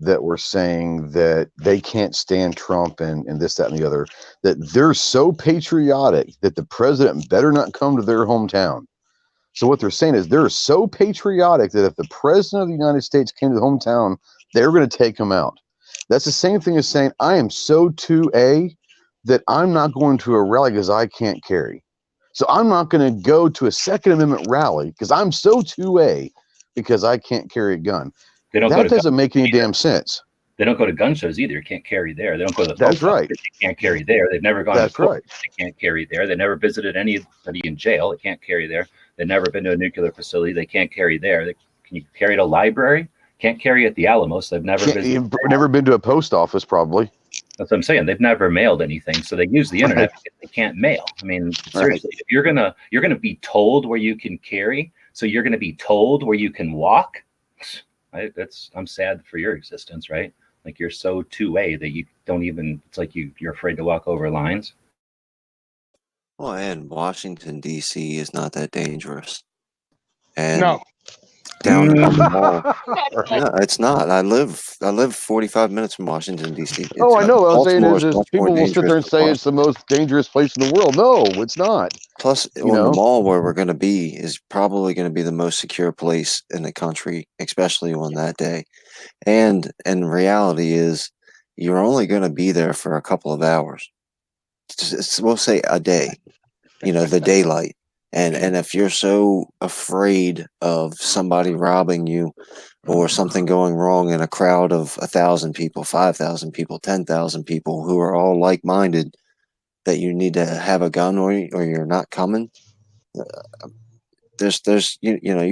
S9: that were saying that they can't stand Trump and this, that, and the other, that they're so patriotic that the president better not come to their hometown. So what they're saying is they're so patriotic that if the president of the United States came to the hometown, they're going to take him out. That's the same thing as saying, I am so 2A that I'm not going to a rally because I can't carry. So I'm not going to go to a Second Amendment rally because I'm so 2A because I can't carry a gun. That doesn't make any damn sense.
S2: They don't go to gun shows either. You can't carry there. They don't go to the
S9: That's right.
S2: You can't carry there. They've never gone
S9: That's
S2: to court.
S9: right.
S2: They can't carry there. They never visited anybody in jail. They can't carry there. They've never been to a nuclear facility. They can't carry there. Can you carry at a library? Can't carry at the Alamos. They've never visited.
S9: Never been to a post office, probably.
S2: That's what I'm saying. They've never mailed anything, so they use the internet. Right. They can't mail. I mean, seriously, if you're gonna be told where you can carry, so you're gonna be told where you can walk. I'm sad for your existence, right? Like you're so 2A that you don't even. It's like you're afraid to walk over lines.
S10: Well, and Washington D.C. is not that dangerous. And
S5: no.
S10: Down in the mall. No, it's not. I live 45 minutes from Washington D.C.
S9: Oh, I know. What I'm saying is people will sit there and say
S10: Washington.
S9: it's the most dangerous place in the world. No, it's not.
S10: Plus, the mall where we're going to be is probably going to be the most secure place in the country, especially on that day. And reality is, you're only going to be there for a couple of hours. We'll say a day. The daylight. And if you're so afraid of somebody robbing you or something going wrong in a crowd of 1,000 people, 5,000 people, 10,000 people who are all like-minded, that you need to have a gun or you're not coming, you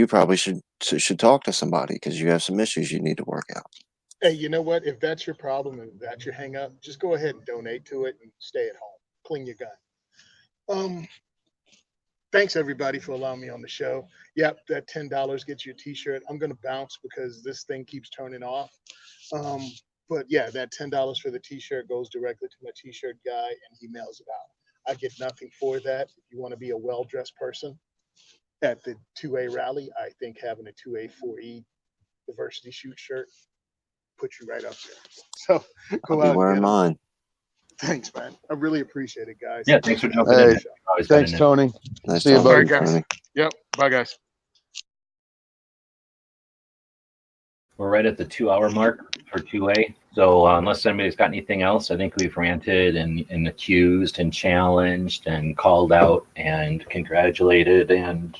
S10: probably should talk to somebody because you have some issues you need to work out.
S5: Hey, you know what? If that's your problem and that's your hang up, just go ahead and donate to it and stay at home. Clean your gun. Thanks everybody for allowing me on the show. Yep, that $10 gets you a t-shirt. I'm going to bounce because this thing keeps turning off. But yeah, that $10 for the t-shirt goes directly to my t-shirt guy and he mails it out. I get nothing for that. If you want to be a well-dressed person at the 2A rally, I think having a 2A 4E diversity shoot shirt puts you right up there. So go out and
S10: wearing mine.
S5: Thanks, man. I really appreciate it, guys.
S2: Yeah, thanks for jumping in.
S9: Thanks, Tony.
S10: Nice
S9: See you, buddy.
S5: Guys. Yep. Bye, guys.
S2: We're right at the 2-hour mark for 2A. So unless anybody's got anything else, I think we've ranted and accused and challenged and called out and congratulated and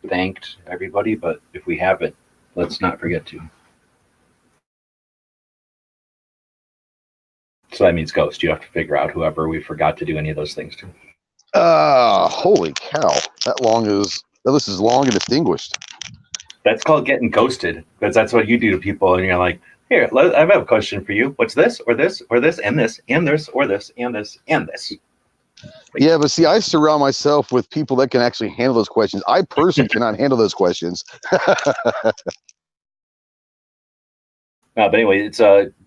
S2: thanked everybody. But if we haven't, let's not forget to. So that means ghost. You have to figure out whoever we forgot to do any of those things to.
S9: Holy cow. That list is long and distinguished.
S2: That's called getting ghosted, because that's what you do to people. And you're like, here, I have a question for you. What's this, or this, or this, and this, and this, or this, and this, and this?
S9: Yeah, but see, I surround myself with people that can actually handle those questions. I personally cannot handle those questions.
S2: But anyway, its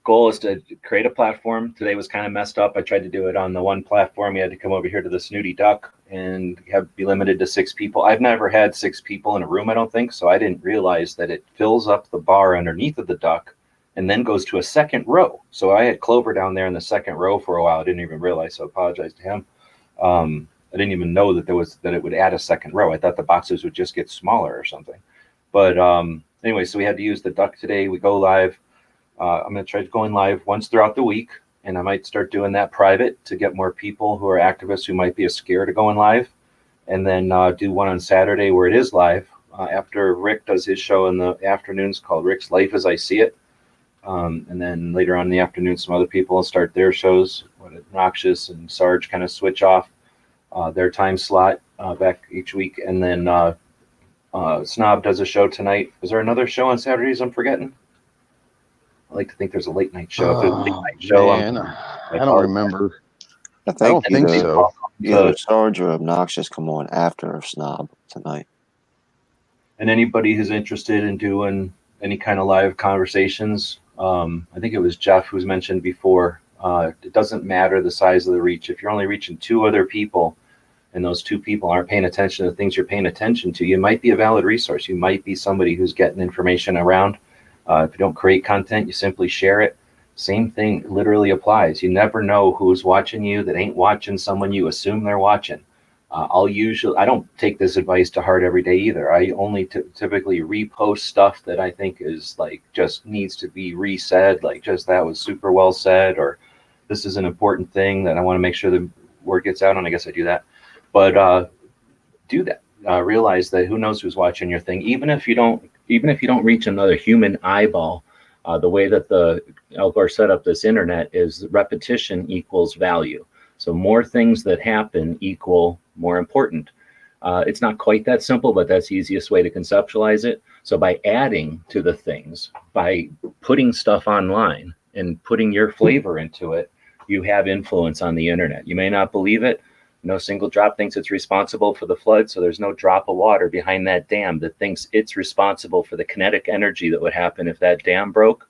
S2: goal is to create a platform. Today was kind of messed up. I tried to do it on the one platform. We had to come over here to the Snooty Duck and be limited to 6 people. I've never had 6 people in a room, I don't think, so I didn't realize that it fills up the bar underneath of the duck and then goes to a second row. So I had Clover down there in the second row for a while. I didn't even realize, so I apologize to him. I didn't even know that it would add a second row. I thought the boxes would just get smaller or something. But anyway, so we had to use the duck today. We go live. I'm going to try going live once throughout the week, and I might start doing that private to get more people who are activists who might be scared of going live, and then do one on Saturday where it is live after Rick does his show in the afternoons called Rick's Life as I See It. And then later on in the afternoon, some other people will start their shows. When Noxious and Sarge kind of switch off their time slot back each week, and then Snob does a show tonight. Is there another show on Saturdays I'm forgetting? I like to think there's a late night show. If there's a late night show,
S9: Man, I don't remember.
S10: I
S9: don't think so.
S10: Either Sarge or Obnoxious come on after Snob tonight.
S2: And anybody who's interested in doing any kind of live conversations, I think it was Jeff who's mentioned before, it doesn't matter the size of the reach. If you're only reaching 2 other people and those 2 people aren't paying attention to the things you're paying attention to, you might be a valid resource. You might be somebody who's getting information around. If you don't create content, you simply share it. Same thing literally applies. You never know who's watching you that ain't watching someone you assume they're watching. I don't take this advice to heart every day either. I only typically repost stuff that I think is like just needs to be resaid, like just that was super well said, or this is an important thing that I want to make sure the word gets out on. I guess I do that. But do that. Realize that who knows who's watching your thing, even if you don't reach another human eyeball. The way that Al Gore set up this internet is repetition equals value. So more things that happen equal more important. It's not quite that simple, but that's the easiest way to conceptualize it. So by adding to the things, by putting stuff online and putting your flavor into it, you have influence on the internet. You may not believe it. No single drop thinks it's responsible for the flood, so there's no drop of water behind that dam that thinks it's responsible for the kinetic energy that would happen if that dam broke.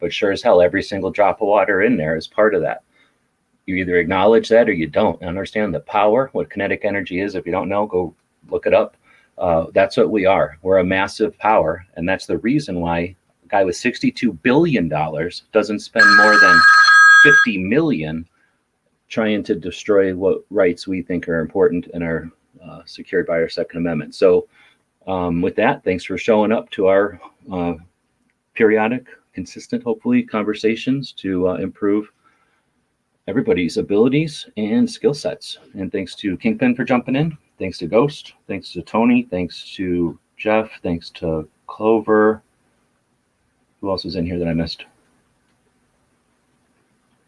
S2: But sure as hell, every single drop of water in there is part of that. You either acknowledge that or you don't. Understand the power, what kinetic energy is. If you don't know, go look it up. That's what we are. We're a massive power, and that's the reason why a guy with $62 billion doesn't spend more than $50 million trying to destroy what rights we think are important and are secured by our Second Amendment. So with that, thanks for showing up to our periodic, consistent, hopefully, conversations to improve everybody's abilities and skill sets. And thanks to Kingpin for jumping in. Thanks to Ghost. Thanks to Tony. Thanks to Jeff. Thanks to Clover. Who else was in here that I missed?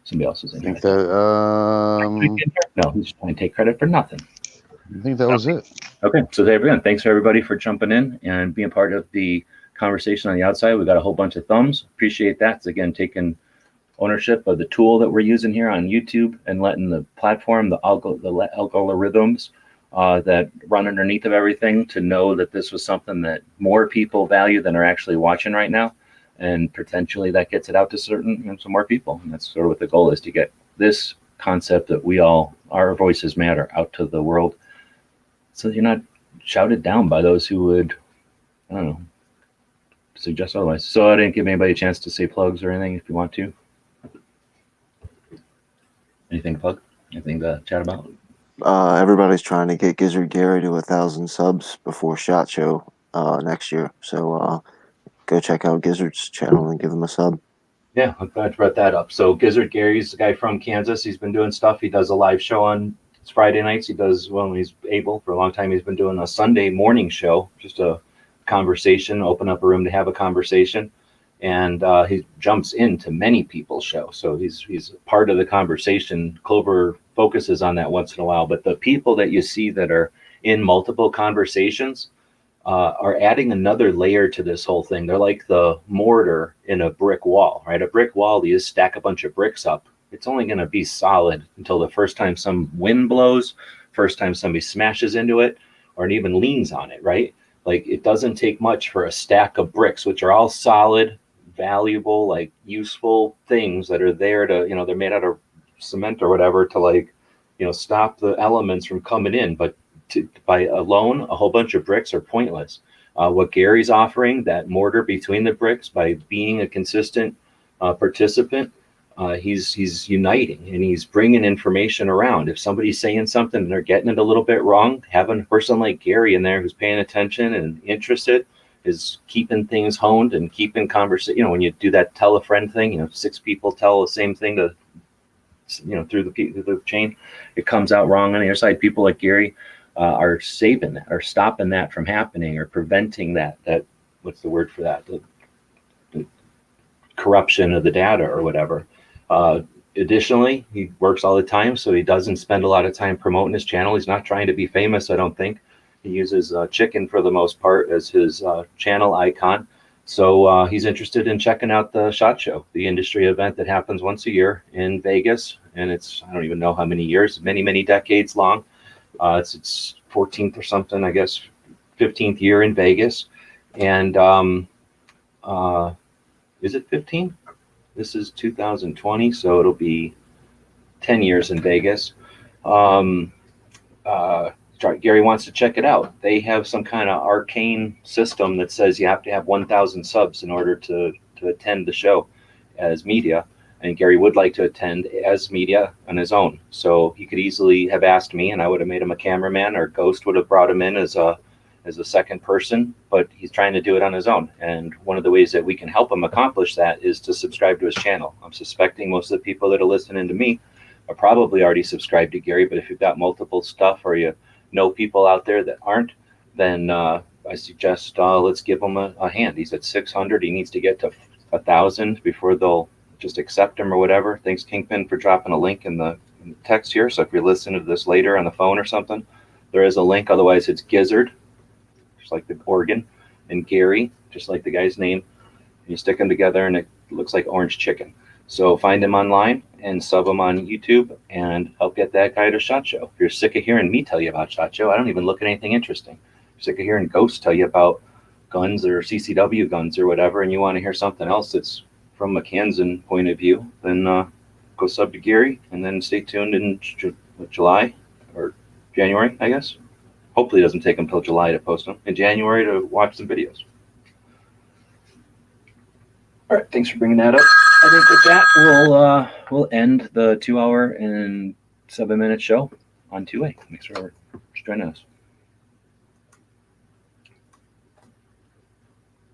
S2: Somebody else was in here. No, he's just trying to take credit for nothing.
S9: I think that was it.
S2: Okay, so everyone, thanks for everybody for jumping in and being part of the conversation on the outside. We got a whole bunch of thumbs. Appreciate that. It's again taking ownership of the tool that we're using here on YouTube and letting the platform, the algorithms that run underneath of everything to know that this was something that more people value than are actually watching right now. And potentially that gets it out to some more people. And that's sort of what the goal is, to get this concept that our voices matter out to the world. So you're not shouted down by those who would, I don't know, suggest otherwise. So I didn't give anybody a chance to say plugs or anything if you want to. Anything to plug? Anything to chat about?
S10: Everybody's trying to get Gizzard Gary to 1,000 subs before SHOT Show next year. So go check out Gizzard's channel and give him a sub.
S2: Yeah, I'm glad you brought that up. So Gizzard Gary's the guy from Kansas. He's been doing stuff. He does a live show on Friday nights. He does, when he's able. For a long time, he's been doing a Sunday morning show, just a conversation, open up a room to have a conversation. And he jumps into many people's show. So he's part of the conversation. Clover focuses on that once in a while. But the people that you see that are in multiple conversations are adding another layer to this whole thing. They're like the mortar in a brick wall, right? A brick wall, you just stack a bunch of bricks up. It's only going to be solid until the first time some wind blows, first time somebody smashes into it, or it even leans on it, right? Like, it doesn't take much for a stack of bricks, which are all solid, valuable, like useful things that are there to, they're made out of cement or whatever to stop the elements from coming in. But by alone, a whole bunch of bricks are pointless. What Gary's offering, that mortar between the bricks, by being a consistent participant, he's uniting and he's bringing information around. If somebody's saying something and they're getting it a little bit wrong, having a person like Gary in there who's paying attention and interested is keeping things honed and keeping conversation. You know, when you do that tell a friend thing, you know, 6 people tell the same thing to, you know, through the chain, it comes out wrong on the other side. People like Gary are saving that, or stopping that from happening, or preventing that what's the word for that, the corruption of the data or whatever. Additionally, he works all the time, so he doesn't spend a lot of time promoting his channel. He's not trying to be famous, I don't think. He uses chicken for the most part as his channel icon. So he's interested in checking out the SHOT Show, the industry event that happens once a year in Vegas. And it's, I don't even know how many years, many decades long. It's its 14th or something, I guess, 15th year in Vegas. And is it 15? This is 2020, so it'll be 10 years in Vegas. Gary wants to check it out. They have some kind of arcane system that says you have to have 1,000 subs in order to attend the show as media. And Gary would like to attend as media on his own. So he could easily have asked me, and I would have made him a cameraman, or Ghost would have brought him in as a second person, but he's trying to do it on his own. And one of the ways that we can help him accomplish that is to subscribe to his channel. I'm suspecting most of the people that are listening to me are probably already subscribed to Gary, but if you've got multiple stuff, or you know people out there that aren't, then I suggest let's give him a hand. He's at 600. He needs to get to 1,000 before they'll just accept him or whatever. Thanks, Kingpin, for dropping a link in the text here. So if you're listening to this later on the phone or something, there is a link. Otherwise, it's Gizzard, just like the organ, and Gary, just like the guy's name. You stick them together and it looks like orange chicken. So find him online and sub him on YouTube and help get that guy to SHOT Show. If you're sick of hearing me tell you about SHOT Show, I don't even look at anything interesting. If you're sick of hearing Ghosts tell you about guns or CCW guns or whatever, and you want to hear something else that's from a Kansan point of view, then go sub to Gary, and then stay tuned in July or January, I guess. Hopefully it doesn't take until July to post them. In January to watch some videos. All right, thanks for bringing that up. I think with that, we'll end the 2 hour and 7 minute show on 2A. Thanks for joining us.